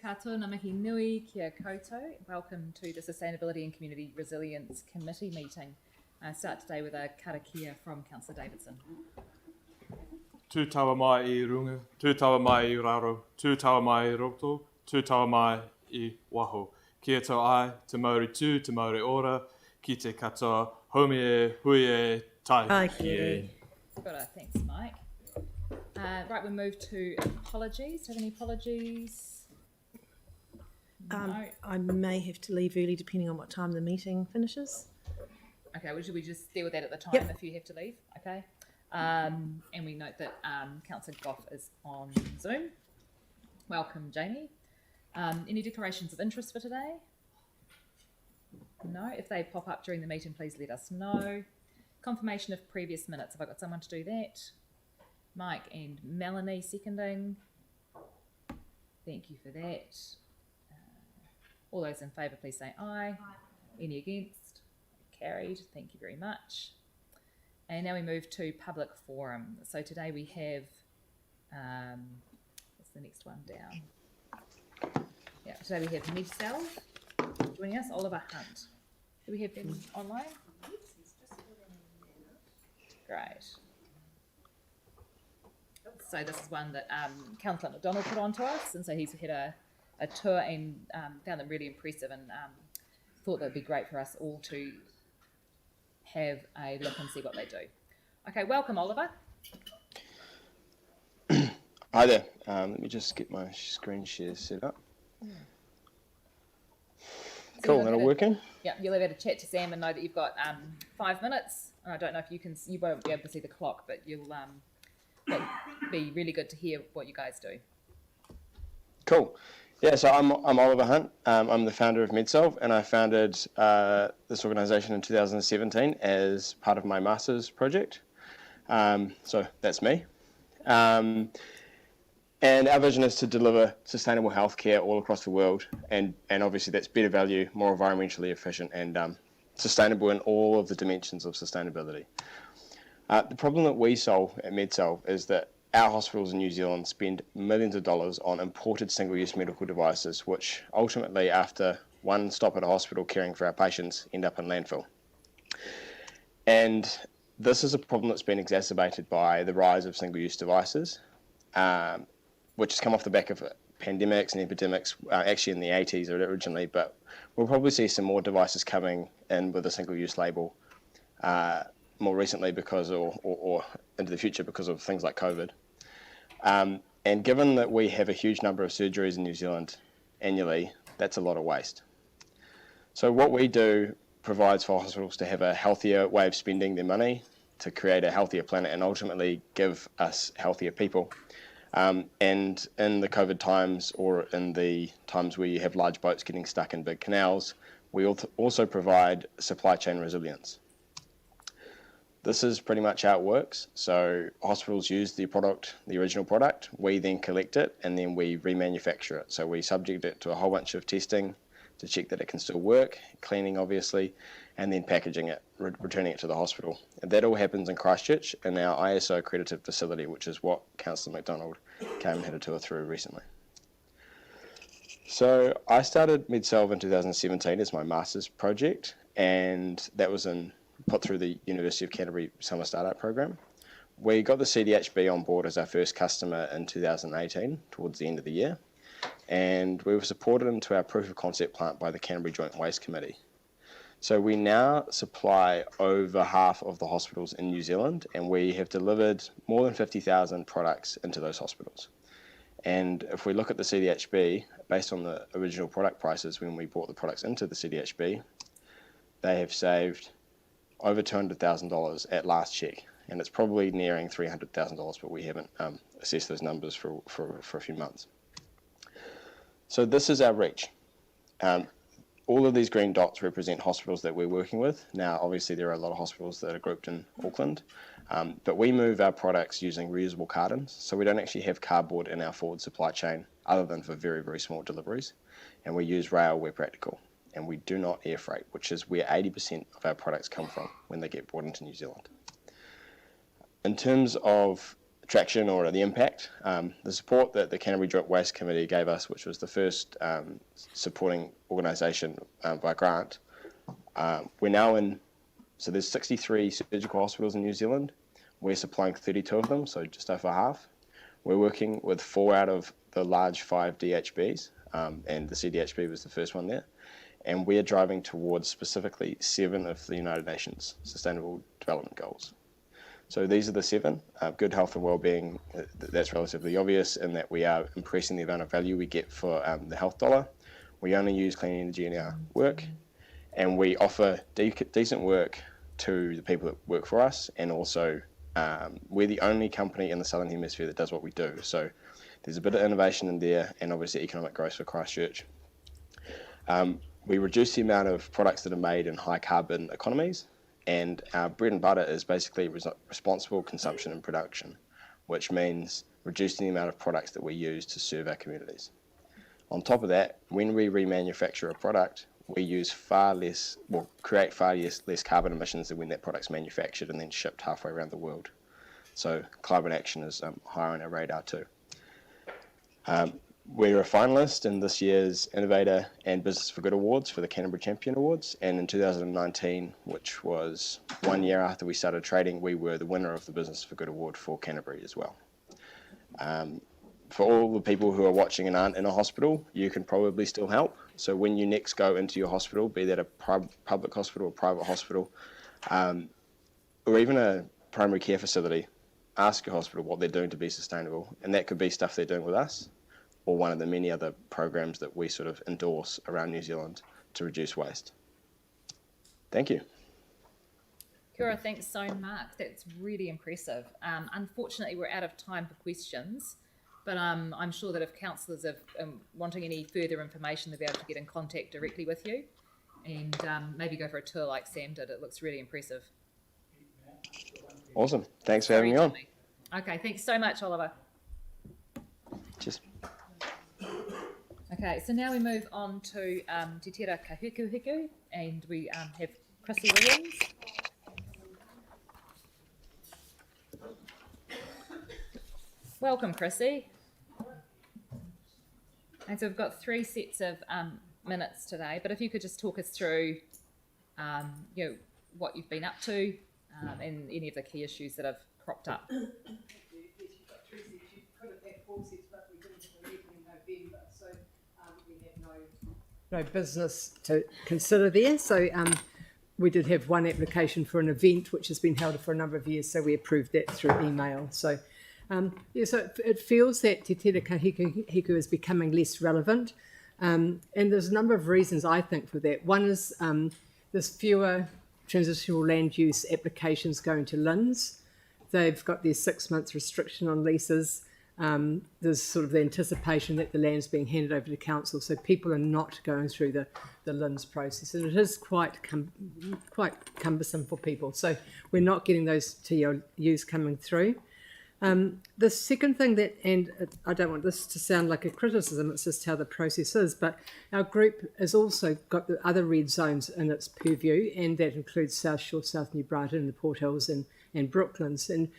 katoa ngā mihi nui kia koutou. Welcome to the Sustainability and Community Resilience Committee meeting. I start today with a karakia from Councillor Davidson. Tū taua mai I runga, tū taua mai I raro, tū taua mai I roto, tū taua mai I waho. Kia tau ai, te mauri tū, te mauri ora, ki te katoa, home e, hui e, tai e. Good, thanks Mike. Right, we move to apologies. Do you have any apologies? No. I may have to leave early depending on what time the meeting finishes. Okay, well, should we just deal with that at the time if you have to leave? Okay. And we note that Councillor Goff is on Zoom. Welcome, Jamie. Any declarations of interest for today? No. If they pop up during the meeting, please let us know. Confirmation of previous minutes. Have I got someone to do that? Mike and Melanie seconding. Thank you for that. All those in favour, please say aye. Aye. Any against? Carried. Thank you very much. And now we move to public forum. So today we have, what's the next one down? Yeah, today we have Midcell joining us, Oliver Hunt. Do we have them online? Great. So this is one that Councillor McDonald put on to us, and so he's had a tour and found them really impressive, and thought that would be great for us all to have a look and see what they do. Okay, welcome Oliver. Hi there, let me just get my screen share set up. Cool, that'll working? Yeah, you'll have had a chat to Sam and know that you've got 5 minutes. I don't know if you won't be able to see the clock, but you'll it'll be really good to hear what you guys do. Cool. Yeah, so I'm Oliver Hunt. I'm the founder of MedSolve, and I founded this organisation in 2017 as part of my master's project. So that's me. And our vision is to deliver sustainable healthcare all across the world, and obviously that's better value, more environmentally efficient, and sustainable in all of the dimensions of sustainability. The problem that we solve at MedSolve is that our hospitals in New Zealand spend millions of dollars on imported single-use medical devices, which ultimately, after one stop at a hospital caring for our patients, end up in landfill. And this is a problem that's been exacerbated by the rise of single-use devices, which has come off the back of pandemics and epidemics, actually in the 80s originally, but we'll probably see some more devices coming in with a single-use label more recently because, or into the future because of things like COVID. And given that we have a huge number of surgeries in New Zealand annually, that's a lot of waste. So what we do provides for hospitals to have a healthier way of spending their money, to create a healthier planet and ultimately give us healthier people. And in the COVID times, or in the times where you have large boats getting stuck in big canals, we also provide supply chain resilience. This is pretty much how it works. So hospitals use the product, the original product, we then collect it and then we remanufacture it. So we subject it to a whole bunch of testing to check that it can still work, cleaning obviously, and then packaging it, returning it to the hospital. And that all happens in Christchurch in our ISO accredited facility, which is what Councillor McDonald came and had a tour through recently. So I started MedSolve in 2017 as my master's project, and that was put through the University of Canterbury Summer Startup Program. We got the CDHB on board as our first customer in 2018, towards the end of the year, and we were supported into our proof of concept plant by the Canterbury Joint Waste Committee. So we now supply over half of the hospitals in New Zealand, and we have delivered more than 50,000 products into those hospitals. And if we look at the CDHB, based on the original product prices when we brought the products into the CDHB, they have saved over $200,000 at last check, and it's probably nearing $300,000, but we haven't assessed those numbers for a few months. So this is our reach. All of these green dots represent hospitals that we're working with. Now, obviously, there are a lot of hospitals that are grouped in Auckland, but we move our products using reusable cartons, so we don't actually have cardboard in our forward supply chain, other than for very, very small deliveries, and we use rail where practical. And we do not air freight, which is where 80% of our products come from when they get brought into New Zealand. In terms of traction or the impact. The support that the Canterbury Joint Waste Committee gave us, which was the first supporting organisation by grant, we're now in, so there's 63 surgical hospitals in New Zealand. We're supplying 32 of them, so just over half. We're working with 4 out of the large 5 DHBs, and the CDHB was the first one there. And we're driving towards specifically 7 of the United Nations Sustainable Development Goals. So these are the 7. Good health and wellbeing, that's relatively obvious in that we are increasing the amount of value we get for the health dollar. We only use clean energy in our work, and we offer decent work to the people that work for us, and also we're the only company in the Southern Hemisphere that does what we do. So there's a bit of innovation in there, and obviously economic growth for Christchurch. We reduce the amount of products that are made in high carbon economies, and our bread and butter is basically responsible consumption and production, which means reducing the amount of products that we use to serve our communities. On top of that, when we remanufacture a product, we use create far less carbon emissions than when that product's manufactured and then shipped halfway around the world. So climate action is higher on our radar too. We're a finalist in this year's Innovator and Business for Good Awards for the Canterbury Champion Awards, and in 2019, which was 1 year after we started trading, we were the winner of the Business for Good Award for Canterbury as well. For all the people who are watching and aren't in a hospital, you can probably still help. So when you next go into your hospital, be that a public hospital or private hospital, or even a primary care facility, ask your hospital what they're doing to be sustainable, and that could be stuff they're doing with us, or one of the many other programs that we sort of endorse around New Zealand to reduce waste. Thank you. Kia ora, thanks so much. That's really impressive. Unfortunately, we're out of time for questions, but I'm sure that if councillors are wanting any further information, they'll be able to get in contact directly with you and maybe go for a tour like Sam did. It looks really impressive. Awesome. Thanks for having me on. Okay, thanks so much, Oliver. Cheers. Okay, so now we move on to Te Tera Kahukuhuku, and we have Chrissy Williams. Welcome, Chrissy. And so we've got 3 sets of minutes today, but if you could just talk us through, what you've been up to and any of the key issues that have cropped up. Yes, you've got 3 sets. You could have had 4 sets, but we didn't have a meeting in November, so we have no business to consider there. So we did have one application for an event which has been held for a number of years, so we approved that through email. So so it feels that Te Tera Kahukuhuku is becoming less relevant, and there's a number of reasons I think for that. One is there's fewer transitional land use applications going to LINs. They've got their 6 months restriction on leases. There's sort of the anticipation that the land's being handed over to council, so people are not going through the LINs process, and it is quite cumbersome for people. So we're not getting those TOUs coming through. The second thing that, and I don't want this to sound like a criticism, it's just how the process is, but our group has also got the other red zones in its purview, and that includes South Shore, South New Brighton, the Port Hills and Brooklands. And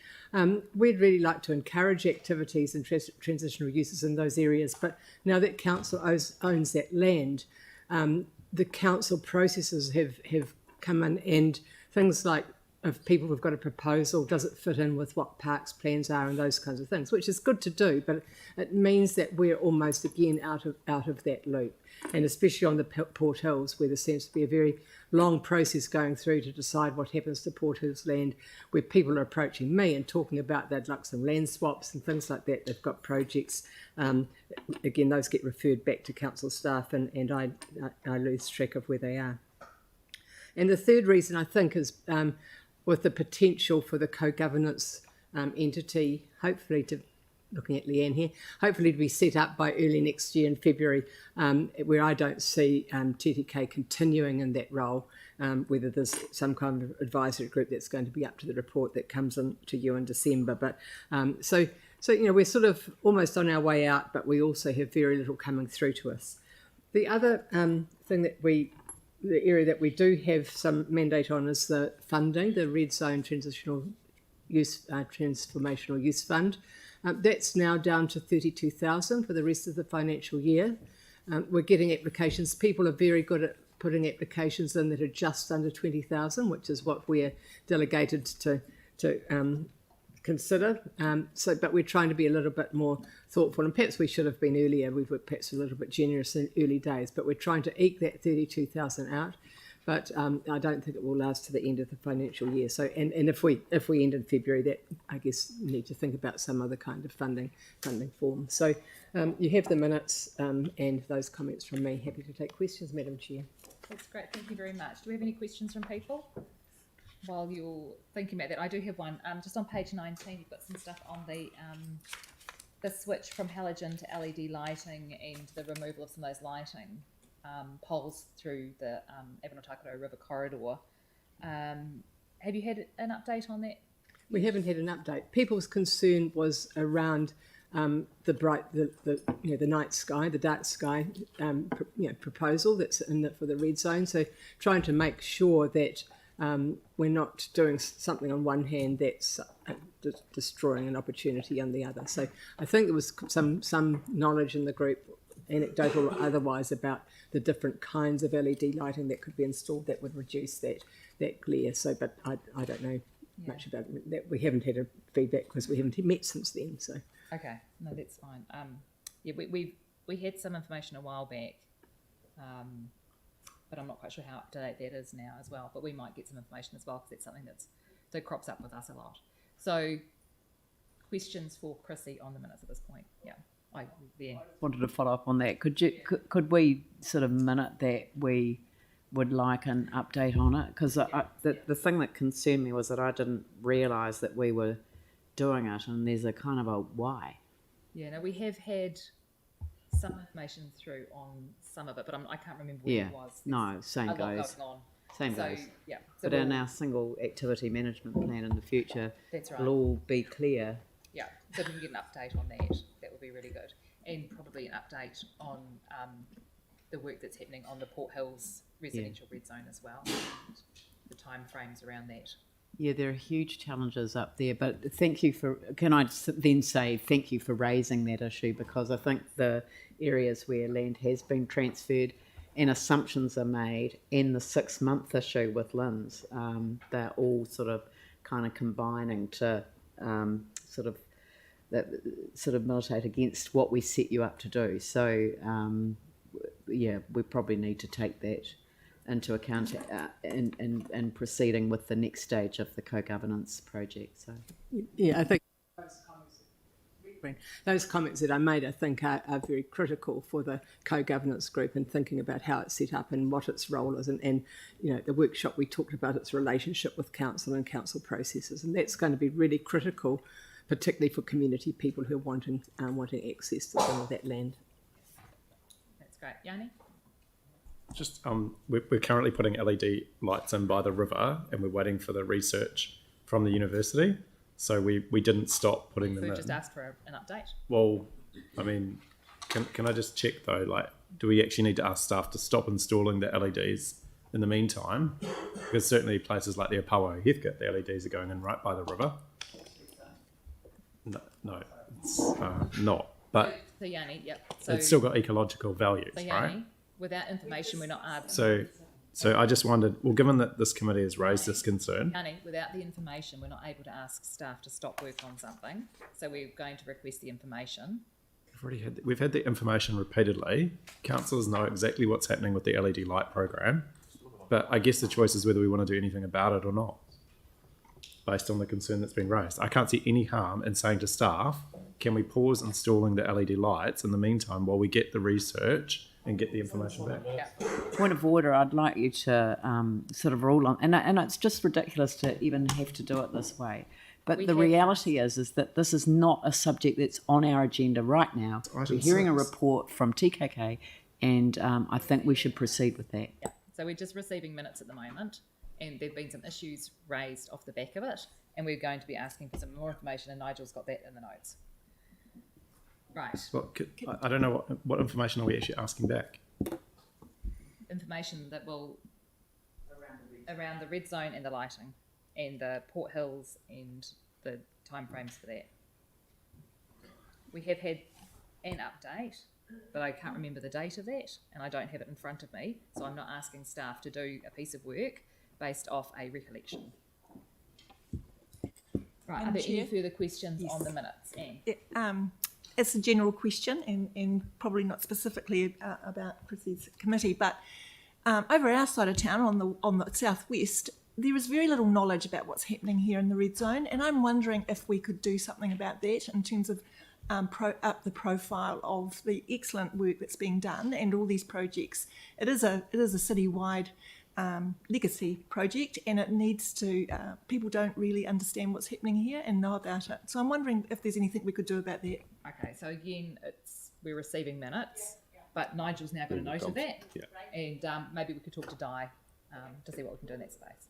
we'd really like to encourage activities and transitional uses in those areas, but now that council owns that land, the council processes have come in, and things like if people have got a proposal, does it fit in with what parks plans are and those kinds of things, which is good to do, but it means that we're almost again out of that loop, and especially on the Port Hills, where there seems to be a very long process going through to decide what happens to Port Hills land, where people are approaching me and talking about they'd like some land swaps and things like that. They've got projects. Again, those get referred back to council staff, and I lose track of where they are. And the third reason I think is with the potential for the co-governance entity, hopefully to, looking at Leanne here, hopefully to be set up by early next year in February, where I don't see TTK continuing in that role, whether there's some kind of advisory group that's going to be up to the report that comes in to you in December. But so we're sort of almost on our way out, but we also have very little coming through to us. The other thing that the area that we do have some mandate on is the funding, the red zone transitional Transformational Use Fund. That's now down to 32,000 for the rest of the financial year. We're getting applications. People are very good at putting applications in that are just under 20,000, which is what we're delegated to consider. But we're trying to be a little bit more thoughtful, and perhaps we should have been earlier. We were perhaps a little bit generous in early days, but we're trying to eke that 32,000 out. But I don't think it will last to the end of the financial year. So, and if we end in February, that I guess you need to think about some other kind of funding form. So, you have the minutes and those comments from me. Happy to take questions, Madam Chair. That's great. Thank you very much. Do we have any questions from people? While you're thinking about that, I do have one. Just on page 19, you've got some stuff on the switch from halogen to LED lighting and the removal of some of those lighting poles through the Biannual River corridor. Have you had an update on that? We haven't had an update. People's concern was around the night sky, the dark sky proposal that's in for the red zone. So trying to make sure that we're not doing something on one hand that's destroying an opportunity on the other. So I think there was some knowledge in the group, anecdotal or otherwise, about the different kinds of LED lighting that could be installed that would reduce that glare. So, but I don't know much about that. We haven't had a feedback because we haven't met since then. So okay, no, that's fine. We had some information a while back, but I'm not quite sure how up to date that is now as well. But we might get some information as well because it's something that crops up with us a lot. So, questions for Chrissy on the minutes at this point? Yeah. I wanted to follow up on that. Could we sort of minute that we would like an update on it? Because the thing that concerned me was that I didn't realise that we were doing it, and there's a kind of a why. Yeah, no, we have had some information through on some of it, but I can't remember what it was. No, same goes. Same goes. Yeah. So but in our single activity management plan in the future, that's right, will all be clear. Yeah, so if we can get an update on that, that would be really good. And probably an update on the work that's happening on the Port Hills residential red zone as well, and the time frames around that. Yeah, there are huge challenges up there, but thank you for, can I then say thank you for raising that issue, because I think the areas where land has been transferred and assumptions are made, and the 6-month issue with LINZ, they're all sort of kind of combining to sort of militate against what we set you up to do. So we probably need to take that into account in proceeding with the next stage of the co-governance project. So yeah, I think those comments that I made, I think, are very critical for the co-governance group in thinking about how it's set up and what its role is, and the workshop we talked about its relationship with council and council processes, and that's going to be really critical, particularly for community people who are wanting access to some of that land. That's great. Yanni? Just we're currently putting LED lights in by the river, and we're waiting for the research from the university. So we didn't stop putting them in. Just ask for an update. Well, I mean, can I just check though? Like, do we actually need to ask staff to stop installing the LEDs in the meantime? Because certainly places like the Apawa Heathcote, the LEDs are going in right by the river. No, it's not. But so Yanni, yep. So it's still got ecological values, so Yanni, right? Without information, we're not able. So I just wondered, well, given that this committee has raised this concern... Yanni, without the information, we're not able to ask staff to stop work on something. So we're going to request the information. We've had the information repeatedly. Councillors know exactly what's happening with the LED light program. But I guess the choice is whether we want to do anything about it or not, based on the concern that's been raised. I can't see any harm in saying to staff, can we pause installing the LED lights in the meantime while we get the research and get the information back? Yeah. Point of order, I'd like you to sort of rule on, and it's just ridiculous to even have to do it this way. But the reality is that this is not a subject that's on our agenda right now. We're hearing a report from TKK, and I think we should proceed with that. Yeah. So we're just receiving minutes at the moment, and there've been some issues raised off the back of it, and we're going to be asking for some more information, and Nigel's got that in the notes. Right. Well, I don't know what information are we actually asking back? Information that will around the red zone and the lighting and the Port Hills and the timeframes for that. We have had an update, but I can't remember the date of that, and I don't have it in front of me, so I'm not asking staff to do a piece of work based off a recollection. Right, are there any further questions on the minutes, Anne? It's a general question and probably not specifically about Chrissy's committee, but over our side of town on the southwest, there is very little knowledge about what's happening here in the red zone, and I'm wondering if we could do something about that in terms of up the profile of the excellent work that's being done and all these projects. It is a citywide legacy project, and it needs to, people don't really understand what's happening here and know about it. So I'm wondering if there's anything we could do about that. Okay, so again, we're receiving minutes, but Nigel's now got a note of that, and maybe we could talk to Di to see what we can do in that space.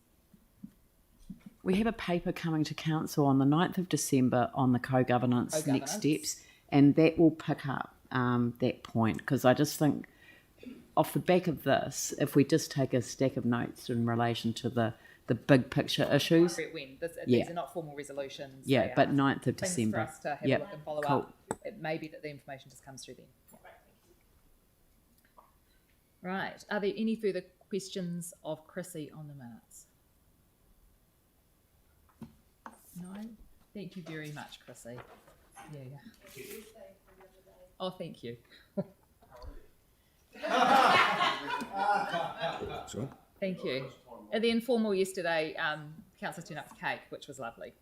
We have a paper coming to council on the 9th of December on the co-governance next steps, and that will pick up that point, because I just think off the back of this, if we just take a stack of notes in relation to the big picture issues. These are not formal resolutions. Yeah, but 9th of December. For us to have a look and follow up. It may be that the information just comes through then. Right, are there any further questions of Chrissy on the minutes? No? Thank you very much, Chrissy. Yeah. Oh, thank you. Thank you. At the informal yesterday, councillors turned up for cake, which was lovely.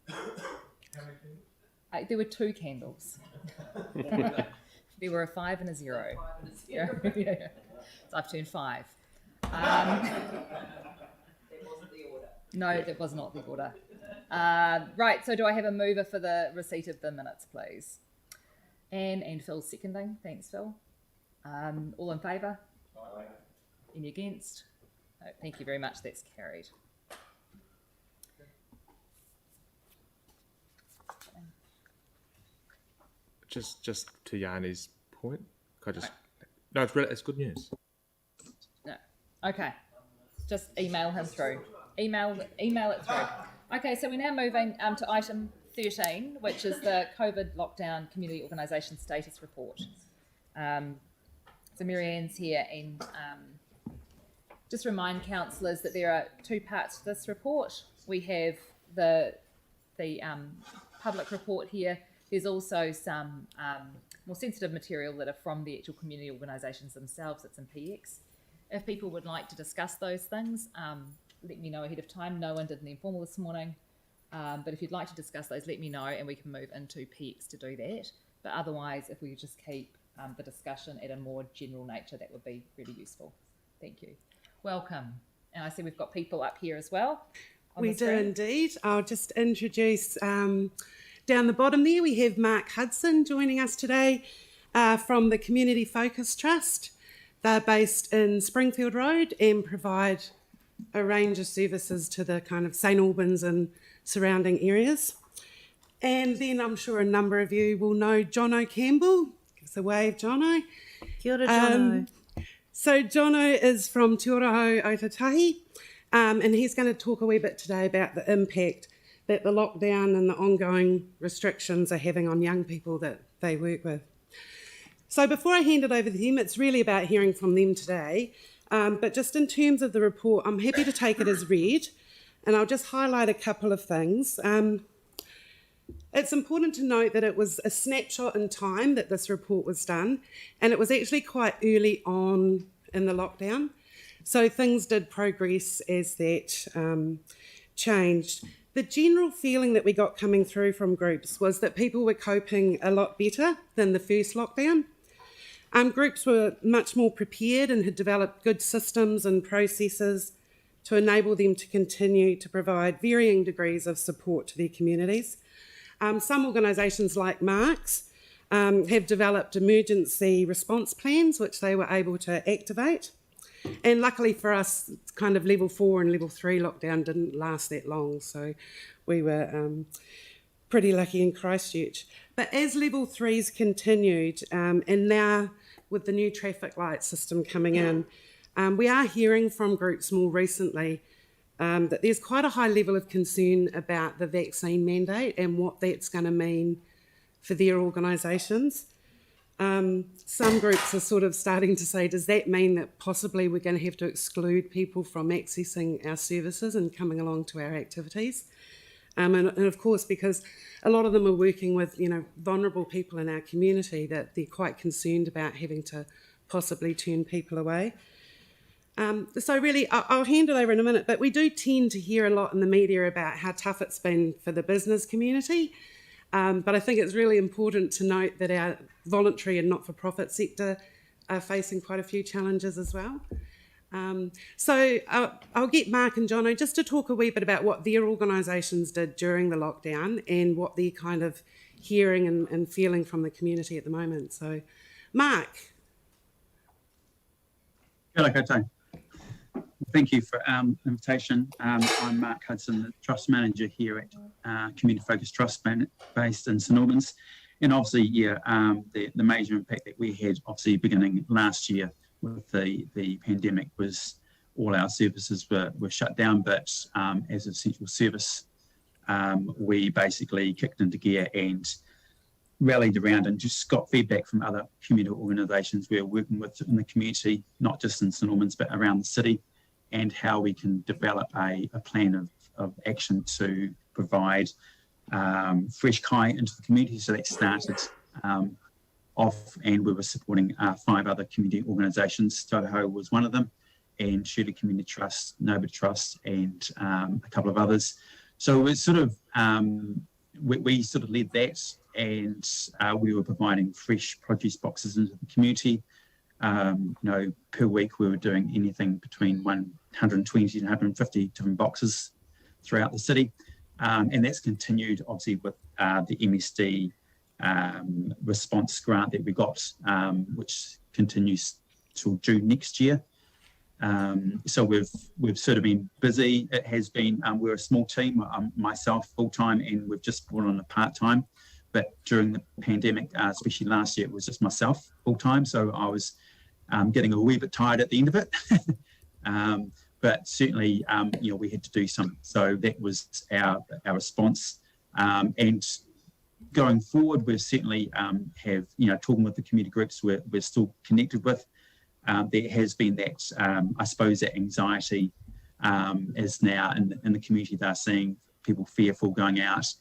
There were 2 candles. There were a 5 and a 0. Yeah. So I've turned 5. That wasn't the order. No, that was not the order. Right, so do I have a mover for the receipt of the minutes, please? Anne and Phil seconding. Thanks, Phil. All in favour? Aye. Any against? No, thank you very much. That's carried. Just to Yanni's point, no, it's good news. No, okay. Just email him through. Email it through. Okay, so we're now moving to item 13, which is the COVID lockdown community organisation status report. So Marianne's here, and just remind councillors that there are 2 parts to this report. We have the public report here. There's also some more sensitive material that are from the actual community organisations themselves. It's in PX. If people would like to discuss those things, let me know ahead of time. No one did an informal this morning, but if you'd like to discuss those, let me know and we can move into PX to do that. But otherwise, if we just keep the discussion at a more general nature, that would be really useful. Thank you. Welcome. And I see we've got people up here as well. We do indeed. I'll just introduce down the bottom there, we have Mark Hudson joining us today from the Community Focus Trust. They're based in Springfield Road and provide a range of services to the kind of St Albans and surrounding areas. And then I'm sure a number of you will know Jono Campbell. Give us a wave, Jono. Kia ora, Jono. So Jono is from Te Oroho Otautahi, and he's going to talk a wee bit today about the impact that the lockdown and the ongoing restrictions are having on young people that they work with. So before I hand it over to him, it's really about hearing from them today. But just in terms of the report, I'm happy to take it as read, and I'll just highlight a couple of things. It's important to note that it was a snapshot in time that this report was done, and it was actually quite early on in the lockdown. So things did progress as that changed. The general feeling that we got coming through from groups was that people were coping a lot better than the first lockdown. Groups were much more prepared and had developed good systems and processes to enable them to continue to provide varying degrees of support to their communities. Some organisations like Mark's have developed emergency response plans which they were able to activate. And luckily for us, kind of level 4 and level 3 lockdown didn't last that long, so we were pretty lucky in Christchurch. But as level 3s continued, and now with the new traffic light system coming in, we are hearing from groups more recently that there's quite a high level of concern about the vaccine mandate and what that's going to mean for their organisations. Some groups are sort of starting to say, does that mean that possibly we're going to have to exclude people from accessing our services and coming along to our activities? And of course, because a lot of them are working with, vulnerable people in our community, that they're quite concerned about having to possibly turn people away. So really, I'll hand it over in a minute, but we do tend to hear a lot in the media about how tough it's been for the business community. But I think it's really important to note that our voluntary and not-for-profit sector are facing quite a few challenges as well. So I'll get Mark and Jono just to talk a wee bit about what their organisations did during the lockdown and what they're kind of hearing and feeling from the community at the moment. So, Mark. Kia ora koutou. Thank you for the invitation. I'm Mark Hudson, the Trust Manager here at Community Focused Trust based in St Albans. And obviously, the major impact that we had, obviously beginning last year with the pandemic, was all our services were shut down, but as an essential service, we basically kicked into gear and rallied around and just got feedback from other community organisations we're working with in the community, not just in St Albans, but around the city, and how we can develop a plan of action to provide fresh kai into the community. So that started off, and we were supporting 5 other community organisations. Totaho was one of them, and Shooter Community Trust, Nova Trust, and a couple of others. So it's sort of, we sort of led that, and we were providing fresh produce boxes into the community. Per week we were doing anything between 120 to 150 different boxes throughout the city. And that's continued obviously with the MSD response grant that we got, which continues till June next year. So we've sort of been busy. It has been, we're a small team, myself full-time, and we've just brought on a part-time. But during the pandemic, especially last year, it was just myself full-time. So I was getting a wee bit tired at the end of it. But certainly, we had to do something. So that was our response. And going forward, we certainly have, talking with the community groups we're still connected with. There has been that, I suppose, that anxiety is now in the community. They're seeing people fearful going out.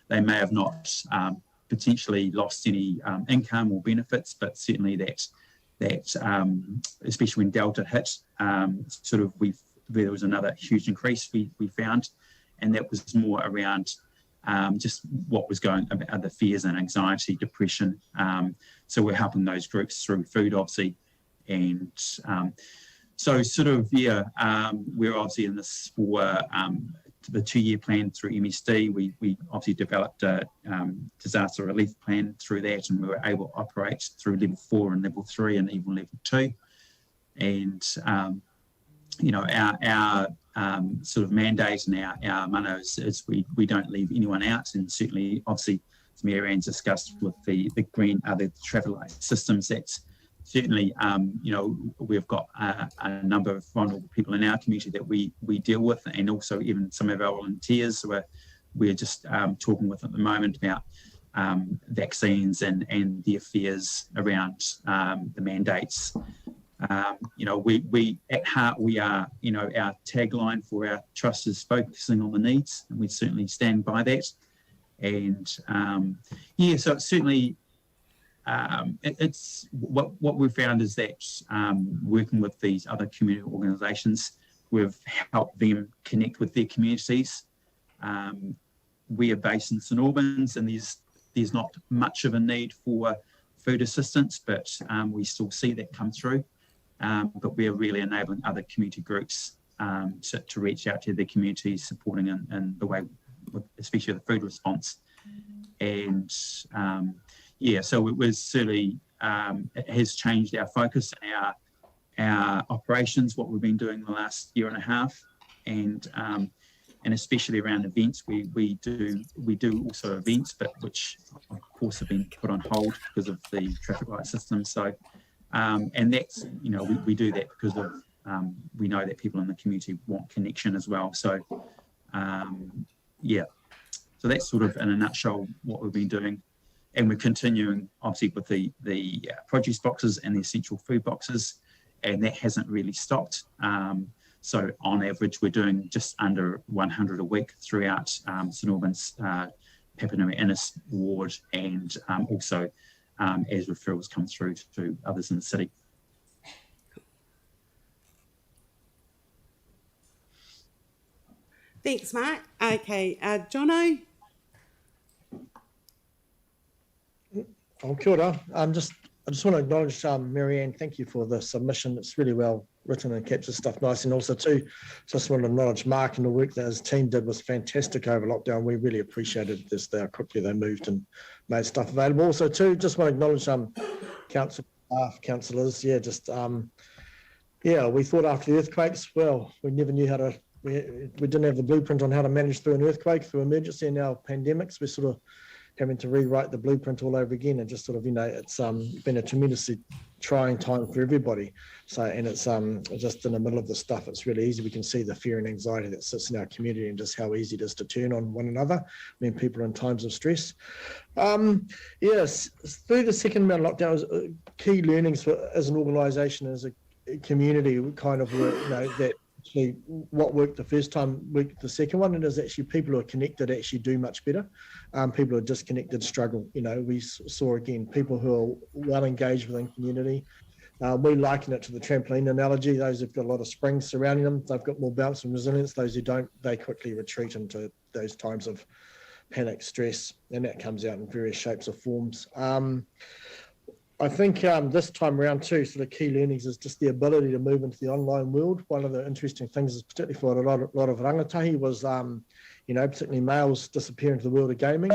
They may have not potentially lost any income or benefits, but certainly that especially when Delta hit, there was another huge increase we found, and that was more around just what was going about the fears and anxiety, depression. So we're helping those groups through food, obviously, and we're obviously in this for the 2-year plan through MSD. We obviously developed a disaster relief plan through that, and we were able to operate through level 4 and level 3 and even level 2. And our sort of mandate and our mana is we don't leave anyone out. And certainly, obviously, as Mary Ann's discussed with the traffic light systems, that's certainly, we've got a number of vulnerable people in our community that we deal with, and also even some of our volunteers we're just talking with at the moment about vaccines and the affairs around the mandates. We at heart, we are, our tagline for our trust is focusing on the needs, and we certainly stand by that. And so it's certainly, it's what we've found is that working with these other community organisations, we've helped them connect with their communities. We are based in St Albans, and there's not much of a need for food assistance, but we still see that come through. But we're really enabling other community groups to reach out to their communities, supporting in the way, especially the food response. And so it was certainly, it has changed our focus, our operations, what we've been doing the last year and a half, and especially around events. We do also events, but which of course have been put on hold because of the traffic light system. So, and that's, we do that because of we know that people in the community want connection as well. So, yeah, so that's sort of in a nutshell what we've been doing. And we're continuing, obviously, with the produce boxes and the essential food boxes, and that hasn't really stopped. So on average, we're doing just under 100 a week throughout St Albans, Papanui Innes ward, and also as referrals come through to others in the city. Thanks, Mark. Okay, Jono. Oh, kia ora. I just want to acknowledge Marianne. Thank you for the submission. It's really well written and captures stuff nice. And also too, just want to acknowledge Mark and the work that his team did was fantastic over lockdown. We really appreciated this, how quickly they moved and made stuff available. Also too, just want to acknowledge council staff, councillors. Yeah, just yeah, we thought after the earthquakes, well, we never knew how to. We didn't have the blueprint on how to manage through an earthquake, through emergency, and now pandemics. We're sort of having to rewrite the blueprint all over again, and just sort of, it's been a tremendously trying time for everybody. So, and it's just in the middle of the stuff, it's really easy. We can see the fear and anxiety that sits in our community and just how easy it is to turn on one another when people are in times of stress. Yes, through the second round of lockdown, key learnings for as an organisation, as a community, kind of work, that actually what worked the first time worked the second one, and is actually people who are connected actually do much better. People who are disconnected struggle. We saw again people who are well engaged within community. We liken it to the trampoline analogy. Those who've got a lot of springs surrounding them, they've got more balance and resilience. Those who don't, they quickly retreat into those times of panic, stress, and that comes out in various shapes or forms. I think this time around too, sort of key learnings is just the ability to move into the online world. One of the interesting things is particularly for a lot of rangatahi was, particularly males disappear into the world of gaming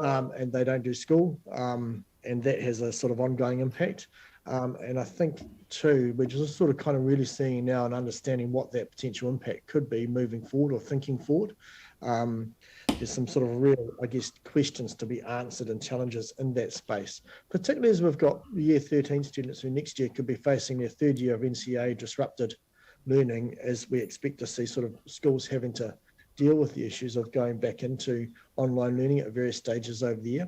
and they don't do school, and that has a sort of ongoing impact. And I think too, we're just sort of kind of really seeing now and understanding what that potential impact could be moving forward or thinking forward. There's some sort of real, I guess, questions to be answered and challenges in that space, particularly as we've got year 13 students who next year could be facing their third year of NCA disrupted learning, as we expect to see sort of schools having to deal with the issues of going back into online learning at various stages over the year.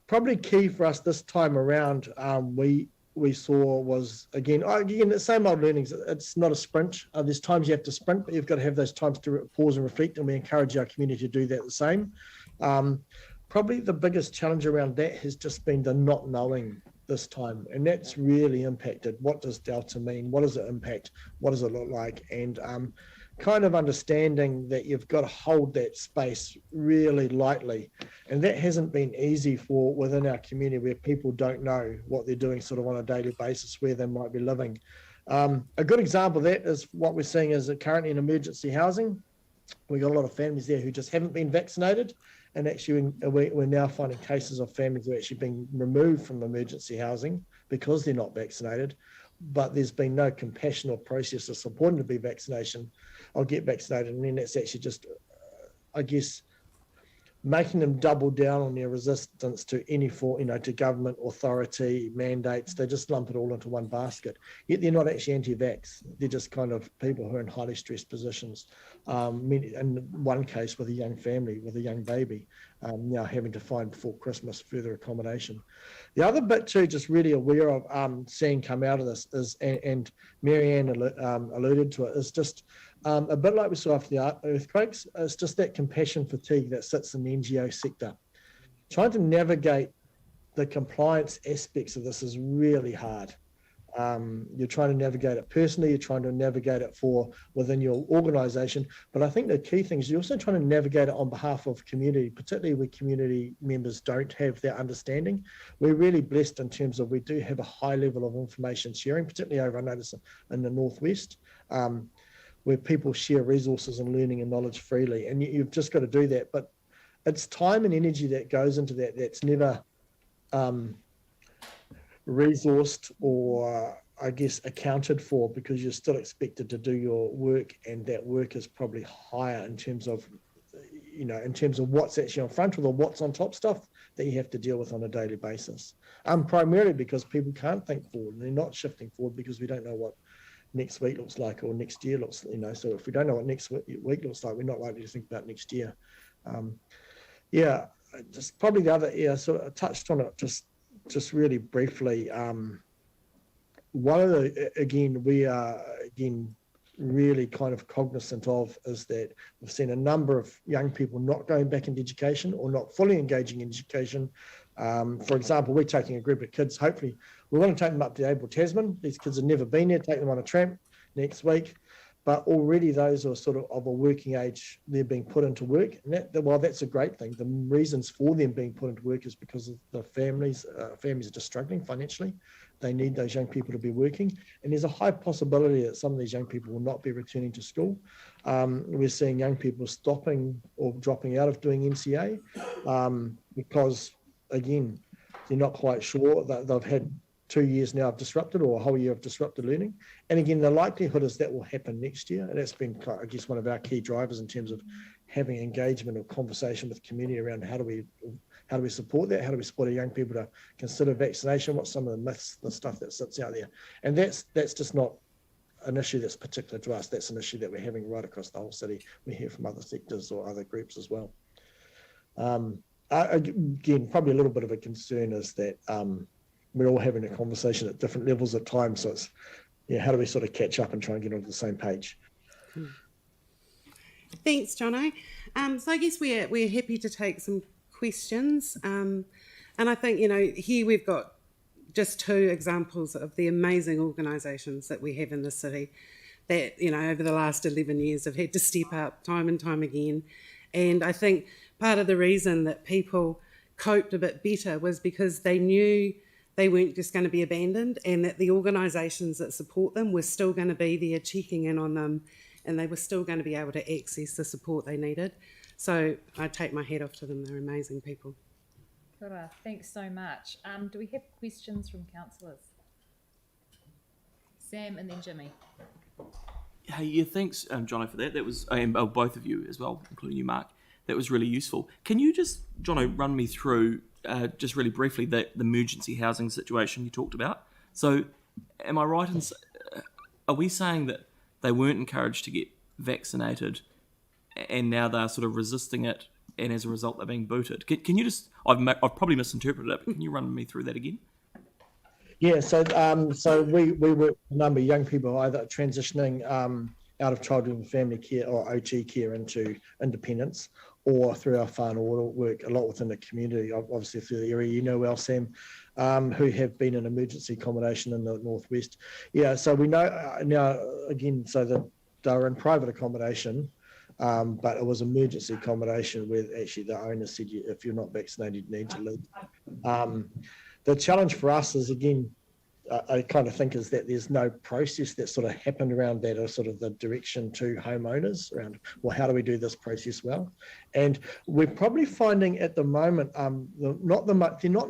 Probably key for us this time around, we saw was, again, the same old learnings. It's not a sprint. There's times you have to sprint, but you've got to have those times to pause and reflect, and we encourage our community to do that the same. Probably the biggest challenge around that has just been the not knowing this time, and that's really impacted. What does Delta mean? What does it impact? What does it look like? And kind of understanding that you've got to hold that space really lightly, and that hasn't been easy for within our community, where people don't know what they're doing sort of on a daily basis, where they might be living. A good example of that is what we're seeing is currently in emergency housing. We've got a lot of families there who just haven't been vaccinated, and actually we're now finding cases of families who are actually being removed from emergency housing because they're not vaccinated, but there's been no compassion or process of supporting to be vaccination. I'll get vaccinated, and then that's actually just, I guess, making them double down on their resistance to any form, to government authority mandates. They just lump it all into one basket. Yet they're not actually anti-vax. They're just kind of people who are in highly stressed positions. In one case with a young family, with a young baby, now having to find before Christmas further accommodation. The other bit too, just really aware of seeing come out of this is, and Marianne alluded to it, is just a bit like we saw after the earthquakes. It's just that compassion fatigue that sits in the NGO sector. Trying to navigate the compliance aspects of this is really hard. You're trying to navigate it personally, you're trying to navigate it within your organisation, but I think the key thing is you're also trying to navigate it on behalf of community, particularly where community members don't have that understanding. We're really blessed in terms of we do have a high level of information sharing, particularly over, I notice, in the Northwest, where people share resources and learning and knowledge freely, and you've just got to do that. But it's time and energy that goes into that that's never resourced or, I guess, accounted for, because you're still expected to do your work, and that work is probably higher in terms of in terms of what's actually on front or the what's on top stuff that you have to deal with on a daily basis. Primarily because people can't think forward and they're not shifting forward because we don't know what next week looks like or next year looks, so if we don't know what next week looks like, we're not likely to think about next year. Just probably the other, sort of touched on it just really briefly. One of the, we are really kind of cognizant of is that we've seen a number of young people not going back into education or not fully engaging in education. For example, we're taking a group of kids, hopefully we want to take them up to Abel Tasman. These kids have never been there, take them on a tramp next week, but already those are sort of a working age, they're being put into work. And while that's a great thing, the reasons for them being put into work is because of the families are just struggling financially. They need those young people to be working. And there's a high possibility that some of these young people will not be returning to school. We're seeing young people stopping or dropping out of doing NCA because, again, they're not quite sure that they've had 2 years now of disrupted or a whole year of disrupted learning. And again, the likelihood is that will happen next year. And that's been, I guess, one of our key drivers in terms of having engagement or conversation with the community around how do we support that? How do we support our young people to consider vaccination? What's some of the myths, the stuff that sits out there? And that's just not an issue that's particular to us. That's an issue that we're having right across the whole city. We hear from other sectors or other groups as well. Again, probably a little bit of a concern is that we're all having a conversation at different levels at times. So it's, how do we sort of catch up and try and get onto the same page? Thanks, Jono. So I guess we're happy to take some questions. And I think, here we've got just 2 examples of the amazing organisations that we have in the city that, over the last 11 years have had to step up time and time again. And I think part of the reason that people coped a bit better was because they knew they weren't just going to be abandoned and that the organisations that support them were still going to be there checking in on them and they were still going to be able to access the support they needed. So I take my hat off to them. They're amazing people. Kia ora. Thanks so much. Do we have questions from councillors? Sam and then Jimmy. Hey, yeah, thanks, Jono, for that. That was, both of you as well, including you, Mark. That was really useful. Can you just, Jono, run me through, just really briefly, the emergency housing situation you talked about? So, am I right in, are we saying that they weren't encouraged to get vaccinated and now they're sort of resisting it and as a result they're being booted? Can you just, I've probably misinterpreted it, but can you run me through that again? Yeah, so we work with a number of young people either transitioning out of childhood and family care or OT care into independence, or through our whānau work a lot within the community, obviously through the area well, Sam, who have been in emergency accommodation in the northwest. Yeah, so we know now, again, so that they were in private accommodation, but it was emergency accommodation where actually the owner said, if you're not vaccinated, you need to leave. The challenge for us is, again, I kind of think is that there's no process that sort of happened around that, or sort of the direction to homeowners around, well, how do we do this process well? And we're probably finding at the moment, they're not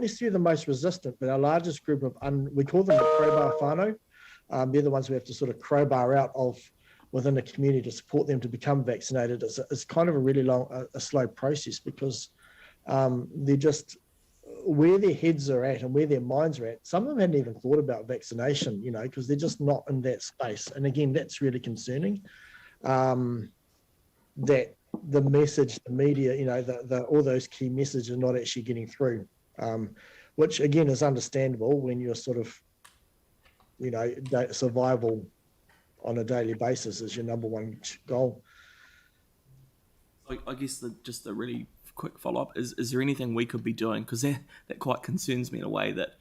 necessarily the most resistant, but our largest group of, we call them the crowbar whānau. They're the ones we have to sort of crowbar out of within the community to support them to become vaccinated. It's kind of a really long, a slow process because they're just, where their heads are at and where their minds are at, some of them hadn't even thought about vaccination, because they're just not in that space. And again, that's really concerning, that the message, the media, all those key messages are not actually getting through, which again is understandable when you're sort of, survival on a daily basis is your number one goal. I guess just a really quick follow-up, is there anything we could be doing, because that quite concerns me in a way that,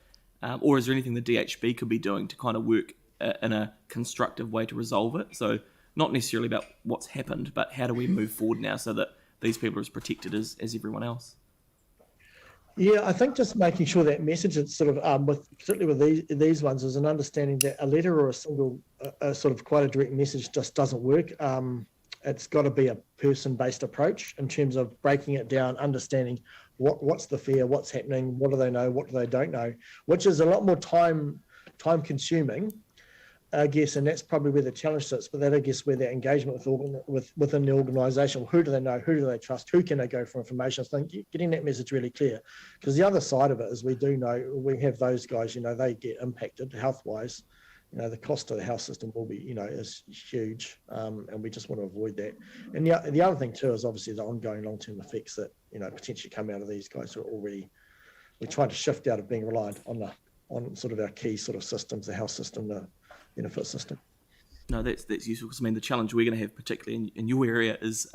or is there anything the DHB could be doing to kind of work in a constructive way to resolve it? So not necessarily about what's happened, but how do we move forward now so that these people are as protected as everyone else? Yeah, I think just making sure that message is sort of, particularly with these ones, is an understanding that a letter or a single, sort of quite a direct message just doesn't work. It's got to be a person-based approach in terms of breaking it down, understanding what's the fear, what's happening, what do they know, what do they don't know, which is a lot more time-consuming I guess, and that's probably where the challenge sits, but that, I guess, where that engagement within the organisation, who do they know, who do they trust, who can they go for information? So getting that message really clear, because the other side of it is we do know, we have those guys, they get impacted health-wise. The cost of the health system will be, is huge, and we just want to avoid that. And the other thing too is obviously the ongoing long-term effects that, potentially come out of these guys who are already, we're trying to shift out of being reliant on sort of our key sort of systems, the health system, the benefit system. No, that's useful, because the challenge we're going to have, particularly in your area, is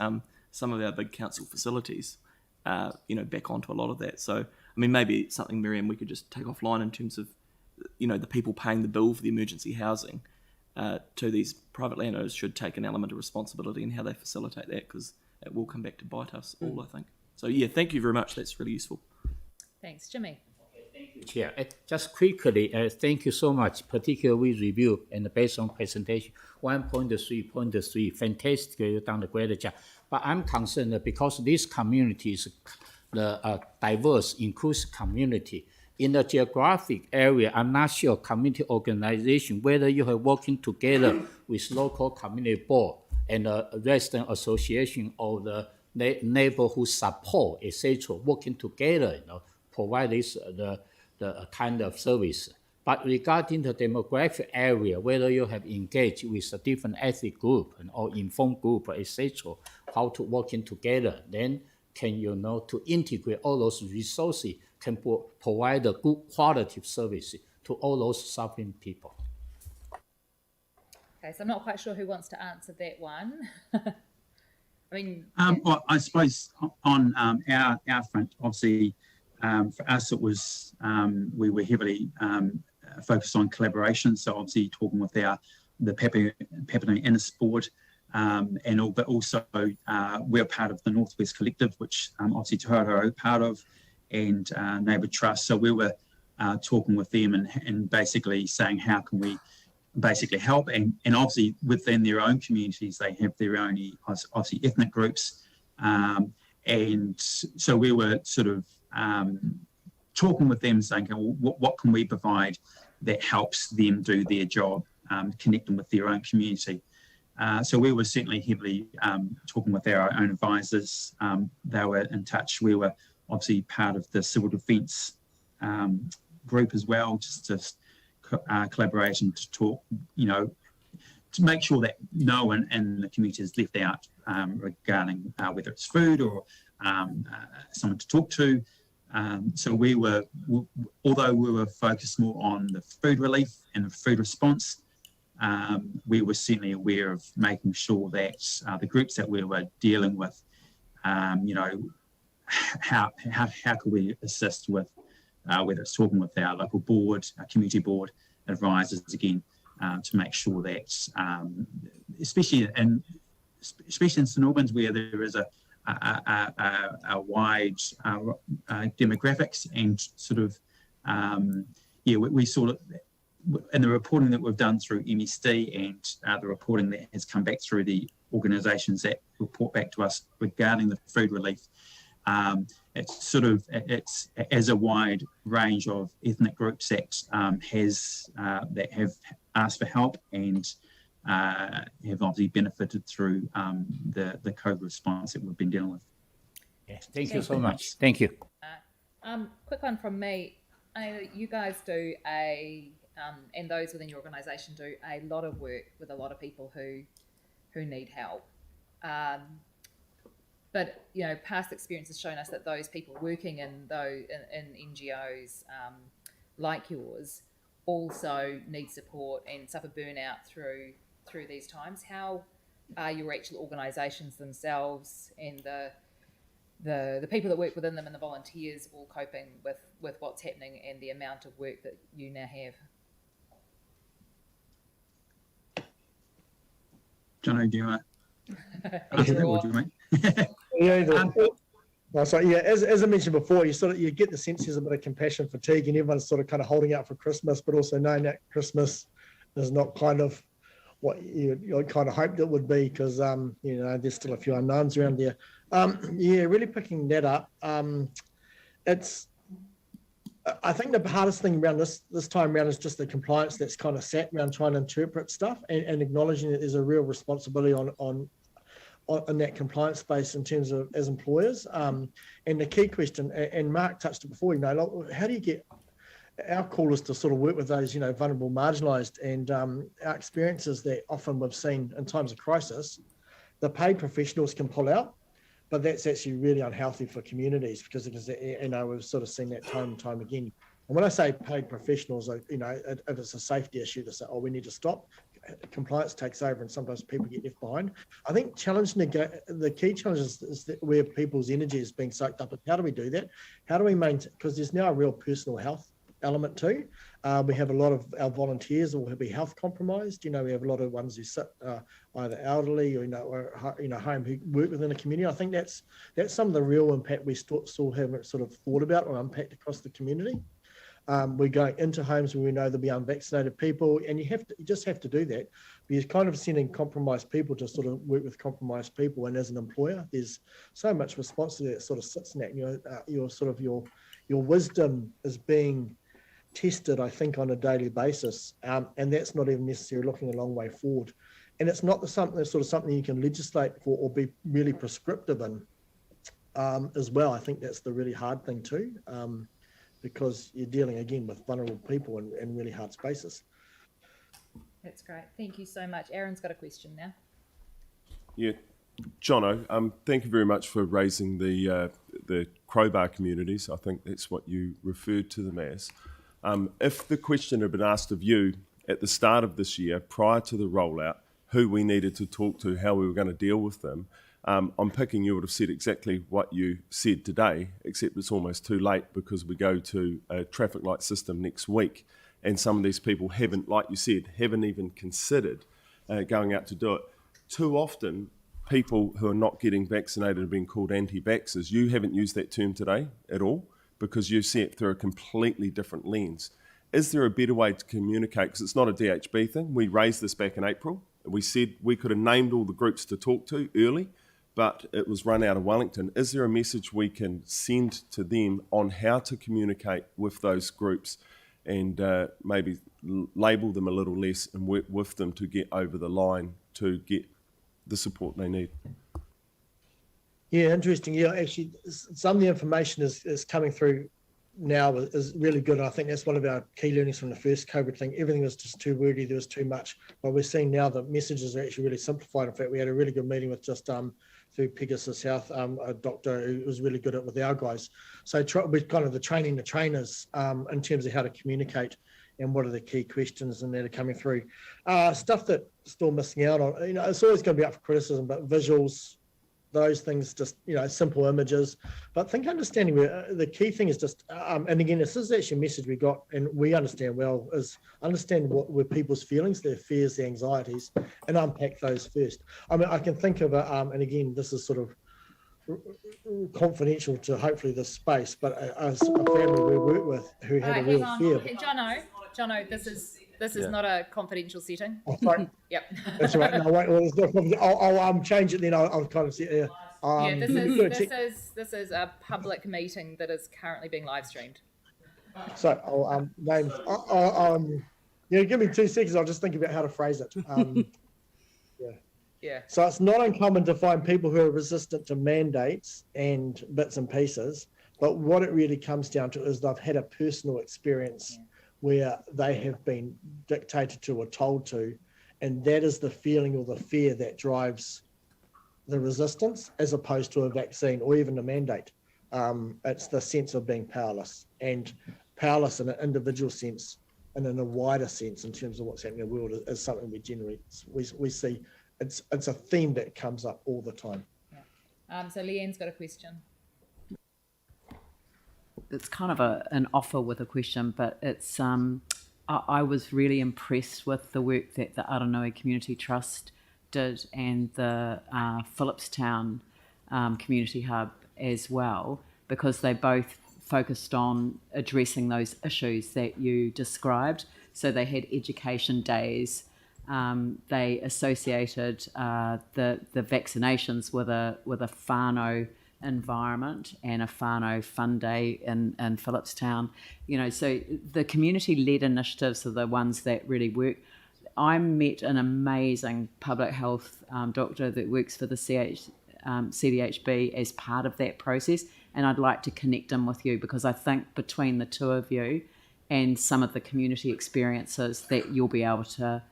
some of our big council facilities, back onto a lot of that. So, maybe it's something, Miriam, we could just take offline in terms of, the people paying the bill for the emergency housing to these private landowners should take an element of responsibility in how they facilitate that, because it will come back to bite us all, I think. So, yeah, thank you very much. That's really useful. Thanks, Jimmy. Chair, just quickly, thank you so much, particularly with review and based on presentation. 1.3.3, fantastic, you've done a great job. But I'm concerned that because this community is the diverse, inclusive community, in the geographic area, I'm not sure community organization, whether you are working together with local community board and the resident association or the neighborhood support, etc., working together, provide this the kind of service. But regarding the demographic area, whether you have engaged with a different ethnic group or informed group, etc., how to working together, then can to integrate all those resources, can provide a good quality service to all those suffering people. Okay, so I'm not quite sure who wants to answer that one. Well, I suppose on our front, obviously, for us, it was we were heavily focused on collaboration. So obviously talking with the Papua Innes Board, but also we're part of the Northwest Collective, which obviously Te Hauroa are part of, and Neighbour Trust. So we were talking with them and basically saying how can we basically help, and obviously within their own communities they have their own obviously ethnic groups, and so we were sort of talking with them saying, what can we provide that helps them do their job, connecting with their own community. So we were certainly heavily talking with our own advisors. They were in touch. We were obviously part of the civil defence group as well, just collaboration to talk, to make sure that no one in the community is left out regarding whether it's food or someone to talk to. So although we were focused more on the food relief and the food response, we were certainly aware of making sure that the groups that we were dealing with, how could we assist with, whether it's talking with our local board, our community board, advisors again, to make sure that, especially in St Albans, where there is a wide demographics and sort of, we saw it in the reporting that we've done through MSD and the reporting that has come back through the organisations that report back to us regarding the food relief. It's as a wide range of ethnic groups that that have asked for help and have obviously benefited through the COVID response that we've been dealing with. Yes, thank you so much. Thank you. Quick one from me. I know you guys do and those within your organisation do a lot of work with a lot of people who need help. But past experience has shown us that those people working in NGOs like yours also need support and suffer burnout through these times. How are your actual organisations themselves and the people that work within them and the volunteers all coping with what's happening and the amount of work that you now have? Jono, do you want to answer that, or do you want? As I mentioned before, you get the sense there's a bit of compassion fatigue, and everyone's sort of kind of holding out for Christmas, but also knowing that Christmas is not kind of what you kind of hoped it would be, because there's still a few unknowns around there. Really picking that up. I think the hardest thing around this time around is just the compliance that's kind of sat around trying to interpret stuff and acknowledging that there's a real responsibility on that compliance space in terms of as employers. And the key question, and Mark touched it before, how do you get our call is to sort of work with those, vulnerable, marginalised, and our experiences that often we've seen in times of crisis, the paid professionals can pull out, but that's actually really unhealthy for communities because we've sort of seen that time and time again. And when I say paid professionals, if it's a safety issue, to say, we need to stop, compliance takes over and sometimes people get left behind. I think the key challenge is that where people's energy is being soaked up. How do we do that? How do we maintain, because there's now a real personal health element too. We have a lot of our volunteers will be health compromised. We have a lot of ones who sit either elderly or home who work within the community. I think that's some of the real impact we still haven't sort of thought about or unpacked across the community. We're going into homes where we know there'll be unvaccinated people, and you just have to do that. You're kind of sending compromised people to sort of work with compromised people, and as an employer, there's so much responsibility that sort of sits in that. Your wisdom is being tested, I think, on a daily basis, and that's not even necessarily looking a long way forward. And it's not something you can legislate for or be really prescriptive in as well. I think that's the really hard thing too, because you're dealing again with vulnerable people in really hard spaces. That's great. Thank you so much. Aaron's got a question now. Yeah, Jono, thank you very much for raising the crowbar communities. I think that's what you referred to them as. If the question had been asked of you at the start of this year, prior to the rollout, who we needed to talk to, how we were going to deal with them, I'm picking you would have said exactly what you said today, except it's almost too late because we go to a traffic light system next week, and some of these people haven't, like you said, haven't even considered going out to do it. Too often, people who are not getting vaccinated are being called anti-vaxxers. You haven't used that term today at all, because you see it through a completely different lens. Is there a better way to communicate? Because it's not a DHB thing. We raised this back in April. We said we could have named all the groups to talk to early, but it was run out of Wellington. Is there a message we can send to them on how to communicate with those groups and maybe label them a little less and work with them to get over the line to get the support they need? Yeah, interesting. Yeah, actually, some of the information is coming through now is really good. I think that's one of our key learnings from the first COVID thing. Everything was just too wordy. There was too much. But we're seeing now the messages are actually really simplified. In fact, we had a really good meeting with just through Pegasus Health, a doctor who was really good at with our guys. So we're kind of training the trainers in terms of how to communicate and what are the key questions and that are coming through. Stuff that still missing out on, it's always going to be up for criticism, but visuals, those things, just simple images. But I think understanding where the key thing is just, and again, this is actually a message we got and we understand well, is understand what were people's feelings, their fears, their anxieties, and unpack those first. I mean, I can think of and again, this is sort of confidential to hopefully this space, but a family we work with who had a real fear. Hey, Jono, this is not a confidential setting. Oh, sorry. Yep. That's right. No, wait. Well, it's not confidential. I'll change it then. I'll kind of see. This is a public meeting that is currently being live streamed. So I'll name. Give me 2 seconds. I'll just think about how to phrase it. Yeah. So it's not uncommon to find people who are resistant to mandates and bits and pieces, but what it really comes down to is they've had a personal experience where they have been dictated to or told to, and that is the feeling or the fear that drives the resistance as opposed to a vaccine or even a mandate. It's the sense of being powerless, and powerless in an individual sense and in a wider sense in terms of what's happening in the world is something we see. It's a theme that comes up all the time. Yeah. So Leanne's got a question. It's kind of an offer with a question, but it's I was really impressed with the work that the Aranui Community Trust did and the Phillipstown Community Hub as well, because they both focused on addressing those issues that you described. So they had education days. They associated the vaccinations with a whānau environment and a whānau fun day in Phillipstown. You know, so the community-led initiatives are the ones that really work. I met an amazing public health doctor that works for the CDHB as part of that process, and I'd like to connect him with you, because I think between the two of you and some of the community experiences that you'll be able to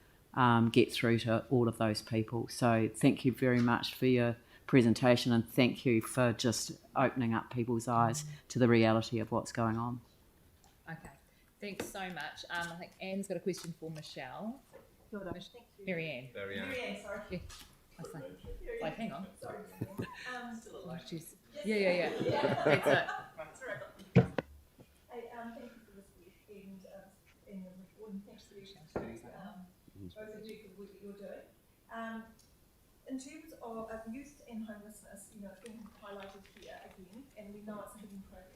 get through to all of those people. So thank you very much for your presentation, and thank you for just opening up people's eyes to the reality of what's going on. Okay, thanks so much. I think Anne's got a question for Michelle. Marianne. Marianne, sorry. Yeah. Like, hang on. Sorry. Oh, she's, yeah. That's it. Hey, thank you for this week and the report, and thanks to both of you for the work that you're doing. In terms of youth and homelessness, you know, it's been highlighted here again, and we know it's a hidden problem.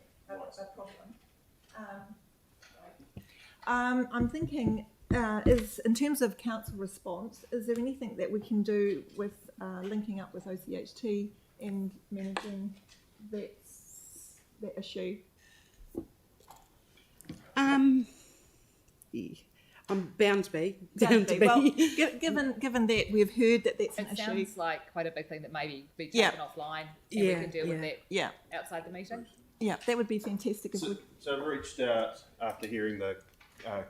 I'm thinking, is in terms of council response, is there anything that we can do with linking up with OCHT and managing that issue? I'm bound to be. Well, given that we've heard that that's an issue. It sounds like quite a big thing that maybe be taken offline, and we can deal with that outside the meeting. Yeah, that would be fantastic. If so I've reached out after hearing the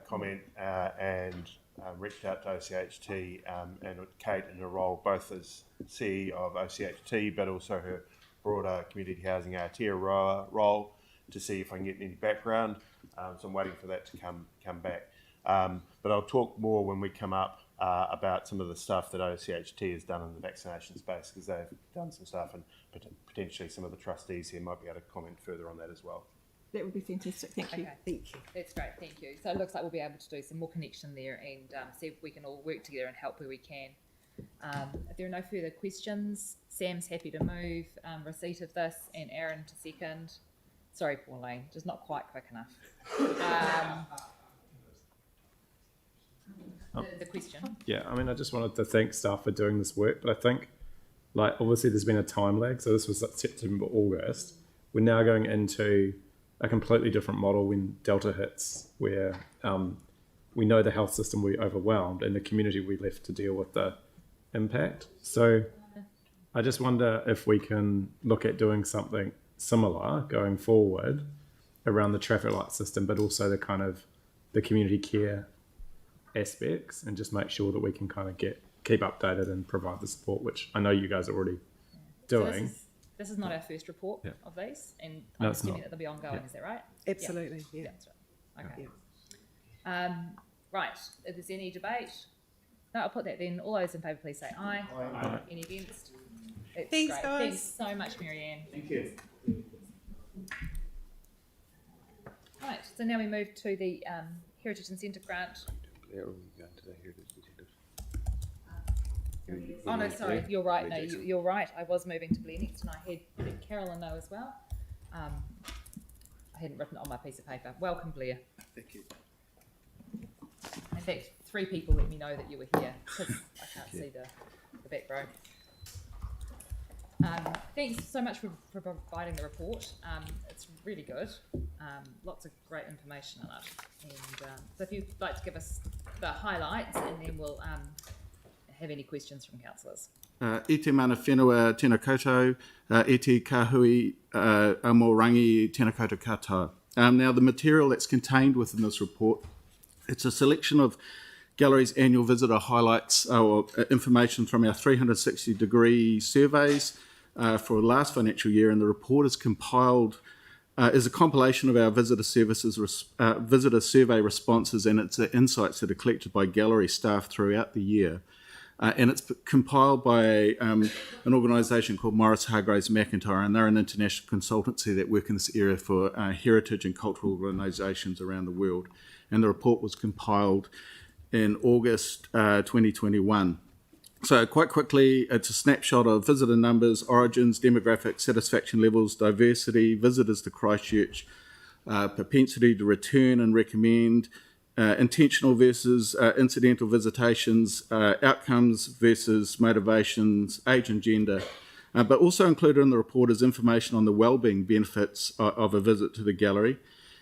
comment and reached out to OCHT and Kate in her role both as CEO of OCHT but also her broader community housing Aotearoa role to see if I can get any background. So I'm waiting for that to come back. But I'll talk more when we come up about some of the stuff that OCHT has done in the vaccination space, because they've done some stuff, and potentially some of the trustees here might be able to comment further on that as well. That would be fantastic. Thank you. Okay. Thank you. That's great. Thank you. So it looks like we'll be able to do some more connection there and see if we can all work together and help where we can. If there are no further questions, Sam's happy to move receipt of this, and Aaron to second. Sorry, Pauline, just not quite quick enough. The question. Yeah, I mean, I just wanted to thank staff for doing this work, but I think, like, obviously there's been a time lag, so this was like September, August. We're now going into a completely different model when Delta hits, where we know the health system will be overwhelmed and the community will be left to deal with the impact. So I just wonder if we can look at doing something similar going forward around the traffic light system, but also the kind of the community care aspects, and just make sure that we can kind of keep updated and provide the support, which I know you guys are already doing. So this is not our first report of these, and No, I'm it's assuming not. that they'll be ongoing. Is that right? Absolutely. Yeah. That's right. Okay. Right. If there's any debate, no, I'll put that then. All those in favour, please say aye. Aye. Any against? It's Thanks, great. guys. Thanks so much, Marianne. Thank you. Right. So now we move to the Heritage Incentive Grant. Oh no, sorry, you're right. No, you're right. I was moving to Blair next, and I had let Carolyn know as well. I hadn't written it on my piece of paper. Welcome, Blair. Thank you. In fact, 3 people let me know that you were here, because I can't see the back row. Thanks so much for providing the report. It's really good. Lots of great information in it. And so if you'd like to give us the highlights, and then we'll have any questions from councillors. E te mana whenua tēnā koutou, e te kahui amorangi tēnā koutou katoa. Now, the material that's contained within this report, it's a selection of Gallery's annual visitor highlights or information from our 360-degree surveys for last financial year, and the report is compiled is a compilation of our visitor survey responses and its insights that are collected by Gallery staff throughout the year. And it's compiled by an organisation called Morris Hargraves McIntyre, and they're an international consultancy that work in this area for heritage and cultural organisations around the world. And the report was compiled in August 2021. So quite quickly, it's a snapshot of visitor numbers, origins, demographics, satisfaction levels, diversity, visitors to Christchurch, propensity to return and recommend, intentional versus incidental visitations, outcomes versus motivations, age and gender, But also included in the report is information on the wellbeing benefits of a visit to the gallery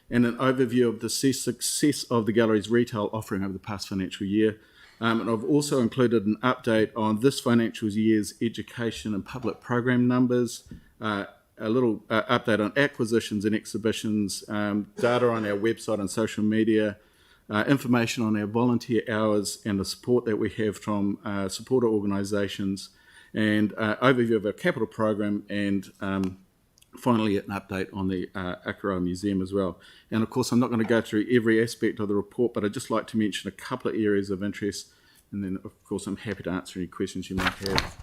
and an overview of the success of the gallery's retail offering over the past financial year. And I've also included an update on this financial year's education and public program numbers, a little update on acquisitions and exhibitions, data on our website and social media, information on our volunteer hours and the support that we have from supporter organisations, and overview of our capital program, and finally an update on the Akaroa Museum as well. And of course, I'm not going to go through every aspect of the report, but I'd just like to mention a couple of areas of interest, and then of course I'm happy to answer any questions you might have.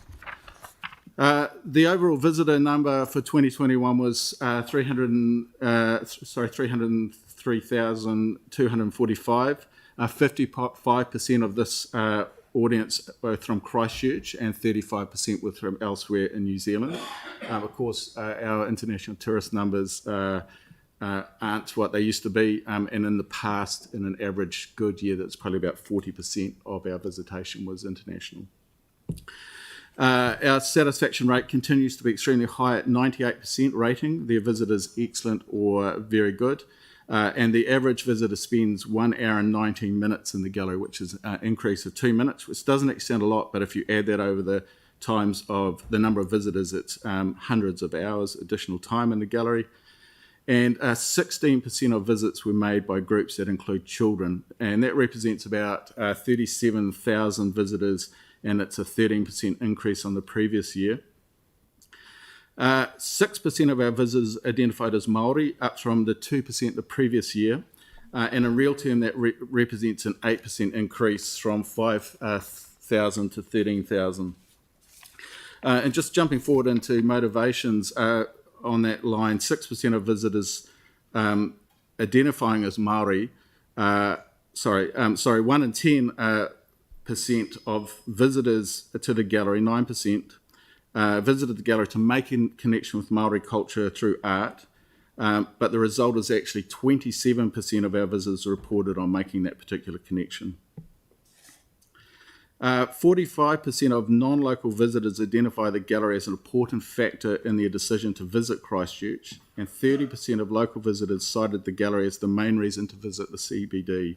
The overall visitor number for 2021 was 303,245. 55% of this audience were from Christchurch and 35% were from elsewhere in New Zealand. Of course, our international tourist numbers aren't what they used to be, and in the past, in an average good year, that's probably about 40% of our visitation was international. Our satisfaction rate continues to be extremely high at 98% rating. Their visitors excellent or very good. And the average visitor spends 1 hour and 19 minutes in the gallery, which is an increase of 2 minutes, which doesn't sound a lot, but if you add that over the times of the number of visitors, it's hundreds of hours additional time in the gallery. And 16% of visits were made by groups that include children, and that represents about 37,000 visitors, and it's a 13% increase on the previous year. 6% of our visitors identified as Māori, up from the 2% the previous year. And in real term, that represents an 8% increase from 5,000 to 13,000. And just jumping forward into motivations on that line, 6% of visitors identifying as Māori, 1 in 10% of visitors to the gallery, 9%, visited the gallery to make a connection with Māori culture through art, but the result is actually 27% of our visitors reported on making that particular connection. 45% of non-local visitors identify the gallery as an important factor in their decision to visit Christchurch, and 30% of local visitors cited the gallery as the main reason to visit the CBD.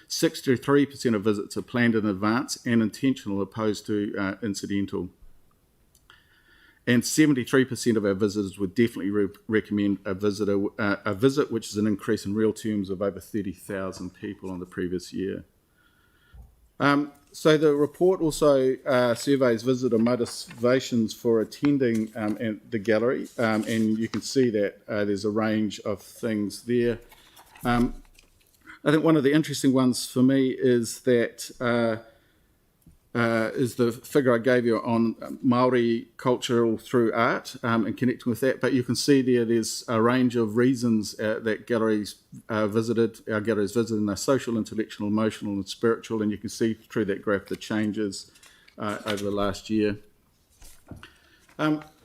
63% of visits are planned in advance and intentional, opposed to incidental. And 73% of our visitors would definitely recommend a visit, which is an increase in real terms of over 30,000 people on the previous year. So the report also surveys visitor motivations for attending the gallery, and you can see that there's a range of things there. I think one of the interesting ones for me is that is the figure I gave you on Māori culture through art and connecting with that. But you can see there's a range of reasons that galleries visited. Our galleries visited, and they're social, intellectual, emotional, and spiritual. And you can see through that graph the changes over the last year.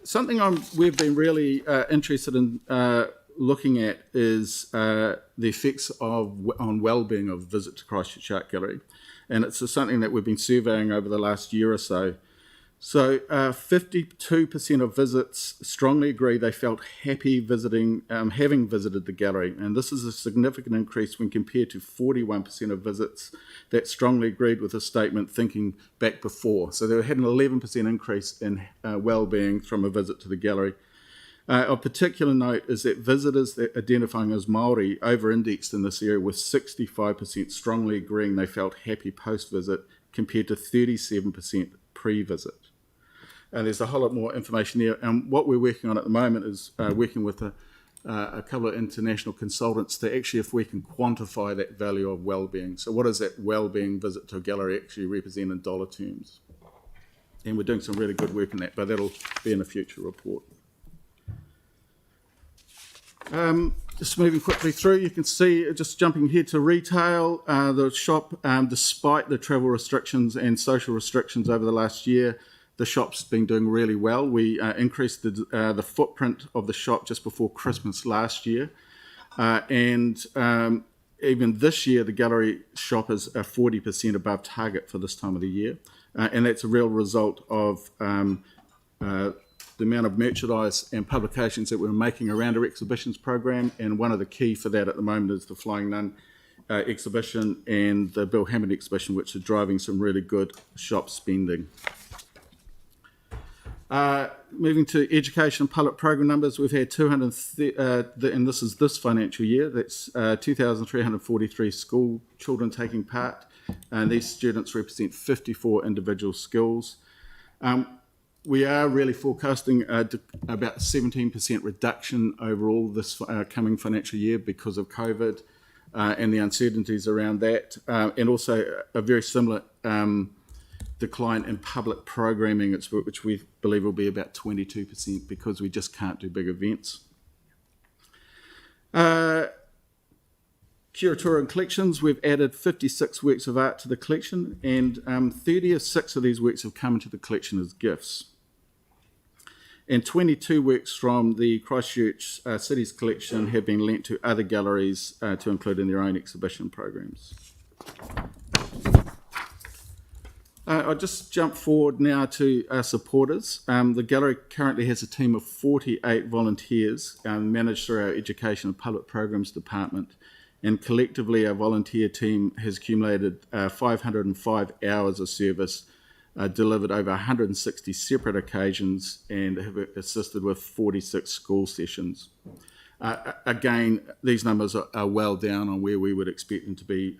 Something we've been really interested in looking at is the effects on wellbeing of a visit to Christchurch Art Gallery. And it's something that we've been surveying over the last year or so. So 52% of visits strongly agree they felt happy having visited the gallery. And this is a significant increase when compared to 41% of visits that strongly agreed with the statement thinking back before. So they had an 11% increase in well-being from a visit to the gallery. Of particular note is that visitors that identifying as Māori over-indexed in this area, with 65% strongly agreeing they felt happy post-visit compared to 37% pre-visit. And there's a whole lot more information there. And what we're working on at the moment is working with a couple of international consultants to actually, if we can quantify that value of well-being. So what does that well-being visit to a gallery actually represent in dollar terms? And we're doing some really good work in that, but that'll be in a future report. Just moving quickly through, you can see, just jumping here to retail, the shop, despite the travel restrictions and social restrictions over the last year, the shop's been doing really well. We increased the footprint of the shop just before Christmas last year. And even this year, the gallery shop is 40% above target for this time of the year. And that's a real result of the amount of merchandise and publications that we're making around our exhibitions program, and one of the key for that at the moment is the Flying Nun exhibition and the Bill Hammond exhibition, which are driving some really good shop spending. Moving to education public program numbers, we've had 230, and this is this financial year, that's 2,343 school children taking part, and these students represent 54 individual schools. We are really forecasting about 17% reduction overall this coming financial year because of COVID and the uncertainties around that, and also a very similar decline in public programming, which we believe will be about 22% because we just can't do big events. Curator and Collections, we've added 56 works of art to the collection, and 36 of these works have come into the collection as gifts. And 22 works from the Christchurch City's collection have been lent to other galleries to include in their own exhibition programs. I'll just jump forward now to our supporters. The gallery currently has a team of 48 volunteers managed through our Education and Public Programs Department, and collectively our volunteer team has accumulated 505 hours of service, delivered over 160 separate occasions, and have assisted with 46 school sessions. Again, these numbers are well down on where we would expect them to be,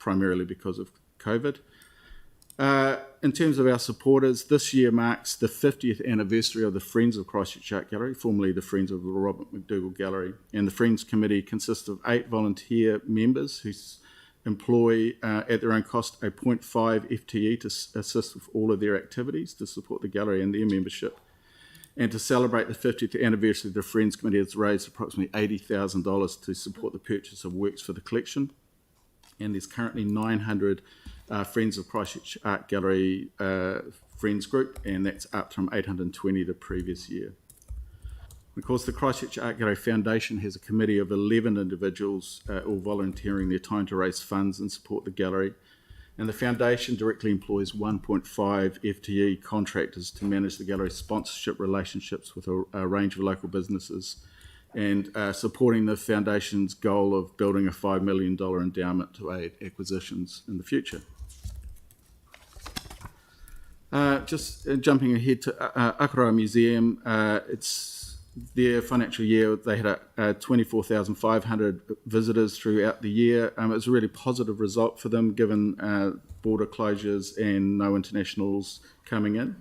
primarily because of COVID. In terms of our supporters, this year marks the 50th anniversary of the Friends of Christchurch Art Gallery, formerly the Friends of the Robert McDougall Gallery. And the Friends Committee consists of 8 volunteer members who employ, at their own cost, a 0.5 FTE to assist with all of their activities to support the gallery and their membership. And to celebrate the 50th anniversary, the Friends Committee has raised approximately $80,000 to support the purchase of works for the collection. And there's currently 900 Friends of Christchurch Art Gallery Friends group, and that's up from 820 the previous year. Of course, the Christchurch Art Gallery Foundation has a committee of 11 individuals all volunteering their time to raise funds and support the gallery. And the foundation directly employs 1.5 FTE contractors to manage the gallery's sponsorship relationships with a range of local businesses, and supporting the foundation's goal of building a $5 million endowment to aid acquisitions in the future. Just jumping ahead to Akaroa Museum, it's their financial year, they had 24,500 visitors throughout the year. It was a really positive result for them given border closures and no internationals coming in.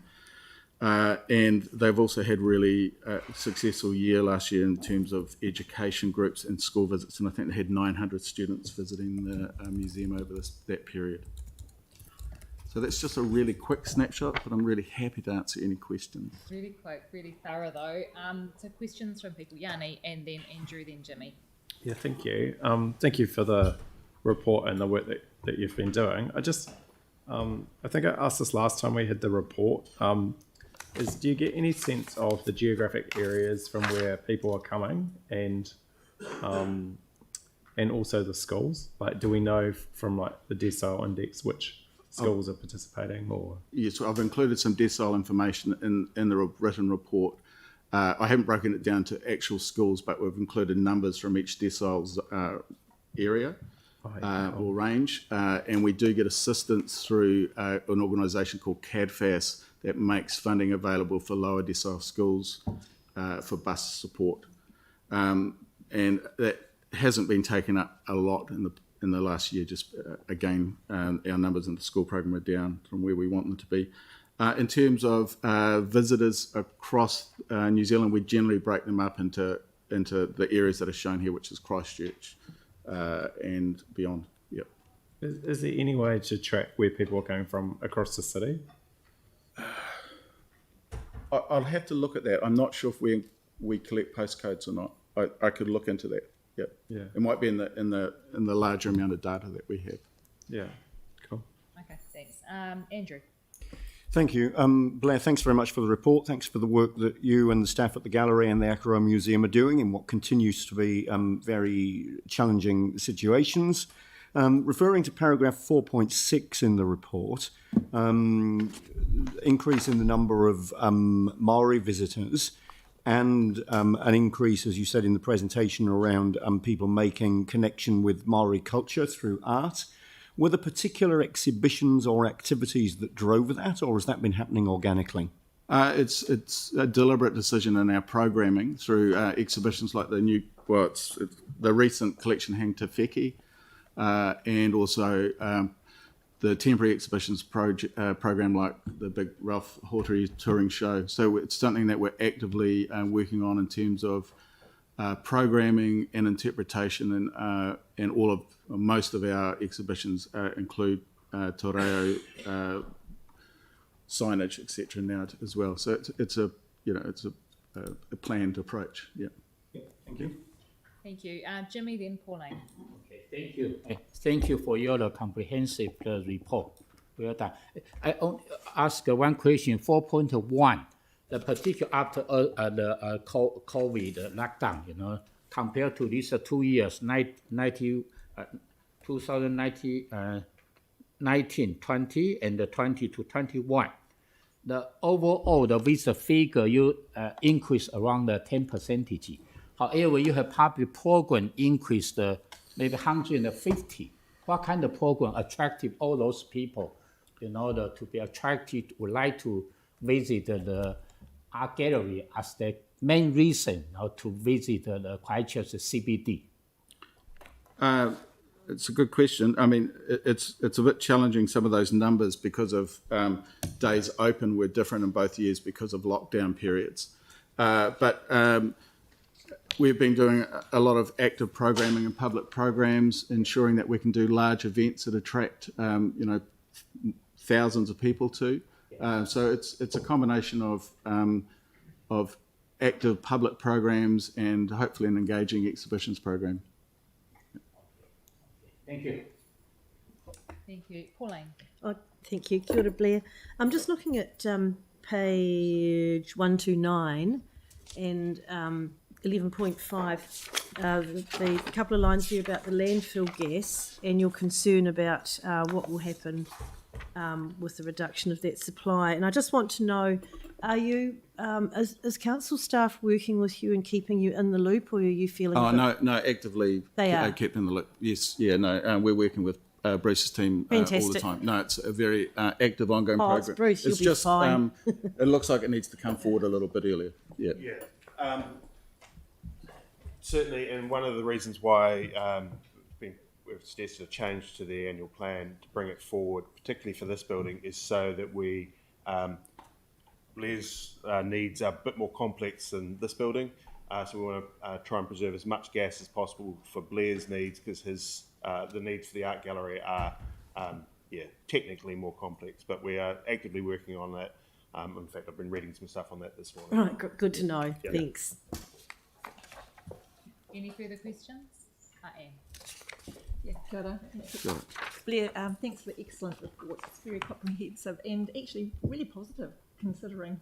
And they've also had really successful year last year in terms of education groups and school visits, and I think they had 900 students visiting the museum over that period. So that's just a really quick snapshot, but I'm really happy to answer any questions. Really quick, really thorough though. So questions from people, Yanni, and then Andrew, then Jimmy. Yeah, thank you. Thank you for the report and the work that you've been doing. I just, I think I asked this last time we had the report. Do you get any sense of the geographic areas from where people are coming, and also the schools? Like, do we know from like the decile index which schools are participating? Or yes, I've included some decile information in the written report. I haven't broken it down to actual schools, but we've included numbers from each decile's area or range, and we do get assistance through an organisation called CADFAS that makes funding available for lower decile schools for bus support, and that hasn't been taken up a lot in the last year. Just again, our numbers in the school program are down from where we want them to be. In terms of visitors across New Zealand, we generally break them up into the areas that are shown here, which is Christchurch and beyond. Yep. Is there any way to track where people are going from across the city? I'll have to look at that. I'm not sure if we collect postcodes or not. I could look into that. Yep. Yeah. It might be in the larger amount of data that we have. Yeah. Cool. Okay, thanks. Andrew. Thank you. Blair, thanks very much for the report. Thanks for the work that you and the staff at the gallery and the Akaroa Museum are doing in what continues to be very challenging situations. Referring to paragraph 4.6 in the report, increase in the number of Maori visitors and an increase, as you said in the presentation, around people making connection with Maori culture through art. Were there particular exhibitions or activities that drove that, or has that been happening organically? It's a deliberate decision in our programming through exhibitions like the recent collection Hang Te Wheki, and also the temporary exhibitions program like the big Ralph Hortery touring show. So it's something that we're actively working on in terms of programming and interpretation, and most of our exhibitions include toreo, signage, etc. now as well. So it's a planned approach. Yeah. Thank you. Thank you. Jimmy, then Pauline. Okay, thank you. Thank you for your comprehensive report. Well done. I ask one question. 4.1, the particular after the COVID lockdown, compared to these 2 years, 2019, 20, and 20 to 21. The overall, the visa figure you increase around the 10%. However, you have public program increased maybe 150. What kind of program attracted all those people in order to be attracted, would like to visit the art gallery as the main reason to visit the Christchurch CBD? It's a good question. I mean, it's a bit challenging, some of those numbers, because of days open were different in both years because of lockdown periods. But we've been doing a lot of active programming and public programs, ensuring that we can do large events that attract, thousands of people to. So it's a combination of active public programs and hopefully an engaging exhibitions program. Thank you. Thank you. Pauline. Oh, thank you. Kia ora, Blair. I'm just looking at page 129 and 11.5, the couple of lines there about the landfill gas and your concern about what will happen with the reduction of that supply. And I just want to know, are you, is council staff working with you and keeping you in the loop, or are you feeling... Oh, no, actively kept in the loop. Yes, yeah, no, we're working with Bruce's team all the time. No, it's a very active, ongoing program. It's Bruce, it's just fine. It looks like it needs to come forward a little bit earlier. Yeah. Yeah. Certainly, and one of the reasons why we've suggested a change to the annual plan to bring it forward, particularly for this building, is so that we... Blair's needs are a bit more complex than this building, so we want to try and preserve as much gas as possible for Blair's needs, because the needs for the art gallery are technically more complex, but we are actively working on that. In fact, I've been reading some stuff on that this morning. Right, good to know. Yeah. Thanks. Any further questions? Anne. Yeah, Kia ora. Blair, thanks for the excellent report. It's very comprehensive and actually really positive, considering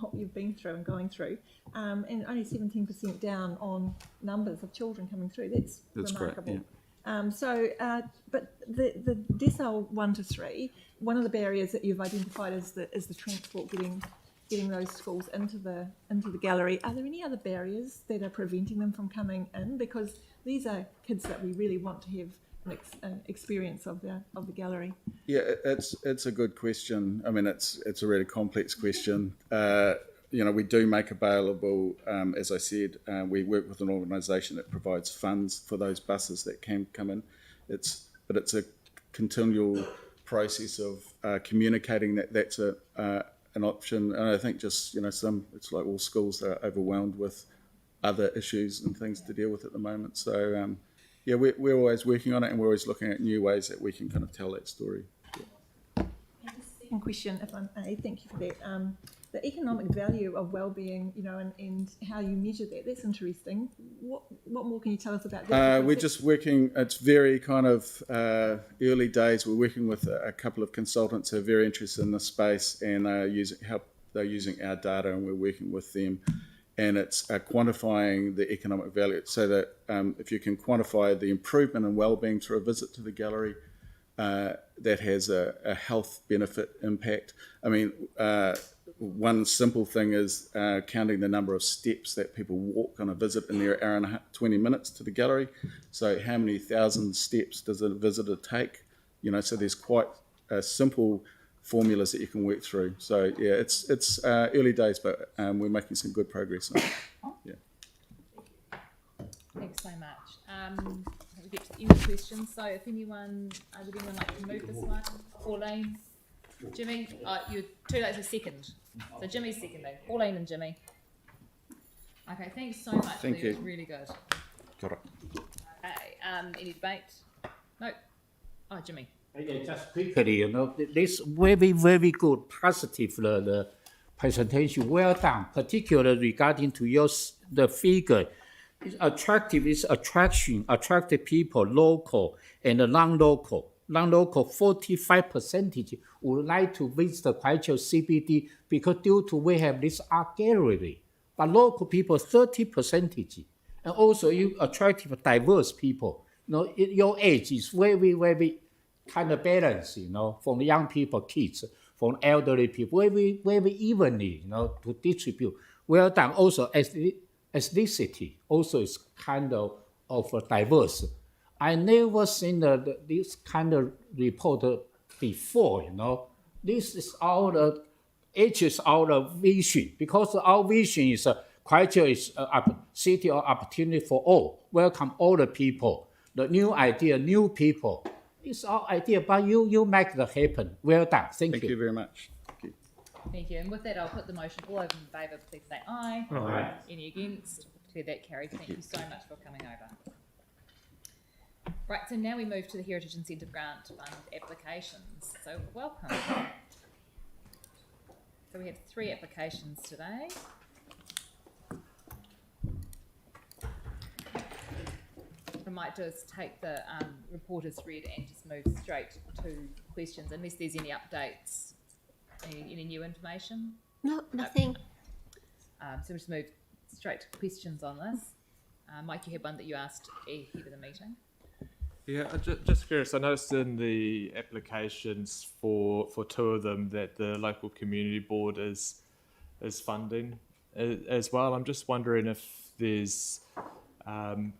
what you've been through and going through, and only 17% down on numbers of children coming through. That's remarkable. Great, yeah. But the decile 1 to 3, one of the barriers that you've identified is the transport, getting those schools into the gallery. Are there any other barriers that are preventing them from coming in? Because these are kids that we really want to have an experience of the gallery. Yeah, it's a good question. I mean, it's a really complex question. We do make available, as I said, we work with an organisation that provides funds for those buses that can come in. But it's a continual process of communicating that that's an option. And I think just it's like all schools are overwhelmed with other issues and things to deal with at the moment. So we're always working on it, and we're always looking at new ways that we can kind of tell that story. And the second question, if I may, thank you for that. The economic value of Wellbeing, and how you measure that, that's interesting. What more can you tell us about that? We're just working, it's very kind of early days. We're working with a couple of consultants who are very interested in this space, and they're using our data, and we're working with them. and it's quantifying the economic value, so that if you can quantify the improvement in wellbeing through a visit to the gallery, that has a health benefit impact. I mean, one simple thing is counting the number of steps that people walk on a visit in their hour and 20 minutes to the gallery. So how many thousand steps does a visitor take? You know, so there's quite simple formulas that you can work through. So yeah, it's early days, but we're making some good progress on it. Yeah. Thanks so much. We get to the end of questions. So if anyone, would anyone like to move this one? Pauline, Jimmy, you're too late for second. So Jimmy's seconding. Pauline and Jimmy. Okay, thanks so much. Thank you. It was really good. Got it. Okay, any debate? No. Oh, Jimmy. Just quickly, you know, this very, very good, positive the presentation. Well done, particularly regarding to the figure. It's attractive, it's attractive people, local and non-local. Non-local, 45% would like to visit the Christchurch CBD because due to we have this art gallery. But local people, 30%. And also you attractive, diverse people. You know, your age is very, very kind of balanced, you know, from young people, kids, from elderly people, very, very evenly, you know, to distribute. Well done. Also, ethnicity also is kind of diverse. I never seen this kind of report before, you know. This is our vision, because our vision is Christchurch is a city of opportunity for all. Welcome all the people. The new idea, new people. It's our idea, but you make that happen. Well done. Thank you. Thank you very much. Thank you. And with that, I'll put the motion. All those in favour, please say aye. Aye. Any against? Declare that carried. Thank you so much for coming over. Right, so now we move to the Heritage Incentive Grant Fund applications. So welcome. So we have 3 applications today. I might just take the report as read and just move straight to questions, unless there's any updates, any new information. No, nothing. So we'll just move straight to questions on this. Mike, you had one that you asked ahead of the meeting. Yeah, just curious. I noticed in the applications for 2 of them that the local community board is funding as well. I'm just wondering if there's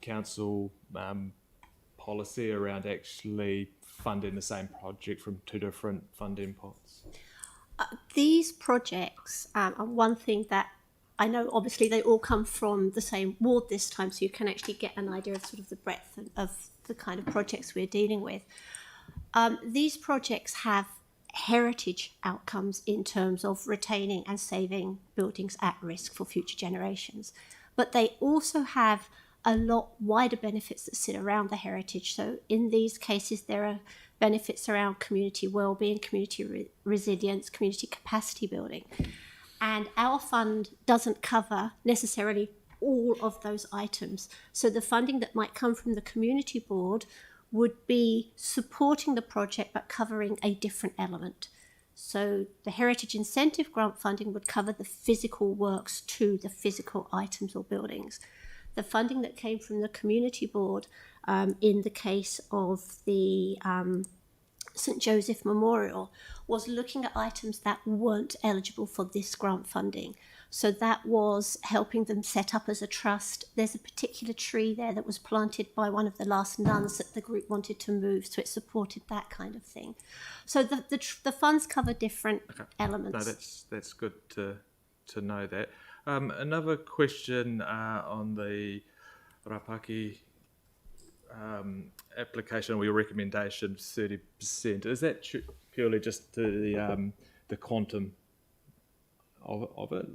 council policy around actually funding the same project from 2 different funding pots. These projects are one thing that I know, obviously they all come from the same ward this time, so you can actually get an idea of sort of the breadth of the kind of projects we're dealing with. These projects have heritage outcomes in terms of retaining and saving buildings at risk for future generations, but they also have a lot wider benefits that sit around the heritage. So in these cases, there are benefits around community wellbeing, community resilience, community capacity building. And our fund doesn't cover necessarily all of those items. So the funding that might come from the community board would be supporting the project but covering a different element. So the Heritage Incentive Grant funding would cover the physical works to the physical items or buildings. The funding that came from the community board in the case of the St Joseph Memorial was looking at items that weren't eligible for this grant funding. So that was helping them set up as a trust. There's a particular tree there that was planted by one of the last nuns that the group wanted to move, so it supported that kind of thing. So the funds cover different elements. No, that's good to know that. Another question on the Rapaki application or your recommendation, 30%. Is that purely just the quantum of it?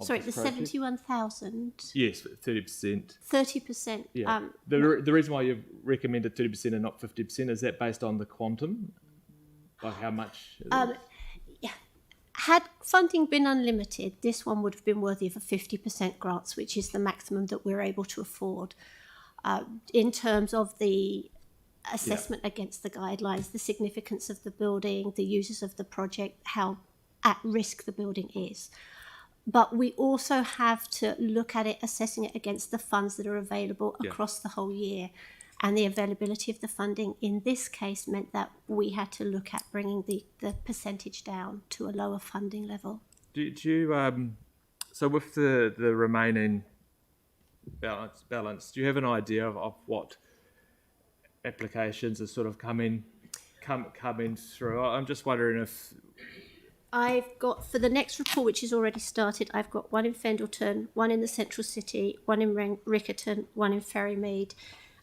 Sorry, the 71,000. Yes, 30%. 30%. Yeah. The reason why you've recommended 30% and not 50%, is that based on the quantum? Like how much? Yeah. Had funding been unlimited, this one would have been worthy of a 50% grants, which is the maximum that we're able to afford. In terms of the assessment against the guidelines, the significance of the building, the users of the project, how at risk the building is. but we also have to look at it, assessing it against the funds that are available across the whole year. And the availability of the funding in this case meant that we had to look at bringing the percentage down to a lower funding level. Do you so with the remaining balance, do you have an idea of what applications are sort of coming through? I'm just wondering if I've got, for the next report, which is already started, I've got one in Fendleton, one in the central city, one in Riccarton, one in Ferrymead,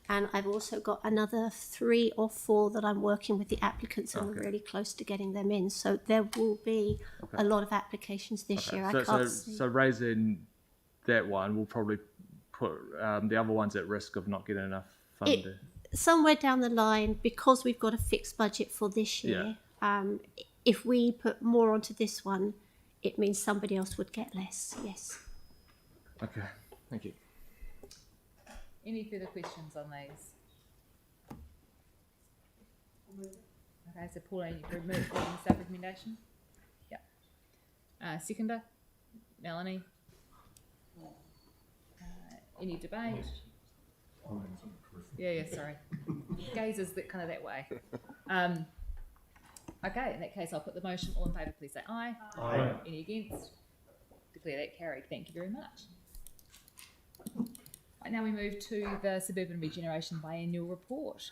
and I've also got another 3 or 4 that I'm working with the applicants, and we're really close to getting them in. So there will be a lot of applications this year. I can't see. So raising that one will probably put the other ones at risk of not getting enough funding. Somewhere down the line, because we've got a fixed budget for this year, if we put more onto this one, it means somebody else would get less. Yes. Okay, thank you. Any further questions on these? Okay, so Pauline, you remove staff recommendation? Yeah. Seconder? Melanie? Any debate? Yeah, sorry. Gazes that kind of that way. Okay, in that case, I'll put the motion. All in favour, please say aye. Aye. Any against? Declare that carried. Thank you very much. Right, now we move to the Suburban Regeneration Biannual Report.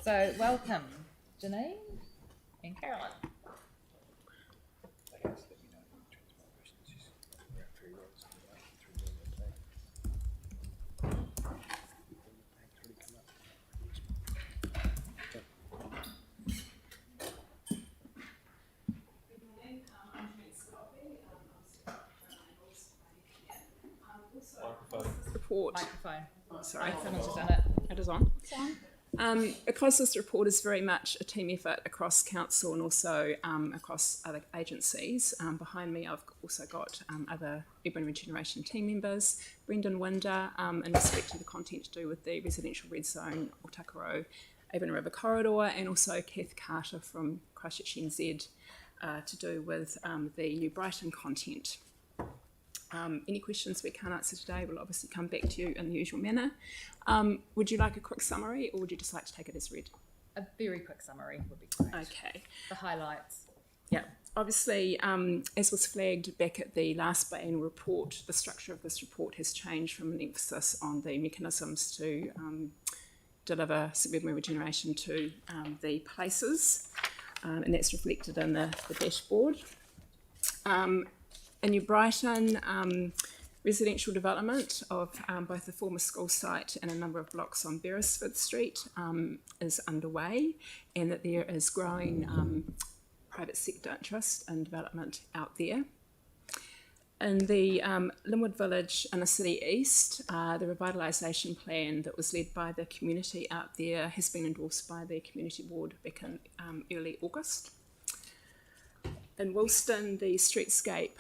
So, welcome, Janine and Caroline. Report. Microphone. Oh, sorry. Someone's just done it. It is on. It's on. Because this report is very much a team effort across council and also across other agencies. Behind me, I've also got other Urban Regeneration team members, Brendan Winder, in respect to the content to do with the residential red zone, Otakaro, Avon River Corridor, and also Kath Carter from Christchurch NZ to do with the New Brighton content. Any questions we can't answer today, we'll obviously come back to you in the usual manner. Would you like a quick summary, or would you just like to take it as read? A very quick summary would be great. Okay. The highlights. Yeah. Obviously, as was flagged back at the last biannual report, the structure of this report has changed from an emphasis on the mechanisms to deliver suburban regeneration to the places, and that's reflected in the dashboard. In New Brighton, residential development of both the former school site and a number of blocks on Beresford Street is underway, and that there is growing private sector interest in development out there. In the Linwood Village Inner City East, the revitalisation plan that was led by the community out there has been endorsed by the Community Board back in early August. In Wilston, the streetscape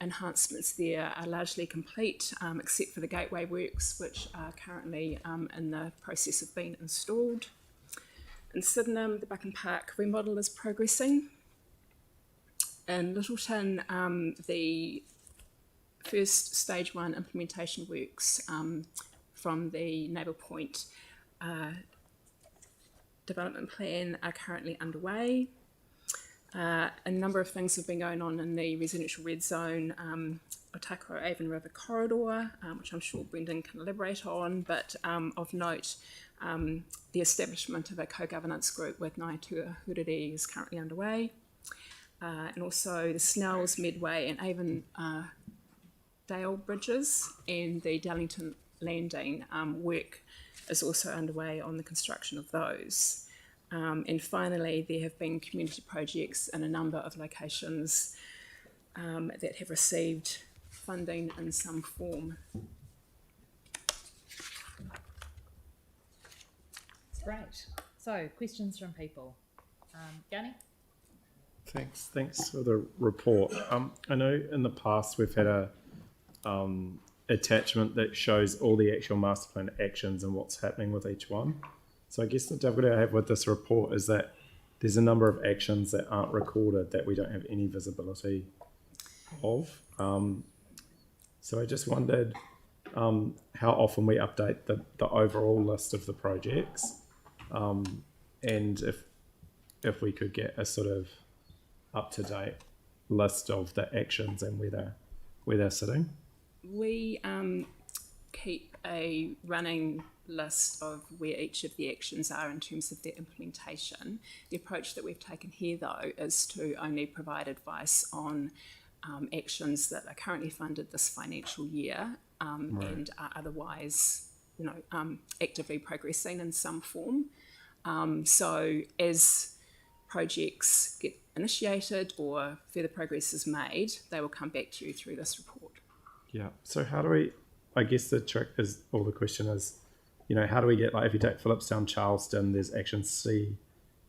enhancements there are largely complete, except for the gateway works, which are currently in the process of being installed. In Sydenham, the Buchan Park remodel is progressing. In Littleton, the first stage 1 implementation works from the Naval Point development plan are currently underway. A number of things have been going on in the residential red zone, Otakaro Avon River Corridor, which I'm sure Brendan can elaborate on, but of note, the establishment of a co-governance group with Ngāi Huriri is currently underway, and also the Snells, Medway and Avon Dale bridges and the Darlington Landing work is also underway on the construction of those. And finally, there have been community projects in a number of locations that have received funding in some form. Great. So, questions from people. Yanni? Thanks for the report. I know in the past we've had a attachment that shows all the actual master plan actions and what's happening with each one. So I guess the difficulty I have with this report is that there's a number of actions that aren't recorded that we don't have any visibility of. So I just wondered how often we update the overall list of the projects, and if we could get a sort of up-to-date list of the actions and where they're sitting. We keep a running list of where each of the actions are in terms of their implementation. The approach that we've taken here, though, is to only provide advice on actions that are currently funded this financial year and are otherwise, actively progressing in some form. So as projects get initiated or further progress is made, they will come back to you through this report. Yeah. So how do we, I guess the trick is, or the question is, how do we get, like, if you take Phillipstown, Charleston, there's action CE1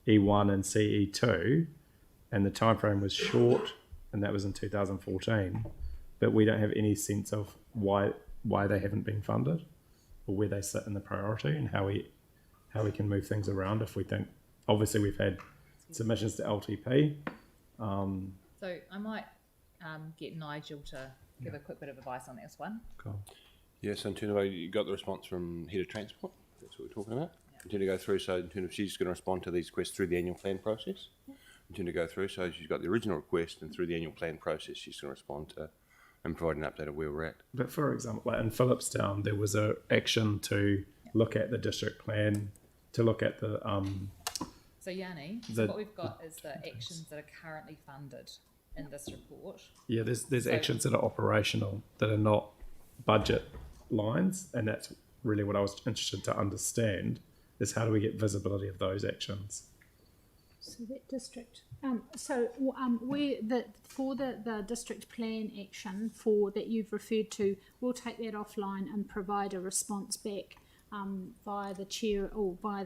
and CE2, and the time frame was short, and that was in 2014, but we don't have any sense of why they haven't been funded, or where they sit in the priority, and how we can move things around if we think, obviously we've had submissions to LTP. So I might get Nigel to give a quick bit of advice on this one. Cool. Yes, in terms of, you got the response from Head of Transport, that's what we're talking about. In terms of go through, so in terms of she's going to respond to these requests through the annual plan process. In terms of go through, so she's got the original request, and through the annual plan process she's going to respond to and provide an update of where we're at. But for example, like in Phillipstown, there was a action to look at the district plan, to look at the So Yanni, what we've got is the actions that are currently funded in this report. Yeah, there's actions that are operational that are not budget lines, and that's really what I was interested to understand, is how do we get visibility of those actions? So that district, for the district plan action that you've referred to, we'll take that offline and provide a response back via the chair or via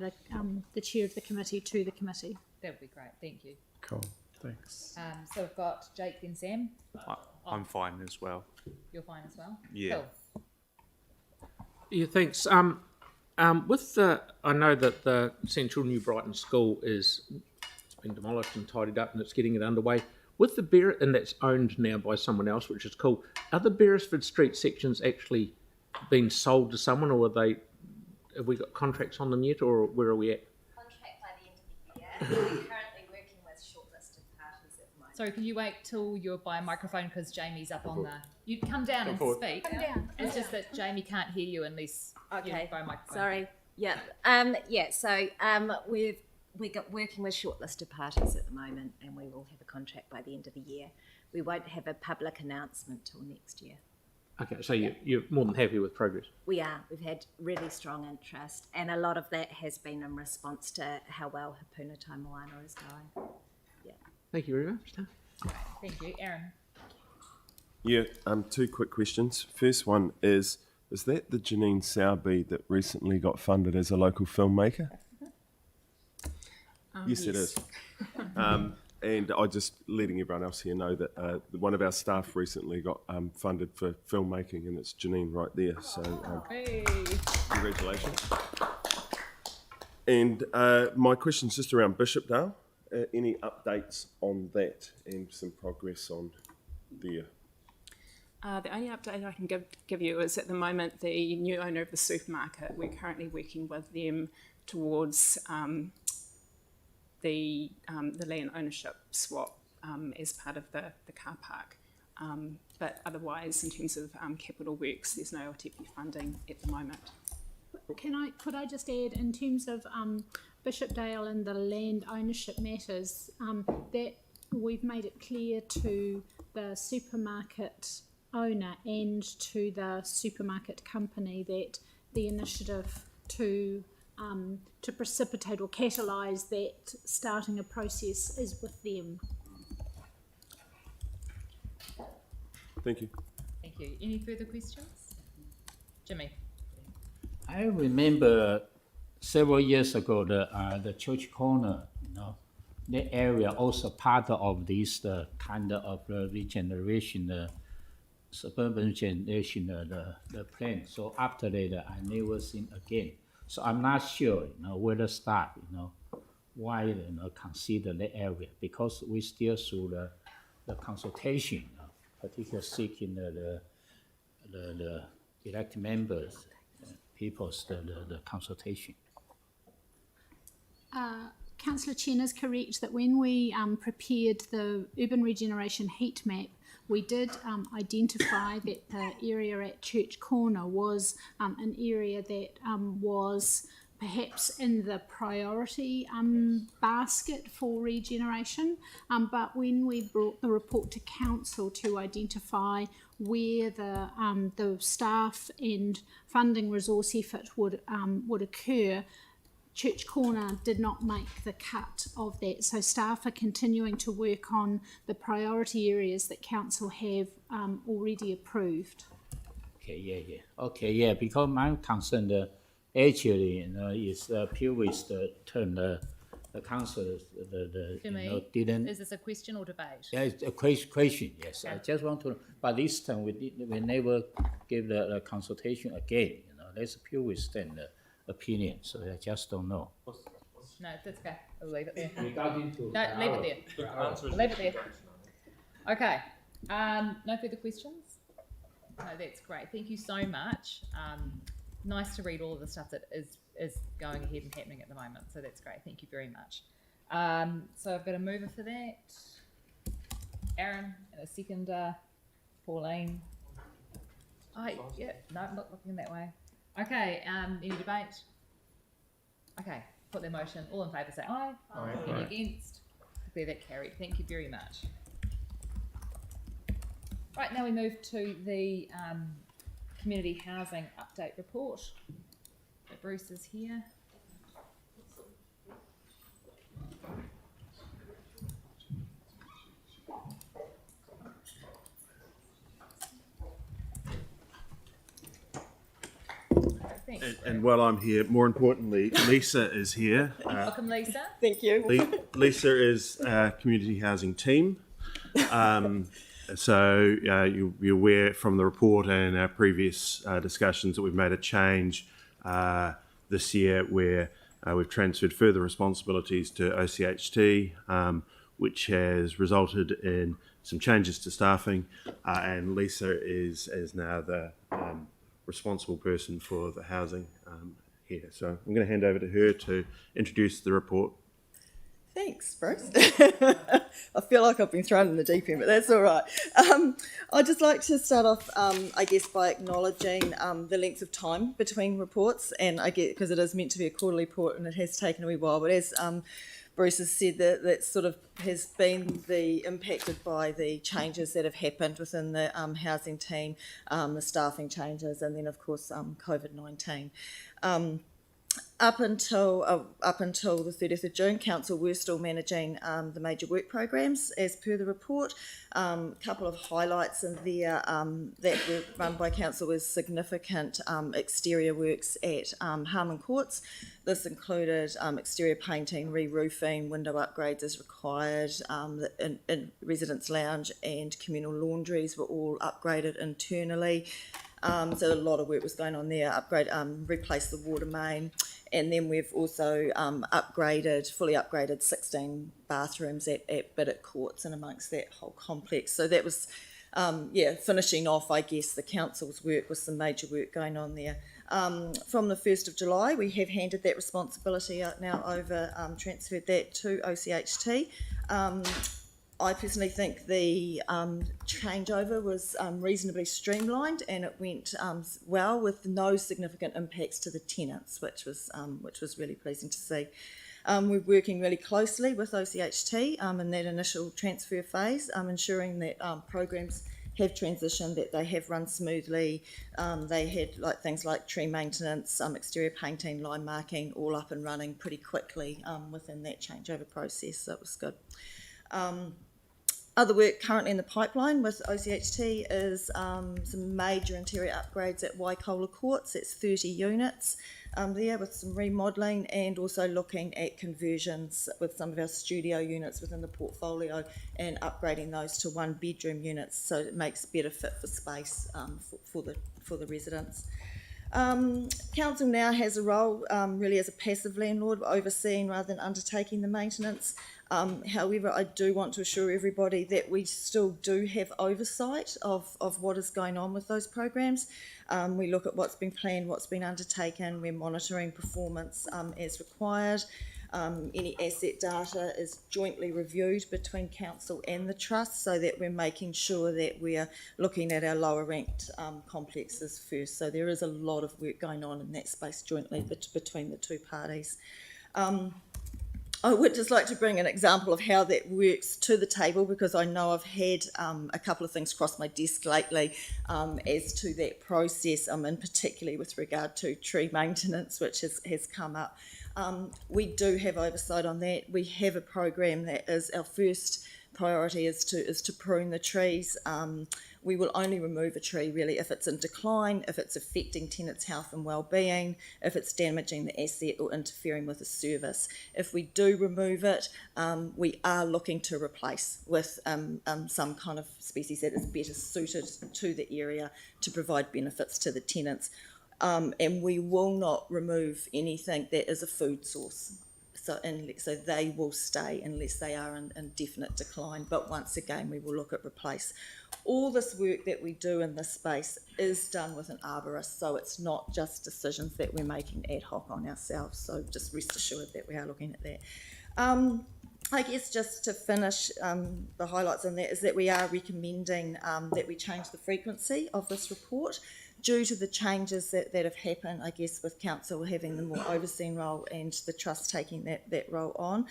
the chair of the committee to the committee. That would be great. Thank you. Cool. Thanks. So we've got Jake and Sam. I'm fine as well. You're fine as well? Yeah. Cool. Yeah, thanks. With I know that the Central New Brighton School it's been demolished and tidied up, and it's getting it underway. With the and that's owned now by someone else, which is cool. Are the Beresford Street sections actually been sold to someone, or have we got contracts on them yet, or where are we at? Contract by the end of the year. We're currently working with shortlisted parties at the moment. Sorry, can you wait till you're by a microphone, because Jamie's up on the... You come down and speak. Come down. It's just that Jamie can't hear you unless you're by a microphone. Sorry. Yeah. So we're working with shortlisted parties at the moment, and we will have a contract by the end of the year. We won't have a public announcement till next year. Okay, so you're more than happy with progress? We are. We've had really strong interest, and a lot of that has been in response to how well Hapuna Tai Moana is going. Yeah. Thank you very much. Right, thank you. Aaron. Yeah, two quick questions. First one is that the Janine Sowerby that recently got funded as a local filmmaker? Yes, it is. And I just letting everyone else here know that one of our staff recently got funded for filmmaking, and it's Janine right there. So congratulations. And my question's just around Bishopdale. Any updates on that and some progress on there? The only update I can give you is at the moment the new owner of the supermarket, we're currently working with them towards the land ownership swap as part of the car park. But otherwise, in terms of capital works, there's no LTP funding at the moment. Could I just add, in terms of Bishopdale and the land ownership matters, that we've made it clear to the supermarket owner and to the supermarket company that the initiative to precipitate or catalyse that starting a process is with them. Thank you. Thank you. Any further questions? Jimmy. I remember several years ago the church corner, the area also part of this kind of regeneration, the suburban generation, the plan. So after that, I never seen again. So I'm not sure, where to start, why consider the area, because we still through the consultation, particularly seeking the elected members, people's the consultation. Councillor Chen is correct that when we prepared the urban regeneration heat map, we did identify that the area at Church Corner was an area that was perhaps in the priority basket for regeneration, but when we brought the report to council to identify where the staff and funding resource effort would occur, Church Corner did not make the cut of that. So staff are continuing to work on the priority areas that council have already approved. Okay, yeah, because my concern actually, is previous the term the council For me, didn't. is this a question or debate? Yeah, it's a question. Yes, I just want to. But this time we never give the consultation again. That's a previous then opinion. So I just don't know. No, that's okay. I'll leave it there. Regarding to No, leave it there. Leave it there. Okay. No further questions? No, that's great. Thank you so much. Nice to read all of the stuff that is going ahead and happening at the moment. So that's great. Thank you very much. So I've got a mover for that. Aaron, and a seconder. Pauline. Yeah, no, I'm not looking that way. Okay, any debate? Okay, put their motion. All in favour say aye. Aye. Any against? Declare that carried. Thank you very much. Right, now we move to the community housing update report. Bruce is here. And while I'm here, more importantly, Lisa is here. Welcome, Lisa. Thank you. Lisa is our community housing team. So you'll be aware from the report and our previous discussions that we've made a change this year where we've transferred further responsibilities to OCHT, which has resulted in some changes to staffing. And Lisa is now the responsible person for the housing here. So I'm going to hand over to her to introduce the report. Thanks, Bruce. I feel like I've been thrown in the deep end, but that's all right. I'd just like to start off, I guess, by acknowledging the length of time between reports, and I get because it is meant to be a quarterly report and it has taken a wee while, but as Bruce has said, that sort of has been impacted by the changes that have happened within the housing team, the staffing changes, and then of course COVID-19. Up until the 30th of June, Council were still managing the major work programs as per the report. A couple of highlights in there that were run by Council was significant exterior works at Harmon Courts. This included exterior painting, re-roofing, window upgrades as required, in residence lounge and communal laundries were all upgraded internally. So a lot of work was going on there, replace the water main. And then we've also fully upgraded 16 bathrooms at Biddick Courts and amongst that whole complex. So that was, finishing off, I guess, the council's work with some major work going on there. From the 1st of July, we have handed that responsibility out now over, transferred that to OCHT. I personally think the changeover was reasonably streamlined and it went well with no significant impacts to the tenants, which was really pleasing to see. We're working really closely with OCHT in that initial transfer phase, ensuring that programs have transitioned, that they have run smoothly. They had things like tree maintenance, exterior painting, line marking, all up and running pretty quickly within that changeover process, so it was good. Other work currently in the pipeline with OCHT is some major interior upgrades at Waikola Courts. It's 30 units there with some remodelling and also looking at conversions with some of our studio units within the portfolio and upgrading those to 1-bedroom units so it makes better fit for space for the residents. Council now has a role really as a passive landlord, overseeing rather than undertaking the maintenance. However, I do want to assure everybody that we still do have oversight of what is going on with those programs. We look at what's been planned, what's been undertaken, we're monitoring performance as required. Any asset data is jointly reviewed between council and the trust so that we're making sure that we're looking at our lower ranked complexes first. So there is a lot of work going on in that space jointly between the two parties. I would just like to bring an example of how that works to the table, because I know I've had a couple of things cross my desk lately as to that process, and particularly with regard to tree maintenance, which has come up. We do have oversight on that. We have a program that is our first priority is to prune the trees. We will only remove a tree really if it's in decline, if it's affecting tenants' health and well-being, if it's damaging the asset or interfering with the service. If we do remove it, we are looking to replace with some kind of species that is better suited to the area to provide benefits to the tenants. And we will not remove anything that is a food source. So they will stay unless they are in definite decline. But once again, we will look at replace. All this work that we do in this space is done with an arborist, so it's not just decisions that we're making ad hoc on ourselves. So just rest assured that we are looking at that. I guess just to finish, the highlights on that is that we are recommending that we change the frequency of this report due to the changes that have happened, I guess, with council having the more overseeing role and the trust taking that role on.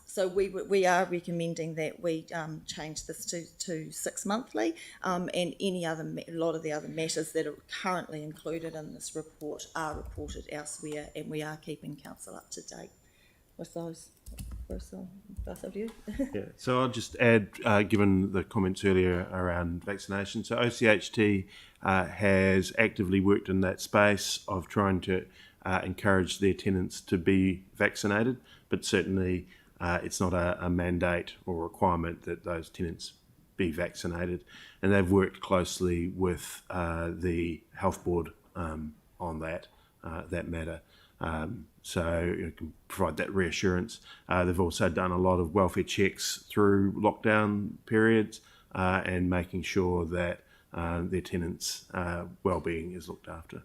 So we are recommending that we change this to 6 monthly, and a lot of the other matters that are currently included in this report are reported elsewhere, and we are keeping council up to date with those. Both of you. Yeah, so I'll just add, given the comments earlier around vaccination, so OCHT has actively worked in that space of trying to encourage their tenants to be vaccinated, but certainly it's not a mandate or requirement that those tenants be vaccinated, and they've worked closely with the health board on that matter. So you can provide that reassurance. They've also done a lot of welfare checks through lockdown periods and making sure that their tenants' well-being is looked after.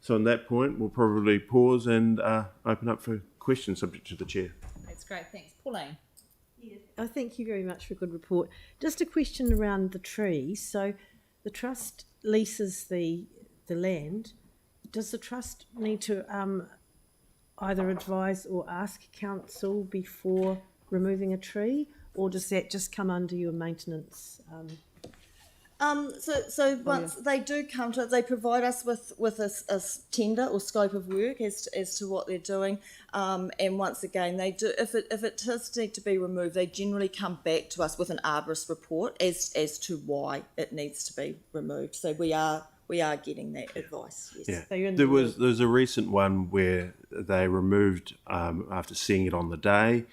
So on that point, we'll probably pause and open up for questions subject to the chair. That's great, thanks. Pauline? Yeah. Oh, thank you very much for a good report. Just a question around the trees. So the trust leases the land. Does the trust need to either advise or ask council before removing a tree, or does that just come under your maintenance? So once they do come to it, they provide us with a tender or scope of work as to what they're doing, and once again they do. If it does need to be removed, they generally come back to us with an arborist report as to why it needs to be removed. So we are getting that advice. Yes. Yeah, there was a recent one where they removed after seeing it on the day.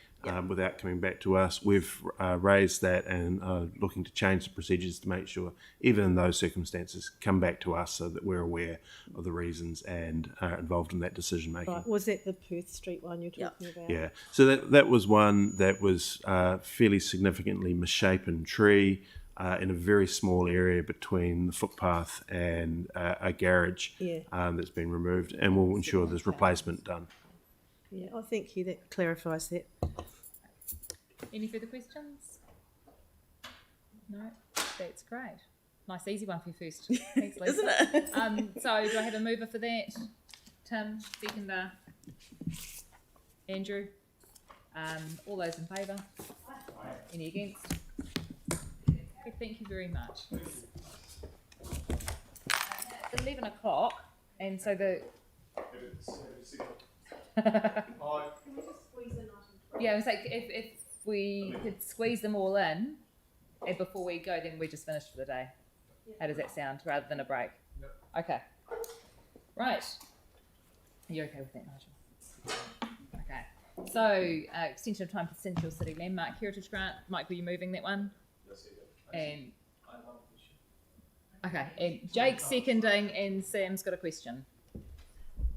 Without coming back to us. We've raised that and looking to change the procedures to make sure, even in those circumstances, come back to us so that we're aware of the reasons and are involved in that decision making. Right. Was that the Perth Street one you're talking about? Yeah. So that was one that was fairly significantly misshapen tree in a very small area between the footpath and a garage that's been removed, and we'll ensure there's replacement done. Yeah, oh, thank you. That clarifies that. Any further questions? No, that's great. Nice, easy one for you first. Thanks, Lisa. Isn't it? So, do I have a mover for that? Tim, seconder. Andrew. All those in favour? Any against? Okay, thank you very much. It's 11 o'clock, and so the. Yeah, it's like if we could squeeze them all in and before we go, then we're just finished for the day. How does that sound, rather than a break? Yep. Okay. Right. Are you okay with that, Nigel? Okay. So, extension of time for Central City Landmark Heritage Grant. Mike, were you moving that one? Yes, I did. And Okay, and Jake's seconding, and Sam's got a question.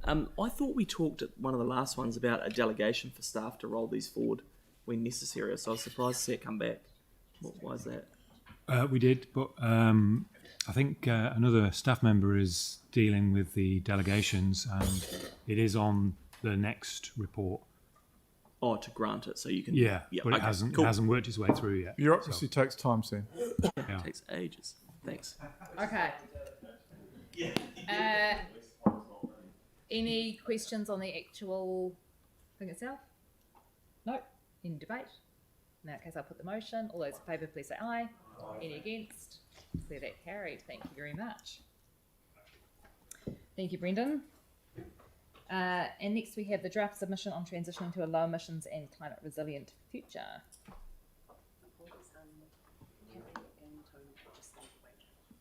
I thought we talked at one of the last ones about a delegation for staff to roll these forward when necessary, so I was surprised to see it come back. Why is that? We did, but I think another staff member is dealing with the delegations, and it is on the next report. Oh, to grant it, so you can... Yeah, but okay, it cool. hasn't worked its way through yet. Bureaucracy takes time, Sam. Yeah. It takes ages. Thanks. Okay. Any questions on the actual thing itself? No? Any debate? In that case, I'll put the motion. All those in favour, please say aye. Any against? Declare that carried. Thank you very much. Thank you, Brendan. And next we have the draft submission on transitioning to a low emissions and climate resilient future.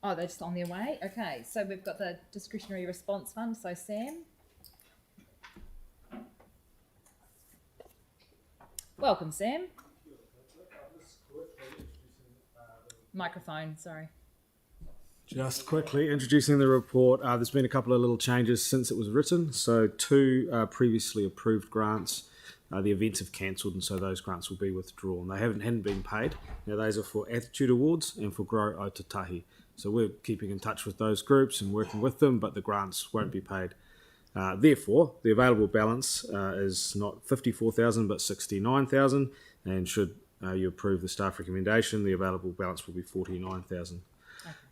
Oh, they're just on their way? Okay, so we've got the discretionary response fund. So Sam. Welcome, Sam. Microphone, sorry. Just quickly introducing the report. There's been a couple of little changes since it was written. So 2 previously approved grants, the events have cancelled, and so those grants will be withdrawn. They hadn't been paid. Now those are for Attitude Awards and for Grow Aotearoa. So we're keeping in touch with those groups and working with them, but the grants won't be paid. Therefore, the available balance is not 54,000 but 69,000, and should you approve the staff recommendation, the available balance will be 49,000.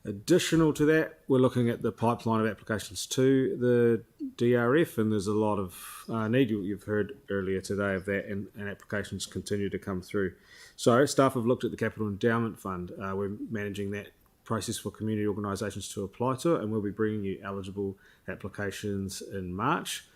Additional to that, we're looking at the pipeline of applications to the DRF, and there's a lot of need. You've heard earlier today of that, and applications continue to come through. So staff have looked at the Capital Endowment Fund. We're managing that process for community organisations to apply to it, and we'll be bringing you eligible applications in March.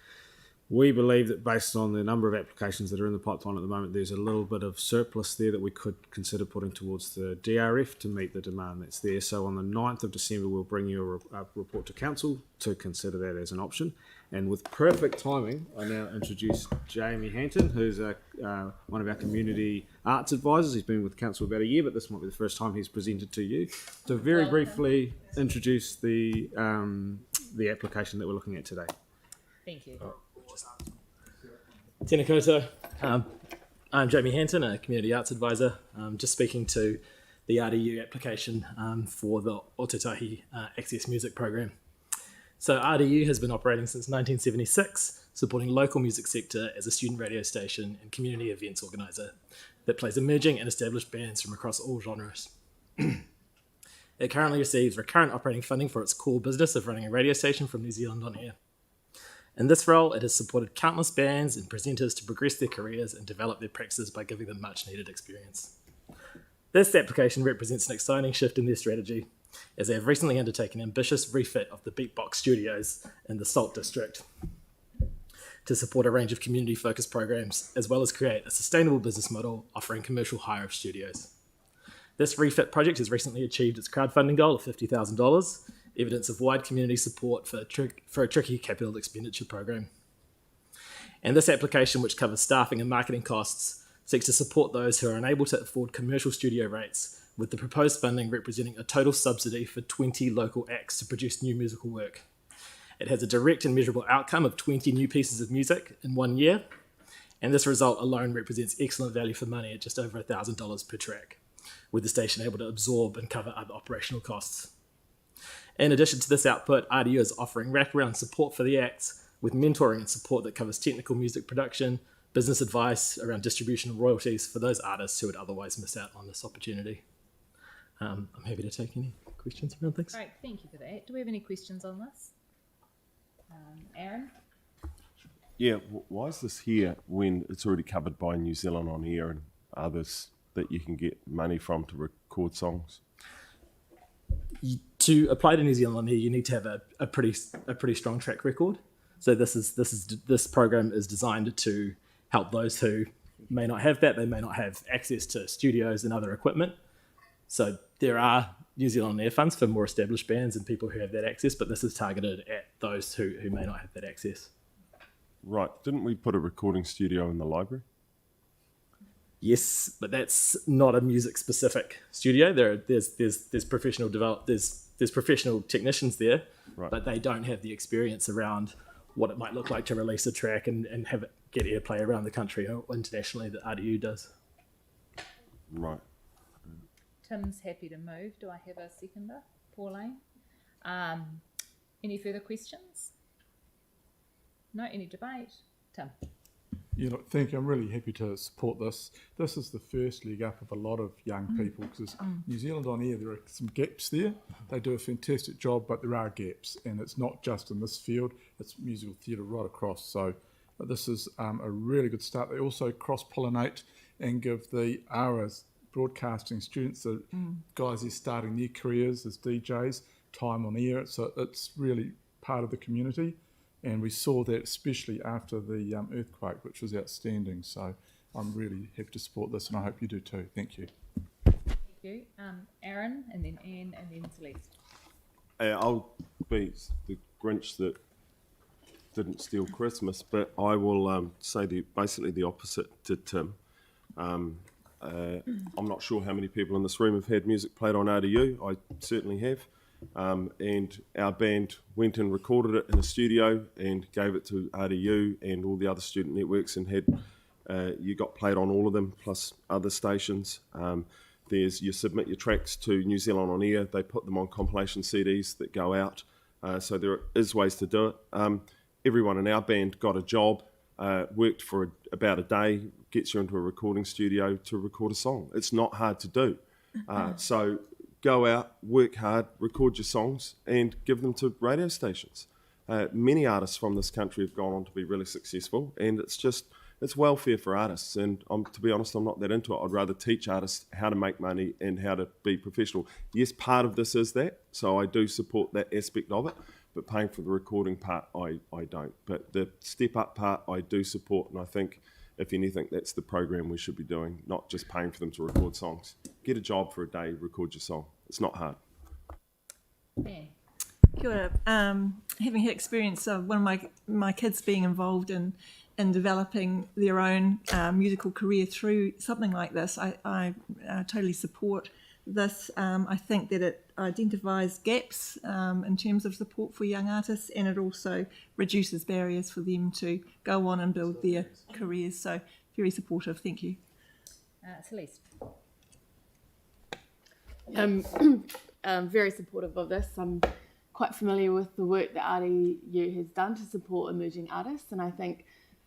We believe that based on the number of applications that are in the pipeline at the moment, there's a little bit of surplus there that we could consider putting towards the DRF to meet the demand that's there. So on the 9th of December, we'll bring you a report to council to consider that as an option. And with perfect timing, I now introduce Jamie Hanton, who's one of our community arts advisors. He's been with council about a year, but this might be the first time he's presented to you. To very briefly introduce the application that we're looking at today. Thank you. Tēnā koutou. I'm Jamie Hanton, a community arts advisor. Just speaking to the RDU application for the Aotearoa Access Music Program. So RDU has been operating since 1976, supporting local music sector as a student radio station and community events organiser that plays emerging and established bands from across all genres. It currently receives recurrent operating funding for its core business of running a radio station from New Zealand on air. In this role, it has supported countless bands and presenters to progress their careers and develop their practices by giving them much needed experience. This application represents an exciting shift in their strategy, as they have recently undertaken an ambitious refit of the Beatbox Studios in the Salt District to support a range of community-focused programs, as well as create a sustainable business model offering commercial hire of studios. This refit project has recently achieved its crowdfunding goal of $50,000, evidence of wide community support for a tricky capital expenditure program. And this application, which covers staffing and marketing costs, seeks to support those who are unable to afford commercial studio rates, with the proposed funding representing a total subsidy for 20 local acts to produce new musical work. It has a direct and measurable outcome of 20 new pieces of music in 1 year, and this result alone represents excellent value for money at just over $1,000 per track, with the station able to absorb and cover other operational costs. In addition to this output, RDU is offering wraparound support for the acts with mentoring and support that covers technical music production, business advice around distribution and royalties for those artists who would otherwise miss out on this opportunity. I'm happy to take any questions around things. Great, thank you for that. Do we have any questions on this? Aaron? Yeah, why is this here when it's already covered by New Zealand On Air and others that you can get money from to record songs? To apply to New Zealand On Air, you need to have a pretty strong track record. So this program is designed to help those who may not have that. They may not have access to studios and other equipment. So there are New Zealand On Air funds for more established bands and people who have that access, but this is targeted at those who may not have that access. Right. Didn't we put a recording studio in the library? Yes, but that's not a music-specific studio. There's professional there's there's professional technicians there, Right. but they don't have the experience around what it might look like to release a track and have it get airplay around the country or internationally that RDU does. Right. Tim's happy to move. Do I have a seconder? Pauline? Any further questions? No? Any debate? Tim? Yeah, look, thank you. I'm really happy to support this. This is the first leg up of a lot of young people because New Zealand On Air, there are some gaps there. They do a fantastic job, but there are gaps, and it's not just in this field, it's musical theatre right across. So this is a really good start. They also cross-pollinate and give the ARAs, broadcasting students, the guys who are starting their careers as DJs, time on air. So it's really part of the community. And we saw that especially after the earthquake, which was outstanding. So I'm really happy to support this, and I hope you do too. Thank you. Thank you. Aaron, and then Anne, and then Celeste. I'll be the Grinch that didn't steal Christmas, but I will say basically the opposite to Tim. I'm not sure how many people in this room have had music played on RDU. I certainly have. And our band went and recorded it in a studio and gave it to RDU and all the other student networks, and had you got played on all of them plus other stations. You submit your tracks to New Zealand On Air. They put them on compilation CDs that go out. So there is ways to do it. Everyone in our band got a job, worked for about a day, gets you into a recording studio to record a song. It's not hard to do. So go out, work hard, record your songs, and give them to radio stations. Many artists from this country have gone on to be really successful, and it's welfare for artists. And to be honest, I'm not that into it. I'd rather teach artists how to make money and how to be professional. Yes, part of this is that, so I do support that aspect of it, but paying for the recording part, I don't. But the step-up part, I do support, and I think, if anything, that's the program we should be doing, not just paying for them to record songs. Get a job for a day, record your song. It's not hard. Yeah. Kia ora. Having had experience of one of my kids being involved in developing their own musical career through something like this, I totally support this. I think that it identifies gaps in terms of support for young artists, and it also reduces barriers for them to go on and build their careers. So very supportive. Thank you. Celeste. I'm very supportive of this. I'm quite familiar with the work that RDU has done to support emerging artists, and I think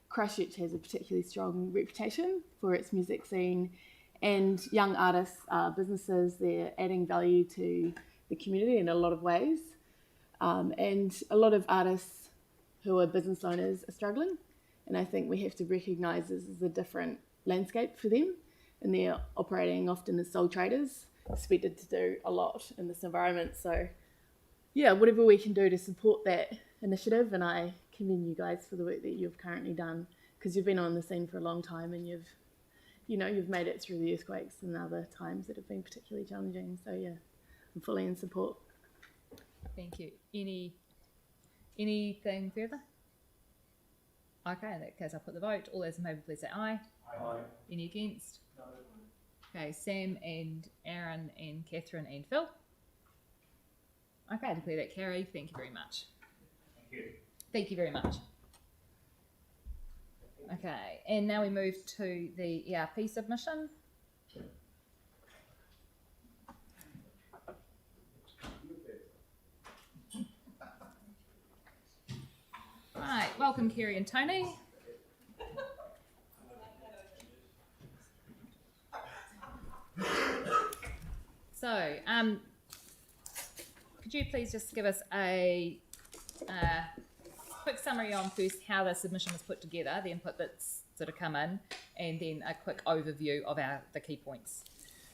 Christchurch has a particularly strong reputation for its music scene, and young artists are businesses. They're adding value to the community in a lot of ways, and a lot of artists who are business owners are struggling, and I think we have to recognise this as a different landscape for them, and they're operating often as sole traders, expected to do a lot in this environment. So yeah, whatever we can do to support that initiative, and I commend you guys for the work that you've currently done, because you've been on the scene for a long time, and you've made it through the earthquakes and other times that have been particularly challenging. So yeah, I'm fully in support. Thank you. Anything further? Okay, in that case I'll put the vote. All those in favour please say aye. Aye. Any against? No. Okay, Sam and Aaron and Catherine and Phil. Okay, I declare that carried. Thank you very much. Thank you. Thank you very much. Okay, and now we move to the ERP submission. Right, welcome Kerry and Tony. So, could you please just give us a quick summary on first how the submission was put together, the input that's sort of come in, and then a quick overview of the key points.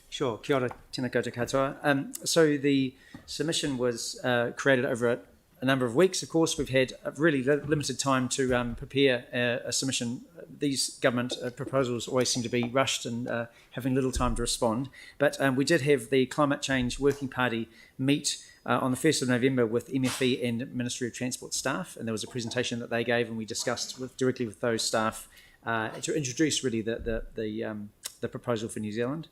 Sure, kia ora, tēnā koutou katoa. So the submission was created over a number of weeks. Of course, we've had a really limited time to prepare a submission. These government proposals always seem to be rushed and having little time to respond. But we did have the Climate Change Working Party meet on the 1st of November with MFE and Ministry of Transport staff, and there was a presentation that they gave, and we discussed directly with those staff to introduce really the proposal for New Zealand.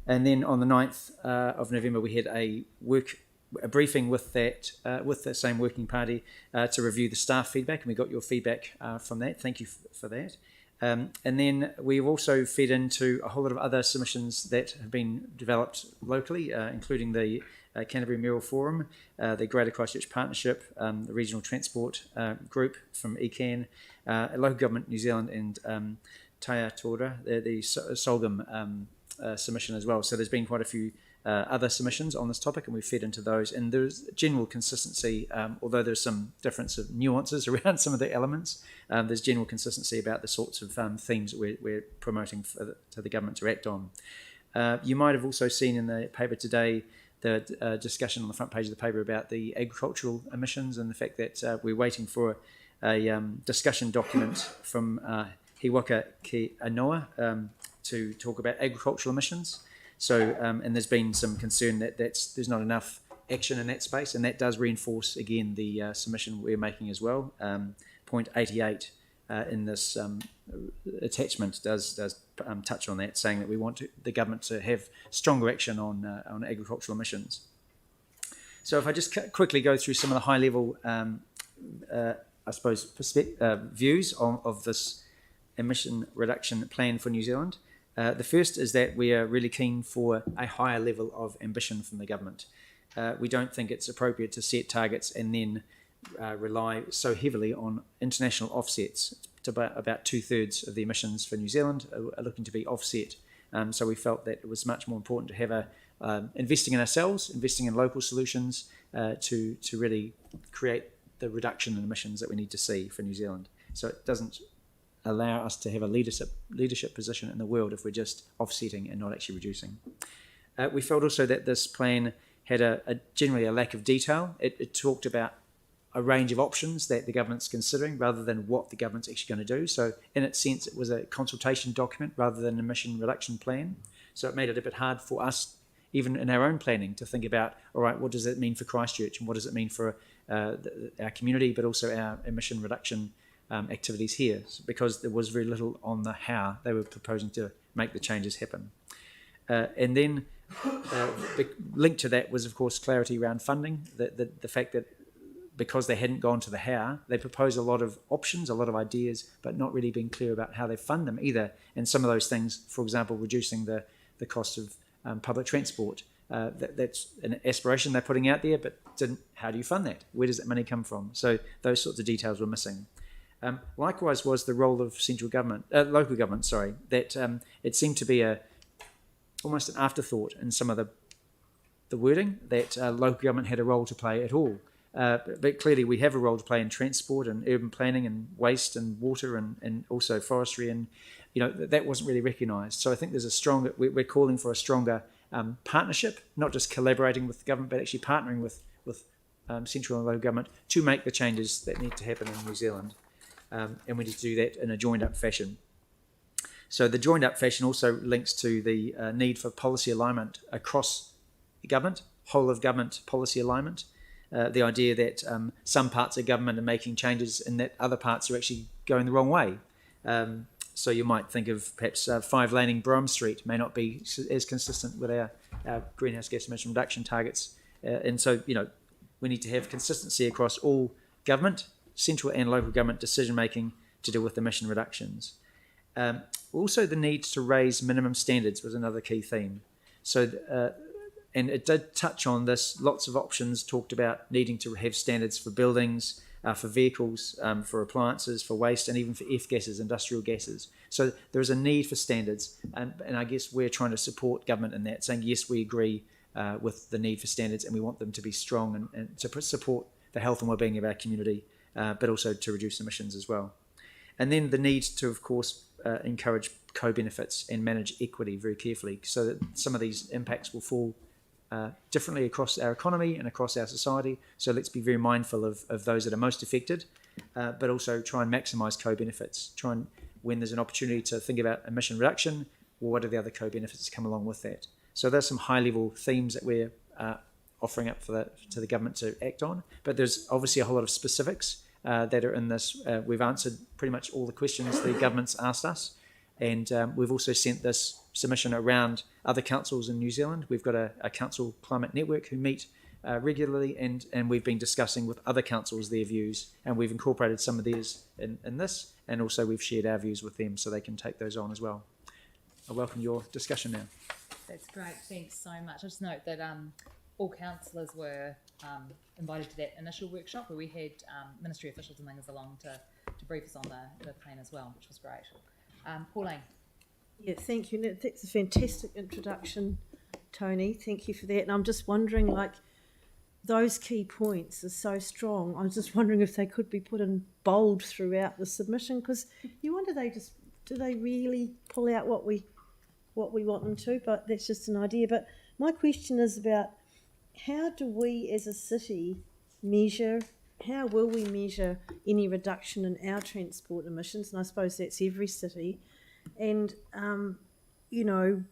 And then on the 9th of November, we had a work a briefing with the same working party to review the staff feedback, and we got your feedback from that. Thank you for that. And then we've also fed into a whole lot of other submissions that have been developed locally, including the Canterbury Mural Forum, the Greater Christchurch Partnership, the Regional Transport Group from ECAN, Local Government New Zealand, and Taia Tora, the Solgum submission as well. So there's been quite a few other submissions on this topic, and we've fed into those. And there's general consistency, although there's some difference of nuances around some of the elements, there's general consistency about the sorts of themes that we're promoting to the government to act on. You might have also seen in the paper today the discussion on the front page of the paper about the agricultural emissions and the fact that we're waiting for a discussion document from Hiwaka Ki Anoa to talk about agricultural emissions. So, and there's been some concern that there's not enough action in that space, and that does reinforce, again, the submission we're making as well. Point 88 in this attachment does touch on that, saying that we want the government to have stronger action on agricultural emissions. So if I just quickly go through some of the high-level, I suppose, views of this emission reduction plan for New Zealand. The first is that we are really keen for a higher level of ambition from the government. We don't think it's appropriate to set targets and then rely so heavily on international offsets. To about 2/3 of the emissions for New Zealand are looking to be offset. So we felt that it was much more important to have investing in ourselves, investing in local solutions to really create the reduction in emissions that we need to see for New Zealand. So it doesn't allow us to have a leadership position in the world if we're just offsetting and not actually reducing. We felt also that this plan had generally a lack of detail. It talked about a range of options that the government's considering rather than what the government's actually going to do. So in its sense, it was a consultation document rather than an emission reduction plan. So it made it a bit hard for us, even in our own planning, to think about, all right, what does that mean for Christchurch and what does it mean for our community, but also our emission reduction activities here, because there was very little on the how they were proposing to make the changes happen. And then linked to that was, of course, clarity around funding, the fact that because they hadn't gone to the how, they proposed a lot of options, a lot of ideas, but not really being clear about how they fund them either. And some of those things, for example, reducing the cost of public transport, that's an aspiration they're putting out there, but how do you fund that? Where does that money come from? So those sorts of details were missing. Likewise was the role of local government, that it seemed to be almost an afterthought in some of the wording, that local government had a role to play at all. But clearly we have a role to play in transport and urban planning and waste and water and also forestry, and that wasn't really recognised. So I think there's we're calling for a stronger partnership, not just collaborating with the government, but actually partnering with central and local government to make the changes that need to happen in New Zealand. And we need to do that in a joined-up fashion. So the joined-up fashion also links to the need for policy alignment across the government, whole-of-government policy alignment. The idea that some parts of government are making changes and that other parts are actually going the wrong way. So you might think of perhaps 5-laning Brougham Street may not be as consistent with our greenhouse gas emission reduction targets. And so, we need to have consistency across all government, central and local government decision-making to deal with emission reductions. Also, the need to raise minimum standards was another key theme. So, and it did touch on this. Lots of options talked about needing to have standards for buildings, for vehicles, for appliances, for waste, and even for F-gases, industrial gases. So there is a need for standards, and I guess we're trying to support government in that, saying, yes, we agree with the need for standards, and we want them to be strong and to support the health and well-being of our community, but also to reduce emissions as well. And then the need to, of course, encourage co-benefits and manage equity very carefully, so that some of these impacts will fall differently across our economy and across our society. So let's be very mindful of those that are most affected, but also try and maximise co-benefits. When there's an opportunity to think about emission reduction, well, what are the other co-benefits that come along with that? So there's some high-level themes that we're offering up to the government to act on. But there's obviously a whole lot of specifics that are in this. We've answered pretty much all the questions the government's asked us. And we've also sent this submission around other councils in New Zealand. We've got a council climate network who meet regularly, and we've been discussing with other councils their views, and we've incorporated some of theirs in this, and also we've shared our views with them so they can take those on as well. I welcome your discussion now. That's great. Thanks so much. I just note that all councillors were invited to that initial workshop where we had ministry officials and things along to brief us on the plan as well, which was great. Pauline. Yeah, thank you. That's a fantastic introduction, Tony. Thank you for that. And I'm just wondering, like, those key points are so strong. I was just wondering if they could be put in bold throughout the submission, because you wonder, do they really pull out what we want them to? But that's just an idea. But my question is about how do we as a city measure, how will we measure any reduction in our transport emissions? And I suppose that's every city. And, you know,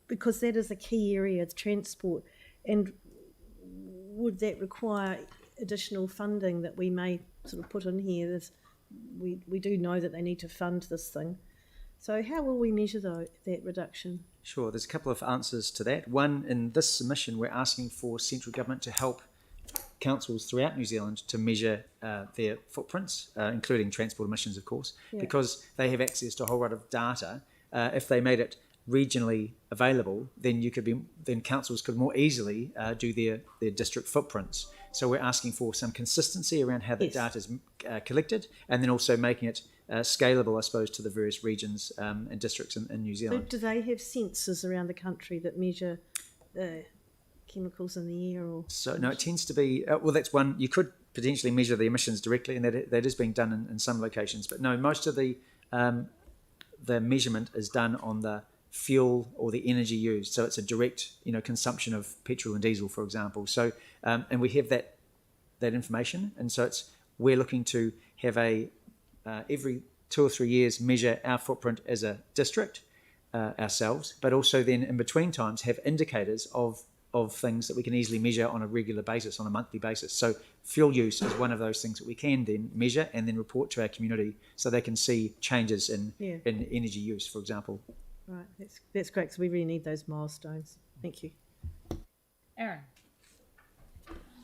because that is a key area, transport. And would that require additional funding that we may sort of put in here? We do know that they need to fund this thing. So how will we measure that reduction? Sure, there's a couple of answers to that. One, in this submission, we're asking for central government to help councils throughout New Zealand to measure their footprints, including transport emissions, of course, because they have access to a whole lot of data. If they made it regionally available, then councils could more easily do their district footprints. So we're asking for some consistency around how the data is collected, and then also making it scalable, I suppose, to the various regions and districts in New Zealand. So do they have sensors around the country that measure chemicals in the air? Or so no, it tends to be well, that's one. You could potentially measure the emissions directly, and that is being done in some locations. But no, most of the measurement is done on the fuel or the energy used. So it's a direct, consumption of petrol and diesel, for example. So and we have that information, and so we're looking to have every 2 or 3 years measure our footprint as a district ourselves, but also then in between times have indicators of things that we can easily measure on a regular basis, on a monthly basis. So fuel use is one of those things that we can then measure and then report to our community so they can see changes in energy use, for example. Right, that's great, because we really need those milestones. Thank you. Aaron.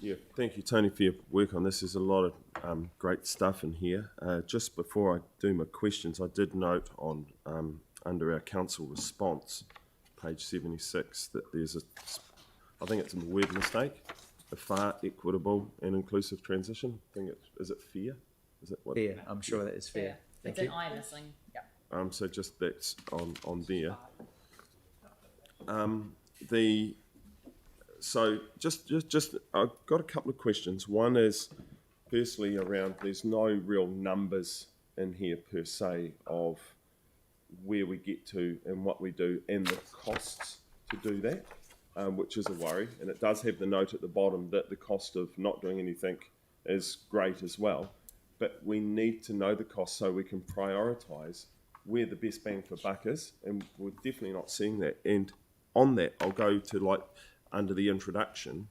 Yeah, thank you, Tony, for your work on this. There's a lot of great stuff in here. Just before I do my questions, I did note on under our council response, page 76, that there's I think it's a word mistake, a fair, equitable and inclusive transition. I think is it fair? Is it what? Fair, I'm sure that is fair. It's an I missing. Yeah. So just that's on there. So just I've got a couple of questions. One is firstly around there's no real numbers in here per se of where we get to and what we do and the costs to do that, which is a worry. And it does have the note at the bottom that the cost of not doing anything is great as well. But we need to know the cost so we can prioritise where the best bang for buck is, and we're definitely not seeing that. And on that, I'll go to under the introduction,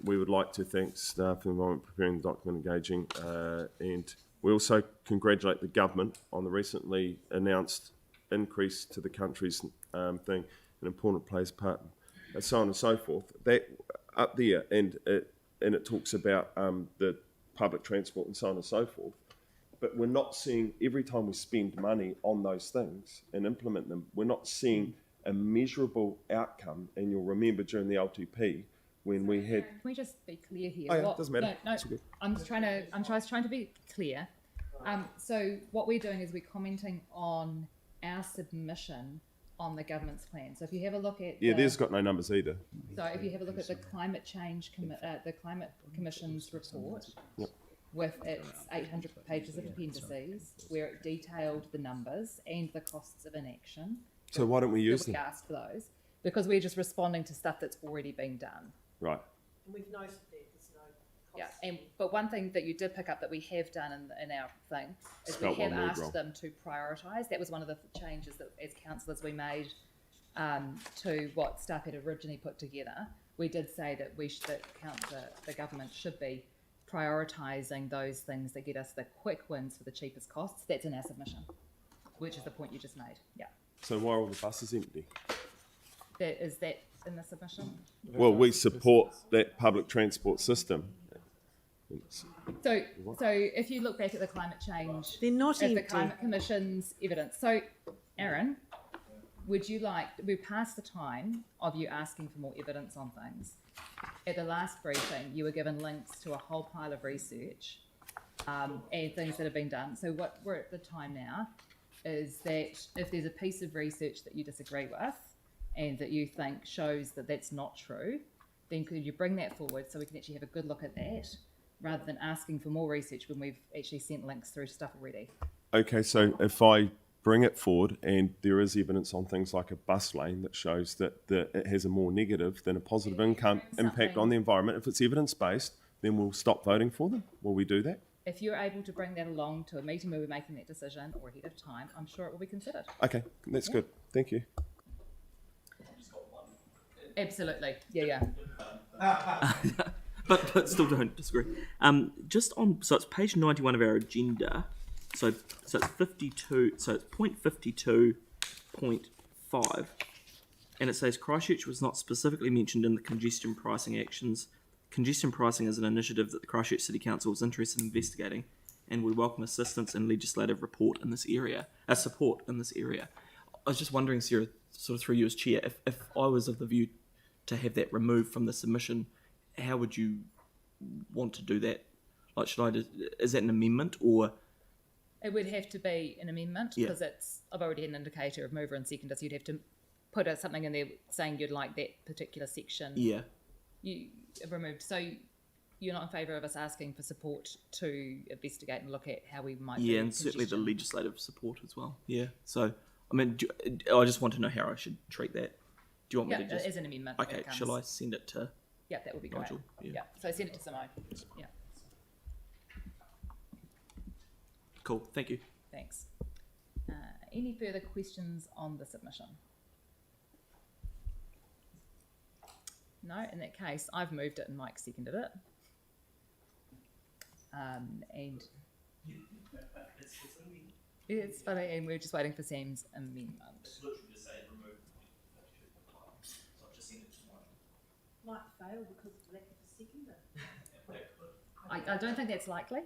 we would like to thank staff and environment preparing the document, engaging, and we also congratulate the government on the recently announced increase to the country's thing, an important place part, and so on and so forth. That up there, and it talks about the public transport and so on and so forth. But we're not seeing, every time we spend money on those things and implement them, we're not seeing a measurable outcome. And you'll remember during the LTP when we had. Can we just be clear here? Oh, yeah, doesn't matter. No, I'm just trying to be clear. So what we're doing is we're commenting on our submission on the government's plan. So if you have a look at there's got no numbers either. So if you have a look at the Climate Change the Climate Commission's report. Yep. With its 800 pages of appendices, where it detailed the numbers and the costs of inaction. So why don't we use them? We asked for those because we're just responding to stuff that's already been done. Right. And we've noted that there's no costs. Yeah, but one thing that you did pick up that we have done in our thing is we have asked them to prioritise. That was one of the changes that as councillors we made to what staff had originally put together. We did say that the government should be prioritising those things that get us the quick wins for the cheapest costs. That's in our submission, which is the point you just made. Yeah. So why are all the buses empty? Is that in the submission? Well, we support that public transport system. So if you look back at the climate change, they're not at empty. the Climate Commission's evidence. So, Aaron, we're past the time of you asking for more evidence on things. At the last briefing, you were given links to a whole pile of research and things that have been done. So what we're at the time now is that if there's a piece of research that you disagree with and that you think shows that that's not true, then could you bring that forward so we can actually have a good look at that, rather than asking for more research when we've actually sent links through stuff already? Okay, so if I bring it forward and there is evidence on things like a bus lane that shows that it has a more negative than a positive impact on the environment, if it's evidence-based, then we'll stop voting for them. Will we do that? If you're able to bring that along to a meeting where we're making that decision or ahead of time, I'm sure it will be considered. Okay, that's good. Thank you. Absolutely. Yeah. But still don't disagree. Just on, so it's page 91 of our agenda. So it's 52. So it's point 52.5, and it says Christchurch was not specifically mentioned in the congestion pricing actions. Congestion pricing is an initiative that the Christchurch City Council is interested in investigating, and would welcome assistance and legislative support in this area. I was just wondering, Sarah, sort of through you as chair, if I was of the view to have that removed from the submission, how would you want to do that? Like, is that an amendment, or? It would have to be an amendment because I've already had an indicator of mover and seconder, so you'd have to put something in there saying you'd like that particular section you removed. So you're not in favour of us asking for support to investigate and look at how we might do and certainly the legislative support as well. Yeah. So, I mean, I just want to know how I should treat that. Do you want me to just... as an amendment. Okay, shall I send it to... Yeah, that would be great. Nigel? Yeah. So send it to Simone. Yeah. Cool, thank you. Thanks. Any further questions on the submission? No, in that case, I've moved it and Mike seconded it. And it's funny, and we're just waiting for Sam's amendment. Might fail because of lack of a seconder. I don't think that's likely,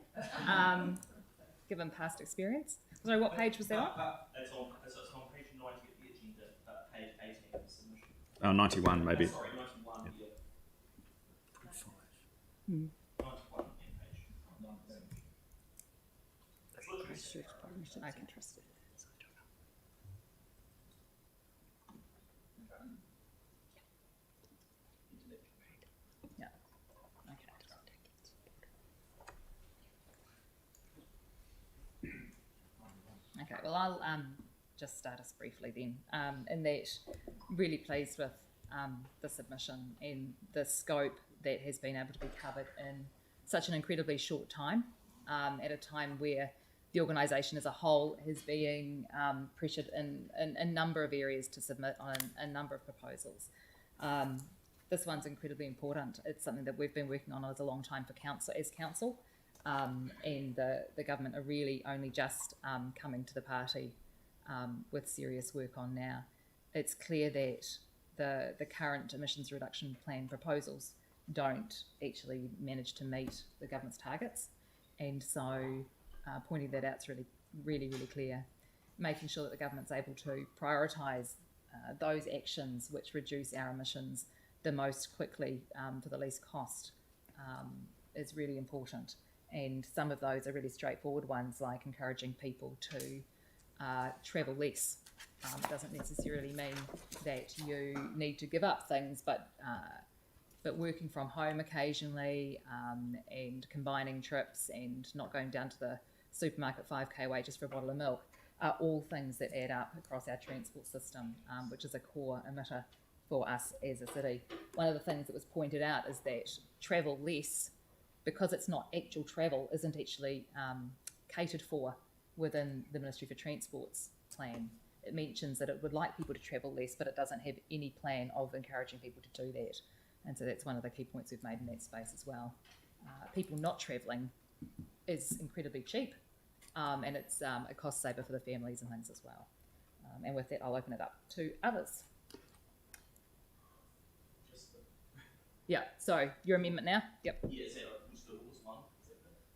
given past experience. Sorry, what page was that on? It's on page 90 of the agenda, page 18 of the submission. Oh, 91 maybe. Sorry, 91, yeah. 91 page. That's literally Okay. Yeah. Okay, well, I'll just start us briefly then. In that, really pleased with the submission and the scope that has been able to be covered in such an incredibly short time, at a time where the organisation as a whole is being pressured in a number of areas to submit on a number of proposals. This one's incredibly important. It's something that we've been working on as a long time for council, and the government are really only just coming to the party with serious work on now. It's clear that the current emissions reduction plan proposals don't actually manage to meet the government's targets, and so pointing that out is really clear. Making sure that the government's able to prioritise those actions which reduce our emissions the most quickly for the least cost is really important. And some of those are really straightforward ones, like encouraging people to travel less. It doesn't necessarily mean that you need to give up things, but working from home occasionally and combining trips and not going down to the supermarket 5k away just for a bottle of milk are all things that add up across our transport system, which is a core emitter for us as a city. One of the things that was pointed out is that travel less, because it's not actual travel, isn't actually catered for within the Ministry for Transport's plan. It mentions that it would like people to travel less, but it doesn't have any plan of encouraging people to do that. And so that's one of the key points we've made in that space as well. People not travelling is incredibly cheap, and it's a cost saver for the families and things as well. And with that, I'll open it up to others. Yeah, so your amendment now? Yep.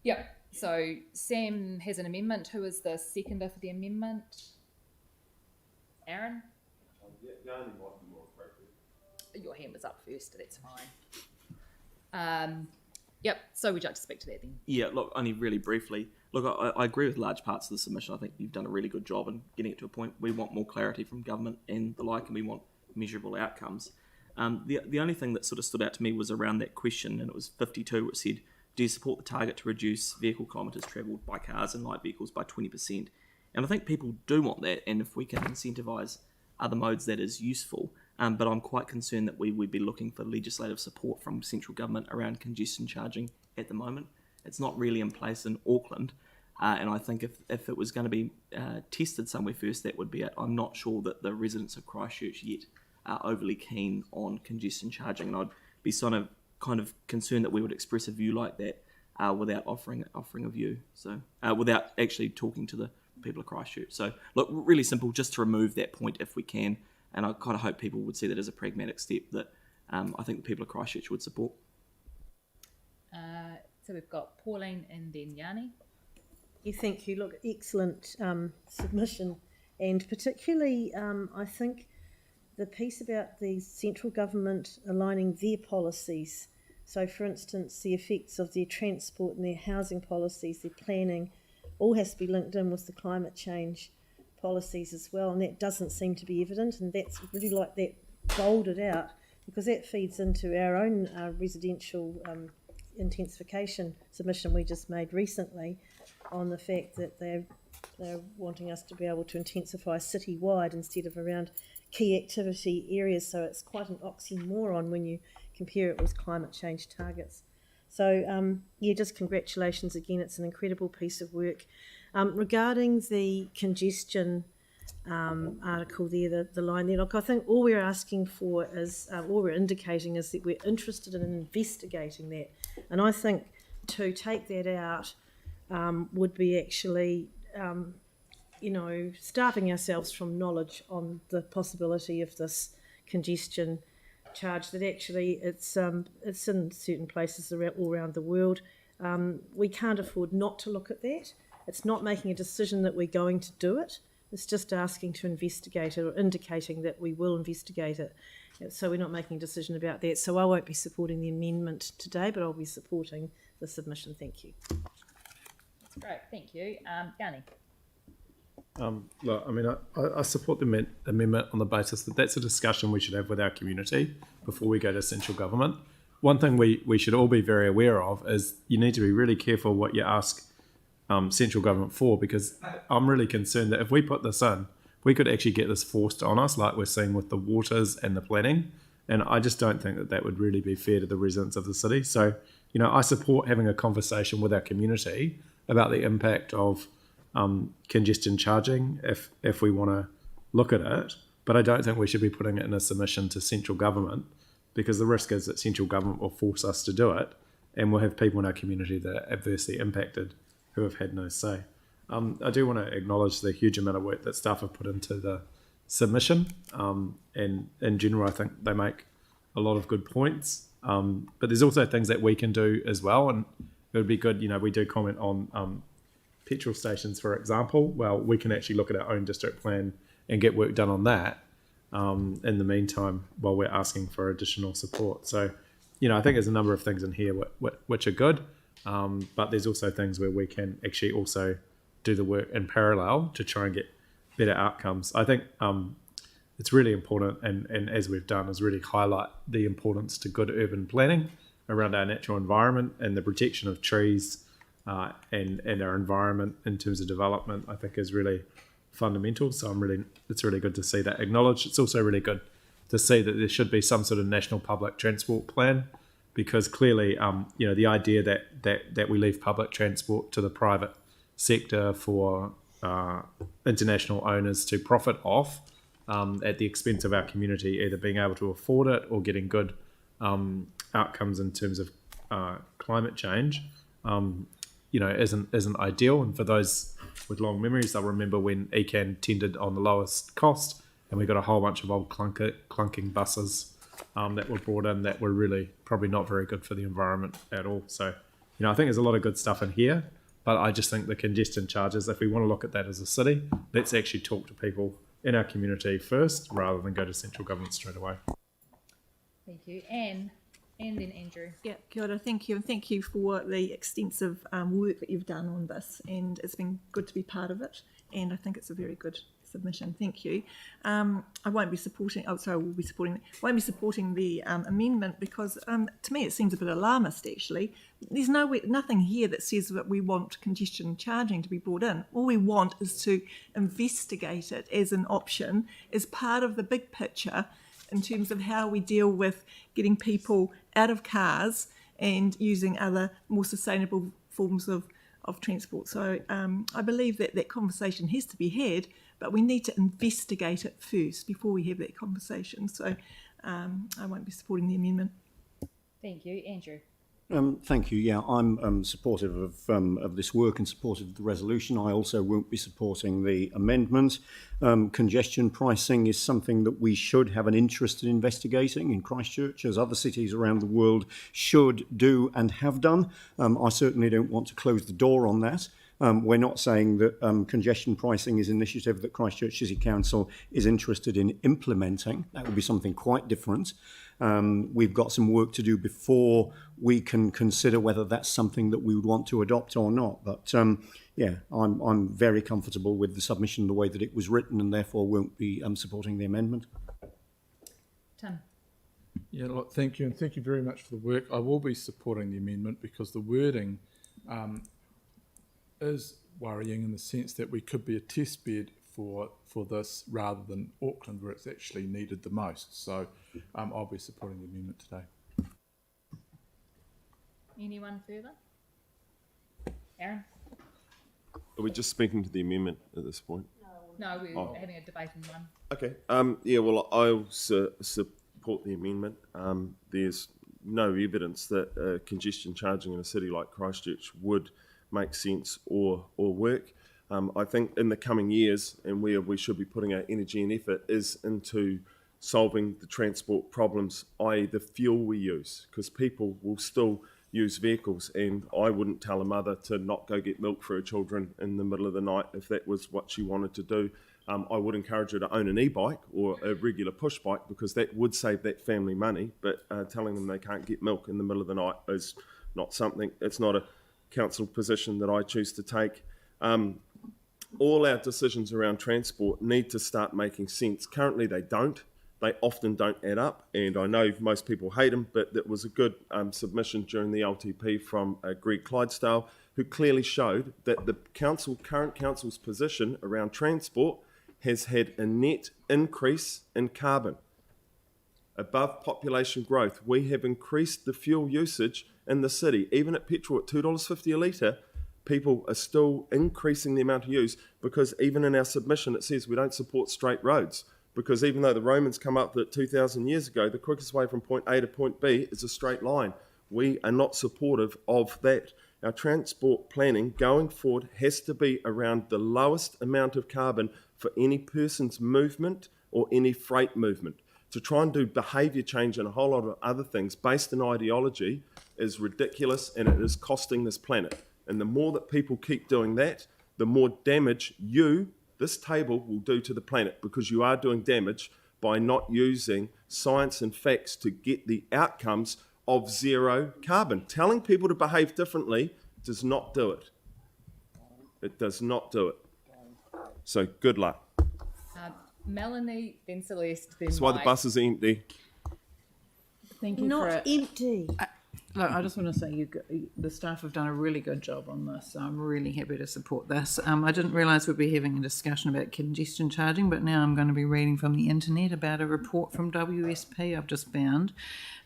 Yep. So Sam has an amendment. Who is the seconder for the amendment? Aaron? Your hand was up first, that's fine. Yep, so would you like to speak to that then? Yeah, look, only really briefly. Look, I agree with large parts of the submission. I think you've done a really good job in getting it to a point. We want more clarity from government and the like, and we want measurable outcomes. The only thing that sort of stood out to me was around that question, and it was 52, which said, do you support the target to reduce vehicle kilometres travelled by cars and light vehicles by 20%? And I think people do want that, and if we can incentivise other modes, that is useful. But I'm quite concerned that we would be looking for legislative support from central government around congestion charging at the moment. It's not really in place in Auckland, and I think if it was going to be tested somewhere first, that would be it. I'm not sure that the residents of Christchurch yet are overly keen on congestion charging, and I'd be kind of concerned that we would express a view like that without offering a view, so without actually talking to the people of Christchurch. So look, really simple, just to remove that point if we can, and I kind of hope people would see that as a pragmatic step that I think the people of Christchurch would support. So we've got Pauline and then Yanni. Yeah, thank you. Look, excellent submission, and particularly I think the piece about the central government aligning their policies. So, for instance, the effects of their transport and their housing policies, their planning, all has to be linked in with the climate change policies as well, and that doesn't seem to be evident, and that's really like that bolded out, because that feeds into our own residential intensification submission we just made recently on the fact that they're wanting us to be able to intensify citywide instead of around key activity areas, so it's quite an oxymoron when you compare it with climate change targets. So yeah, just congratulations again, it's an incredible piece of work. Regarding the congestion article there, the line there, look, I think all we're asking for is, all we're indicating is that we're interested in investigating that, and I think to take that out would be actually starving ourselves from knowledge on the possibility of this congestion charge, that actually it's in certain places all around the world. We can't afford not to look at that. It's not making a decision that we're going to do it. It's just asking to investigate it, or indicating that we will investigate it. So we're not making a decision about that. So I won't be supporting the amendment today, but I'll be supporting the submission. Thank you. That's great. Thank you. Yanni. Look, I mean, I support the amendment on the basis that that's a discussion we should have with our community before we go to central government. One thing we should all be very aware of is you need to be really careful what you ask central government for, because I'm really concerned that if we put this in, we could actually get this forced on us like we're seeing with the waters and the planning, and I just don't think that would really be fair to the residents of the city. So, I support having a conversation with our community about the impact of congestion charging if we want to look at it, but I don't think we should be putting it in a submission to central government, because the risk is that central government will force us to do it, and we'll have people in our community that are adversely impacted who have had no say. I do want to acknowledge the huge amount of work that staff have put into the submission, and in general I think they make a lot of good points, but there's also things that we can do as well, and it would be good, we do comment on petrol stations, for example. Well, we can actually look at our own district plan and get work done on that in the meantime while we're asking for additional support. So, I think there's a number of things in here which are good, but there's also things where we can actually also do the work in parallel to try and get better outcomes. I think it's really important, and as we've done, is really highlight the importance to good urban planning around our natural environment and the protection of trees and our environment in terms of development. I think is really fundamental. So it's really good to see that acknowledged. It's also really good to see that there should be some sort of national public transport plan, because clearly, the idea that we leave public transport to the private sector for international owners to profit off at the expense of our community, either being able to afford it or getting good outcomes in terms of climate change, isn't ideal. And for those with long memories, they'll remember when ECAN tendered on the lowest cost, and we got a whole bunch of old clunking buses that were brought in that were really probably not very good for the environment at all. So, I think there's a lot of good stuff in here, but I just think the congestion charges, if we want to look at that as a city, let's actually talk to people in our community first rather than go to central government straight away. Thank you. Anne, and then Andrew. Yeah, kia ora, thank you, and thank you for the extensive work that you've done on this, and it's been good to be part of it, and I think it's a very good submission. Thank you. I won't be supporting. Oh, sorry, I will be supporting. Won't be supporting the amendment because to me it seems a bit alarmist. Actually, there's nothing here that says that we want congestion charging to be brought in. All we want is to investigate it as an option, as part of the big picture, in terms of how we deal with getting people out of cars and using other more sustainable forms of transport. So I believe that conversation has to be had, but we need to investigate it first before we have that conversation. So I won't be supporting the amendment. Thank you. Andrew. Thank you. Yeah, I'm supportive of this work and supportive of the resolution. I also won't be supporting the amendment. Congestion pricing is something that we should have an interest in investigating in Christchurch, as other cities around the world should do and have done. I certainly don't want to close the door on that. We're not saying that congestion pricing is an initiative that Christchurch City Council is interested in implementing. That would be something quite different. We've got some work to do before we can consider whether that's something that we would want to adopt or not. But yeah, I'm very comfortable with the submission the way that it was written, and therefore won't be supporting the amendment. Tim. Yeah, look, thank you, and thank you very much for the work. I will be supporting the amendment because the wording is worrying in the sense that we could be a test bed for this rather than Auckland, where it's actually needed the most. So I'll be supporting the amendment today. Anyone further? Aaron? Are we just speaking to the amendment at this point? No, we're having a debate on one. Okay. Yeah, well, I'll support the amendment. There's no evidence that congestion charging in a city like Christchurch would make sense or work. I think in the coming years, and where we should be putting our energy and effort is into solving the transport problems, i.e. the fuel we use, because people will still use vehicles, and I wouldn't tell a mother to not go get milk for her children in the middle of the night if that was what she wanted to do. I would encourage her to own an e-bike or a regular push bike, because that would save that family money, but telling them they can't get milk in the middle of the night is not something, it's not a council position that I choose to take. All our decisions around transport need to start making sense. Currently they don't. They often don't add up, and I know most people hate them, but that was a good submission during the LTP from Greg Clydesdale, who clearly showed that the current council's position around transport has had a net increase in carbon. Above population growth, we have increased the fuel usage in the city. Even at petrol at $2.50 a litre, people are still increasing the amount of use, because even in our submission it says we don't support straight roads, because even though the Romans come up that 2,000 years ago, the quickest way from point A to point B is a straight line. We are not supportive of that. Our transport planning going forward has to be around the lowest amount of carbon for any person's movement or any freight movement. To try and do behaviour change and a whole lot of other things based on ideology is ridiculous, and it is costing this planet. And the more that people keep doing that, the more damage this table will do to the planet, because you are doing damage by not using science and facts to get the outcomes of zero carbon. Telling people to behave differently does not do it. It does not do it. So good luck. Melanie, then Celeste, then That's why the Mike. bus is empty. Thank you. Not empty. Look, I just want to say the staff have done a really good job on this. So I'm really happy to support this. I didn't realise we'd be having a discussion about congestion charging, but now I'm going to be reading from the internet about a report from WSP I've just found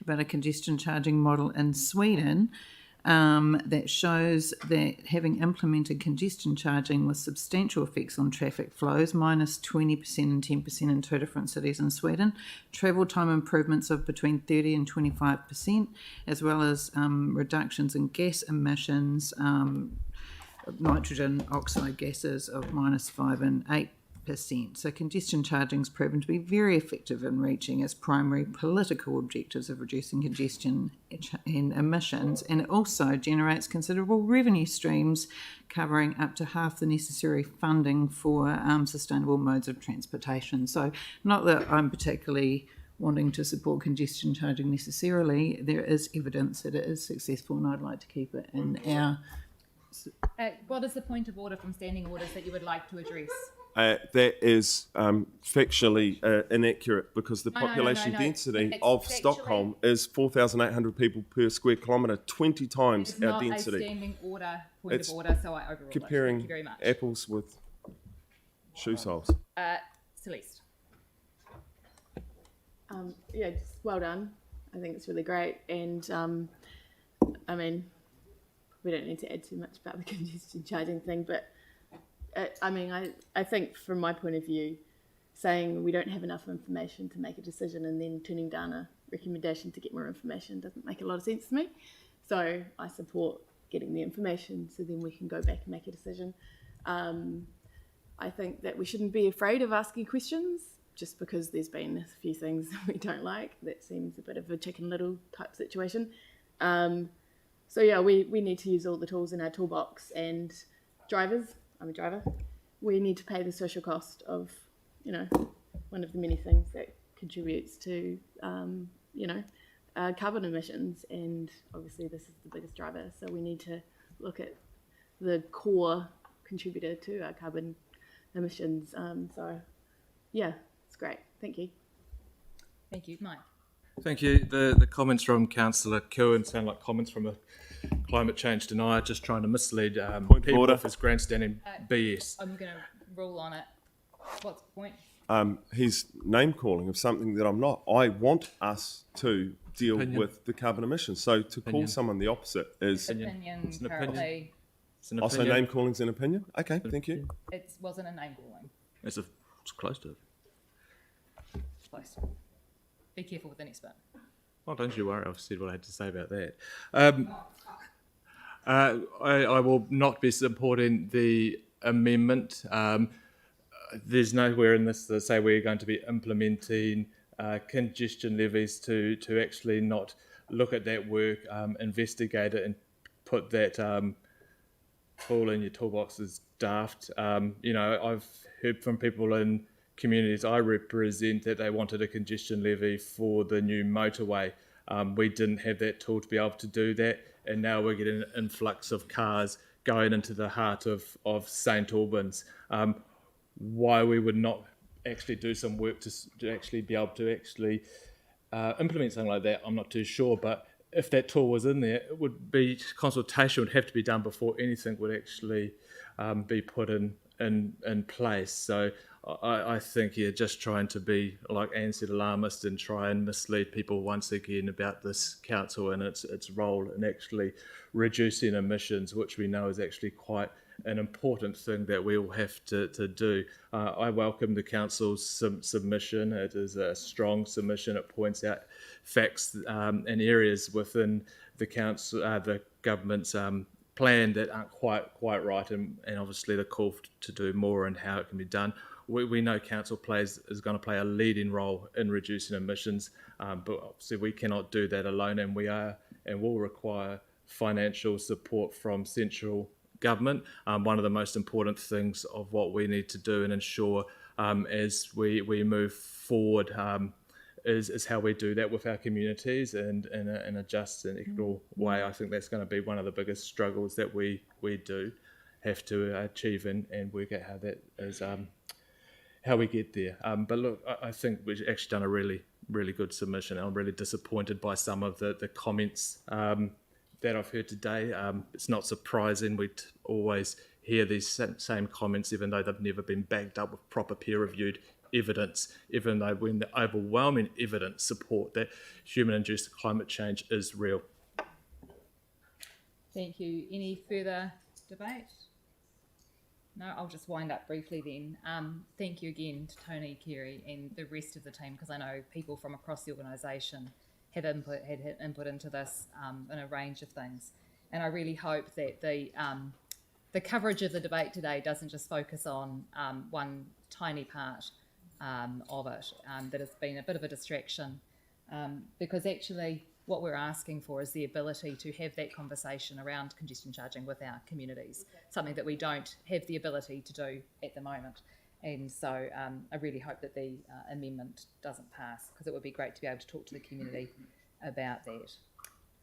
about a congestion charging model in Sweden that shows that having implemented congestion charging with substantial effects on traffic flows, minus 20% and 10% in two different cities in Sweden, travel time improvements of between 30 and 25%, as well as reductions in gas emissions, nitrogen oxide gases of minus 5 and 5%. So congestion charging has proven to be very effective in reaching its primary political objectives of reducing congestion and emissions, and it also generates considerable revenue streams covering up to half the necessary funding for sustainable modes of transportation. So not that I'm particularly wanting to support congestion charging necessarily, there is evidence that it is successful, and I'd like to keep it in our... What is the point of order from standing orders that you would like to address? That is factually inaccurate, because the No. population density It's of factually- Stockholm is 4,800 people per square kilometre, 20 times It's our not density. a standing order, point It's of order, so I overrule it. comparing Thank you very much. apples with shoe soles. Celeste. Yeah, just well done. I think it's really great, and I mean, we don't need to add too much about the congestion charging thing, but I think from my point of view, saying we don't have enough information to make a decision and then turning down a recommendation to get more information doesn't make a lot of sense to me. So I support getting the information so then we can go back and make a decision. I think that we shouldn't be afraid of asking questions just because there's been a few things that we don't like. That seems a bit of a chicken little type situation. So yeah, we need to use all the tools in our toolbox, and drivers, I'm a driver, we need to pay the social cost of, one of the many things that contributes to, carbon emissions, and obviously this is the biggest driver, so we need to look at the core contributor to our carbon emissions. So yeah, it's great. Thank you. Thank you, Mike. Thank you. The comments from Councillor Cohen sound like comments from a climate change denier, just trying to mislead people order. off his grandstanding BS. I'm going to rule on it. What's the point? He's name calling of something that I'm not. I want us to deal Opinion. with the carbon emissions. So to call Opinion. someone the opposite is Opinion, It's an currently. opinion. It's an also opinion. name calling's an opinion. Okay, thank you. It wasn't a name calling. It's close to it. Close. Be careful with the next bit. Oh, don't you worry. I've said what I had to say about that. I will not be supporting the amendment. There's nowhere in this that say we're going to be implementing congestion levies to actually not look at that work, investigate it, and put that tool in your toolbox is daft. I've heard from people in communities I represent that they wanted a congestion levy for the new motorway. We didn't have that tool to be able to do that, and now we're getting an influx of cars going into the heart of St Albans. Why we would not actually do some work to actually be able to actually implement something like that, I'm not too sure. But if that tool was in there, it would be consultation would have to be done before anything would actually be put in place. So I think you're just trying to be, like Anne said, alarmist and try and mislead people once again about this council and its role in actually reducing emissions, which we know is actually quite an important thing that we all have to do. I welcome the council's submission. It is a strong submission. It points out facts and areas within the council, the government's plan that aren't quite right, and obviously the call to do more and how it can be done. We know council is going to play a leading role in reducing emissions, but obviously we cannot do that alone, and we are and will require financial support from central government. One of the most important things of what we need to do and ensure as we move forward is how we do that with our communities and in a just and equitable way. I think that's going to be one of the biggest struggles that we do have to achieve and work out how that is how we get there. But look, I think we've actually done a really, really good submission. I'm really disappointed by some of the comments that I've heard today. It's not surprising. We always hear these same comments, even though they've never been backed up with proper peer-reviewed evidence, even though when the overwhelming evidence support that human-induced climate change is real. Thank you. Any further debate? No, I'll just wind up briefly then. Thank you again to Tony, Kerry and the rest of the team, because I know people from across the organisation had input into this in a range of things. And I really hope that the the coverage of the debate today doesn't just focus on one tiny part of it, that has been a bit of a distraction, because actually what we're asking for is the ability to have that conversation around congestion charging with our communities, something that we don't have the ability to do at the moment. And so I really hope that the amendment doesn't pass, because it would be great to be able to talk to the community about that.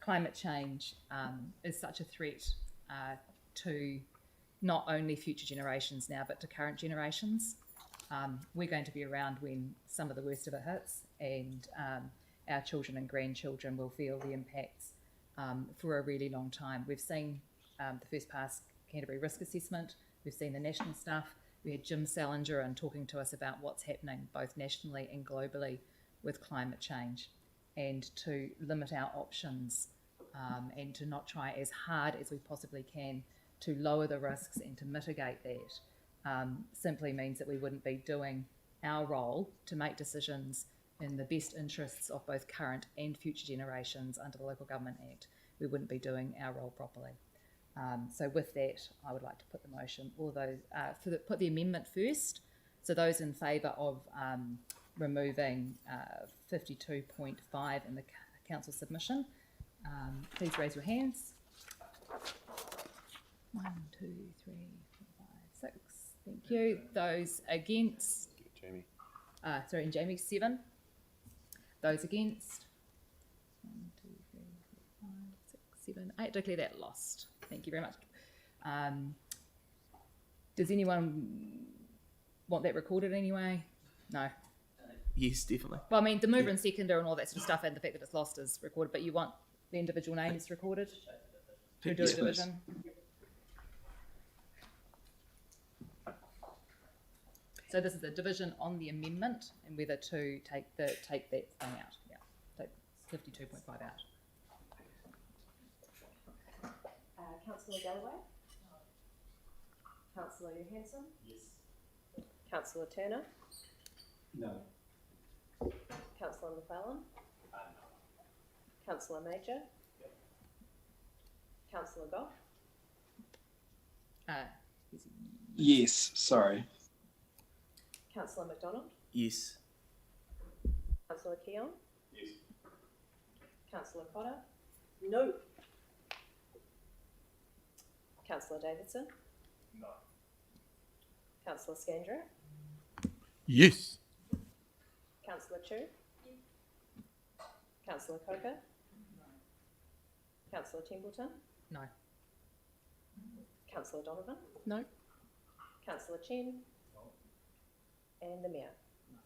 Climate change is such a threat to not only future generations now, but to current generations. We're going to be around when some of the worst of it hits, and our children and grandchildren will feel the impacts for a really long time. We've seen the first pass Canterbury risk assessment, we've seen the national stuff. We had Jim Salinger and talking to us about what's happening both nationally and globally with climate change, and to limit our options and to not try as hard as we possibly can to lower the risks and to mitigate that simply means that we wouldn't be doing our role to make decisions in the best interests of both current and future generations under the Local Government Act. We wouldn't be doing our role properly. So with that, I would like to put the motion, all those, put the amendment first. So those in favour of removing 52.5 in the council submission, please raise your hands. 1, 2, 3, 4, 5, 6. Thank you. Those against? Jamie. Sorry, and Jamie, 7. Those against? 1, 2, 3, 4, 5, 6, 7, 8. Declare that lost. Thank you very much. Does anyone want that recorded anyway? No. Yes, definitely. Well, I mean, the mover and seconder and all that sort of stuff, and the fact that it's lost is recorded, but you want the individual names recorded? To do a division? So this is a division on the amendment and whether to take that thing out. Yeah, take 52.5 out. Councillor Galloway? No. Councillor Johansson? Yes. Councillor Turner? No. Councillor McClellan? No. Councillor Major? Yep. Councillor Goff? Yes, sorry. Councillor McDonald? Yes. Councillor Keon? Yes. Councillor Cotter? No. Councillor Davidson? No. Councillor Scandra? Yes. Councillor Chu? Councillor Coker? No. Councillor Templeton? No. Councillor Donovan? No. Councillor Chen? No. And the Mayor? No.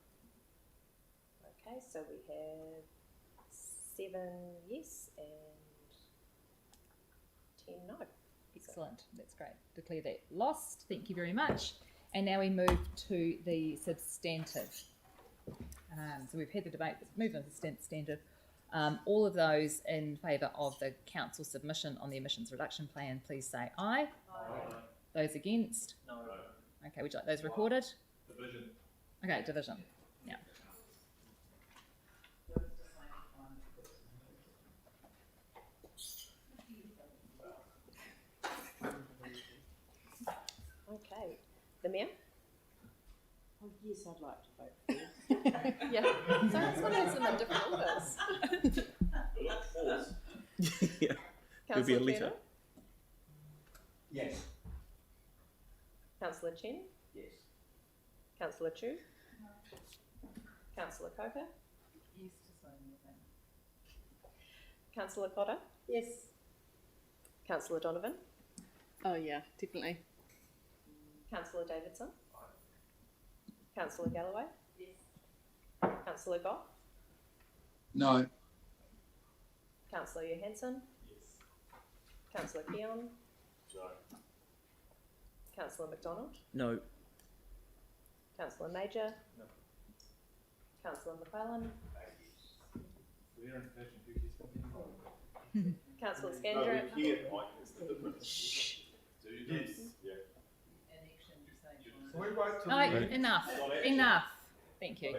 Okay, so we have 7 yes and 10 no. Excellent, that's great. Declare that lost. Thank you very much. And now we move to the substantive. So we've had the debate, move on to substantive. All of those in favour of the council submission on the emissions reduction plan, please say aye. Aye. Those against? No. Okay, would you like those recorded? Division. Okay, division. Yeah. Okay, the Mayor? Oh, yes, I'd like to vote for Yeah, so I just want to have some in different orders. Yeah. There'll be a letter. Yes. Councillor Chen? Yes. Councillor Chu? No. Councillor Coker? Yes, to sign anything. Councillor Cotter? Yes. Councillor Donovan? Oh yeah, definitely. Councillor Davidson? Councillor Galloway? Yes. Councillor Goff? No. Councillor Johansson? Yes. Councillor Keon? No. Councillor McDonald? No. Councillor Major? No. Councillor McClellan? Councillor Scandra? No, we can't, Mike, it's the difference. Shh. Do you do this? Yeah. Enough. Thank you.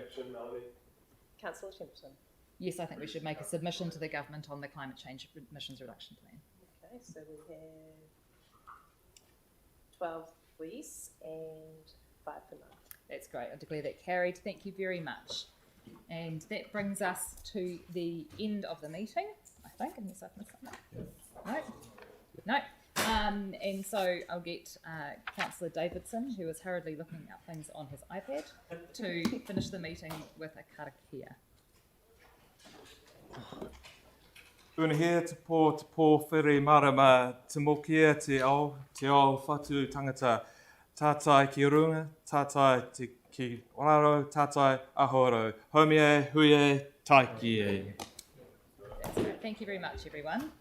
Councillor Templeton? Yes, I think we should make a submission to the government on the climate change emissions reduction plan. Okay, so we have 12 for yes and 5 for no. That's great. I declare that carried. Thank you very much. And that brings us to the end of the meeting, I think, unless I've missed something. No. And so I'll get Councillor Davidson, who is hurriedly looking up things on his iPad, to finish the meeting with a karakia. Unahia te pō whiri marama, te mokia te ao whatu tangata, tātai ki runga, tātai te ki oraro, tātai ahoro, homie, huie, taiki e. That's great. Thank you very much, everyone.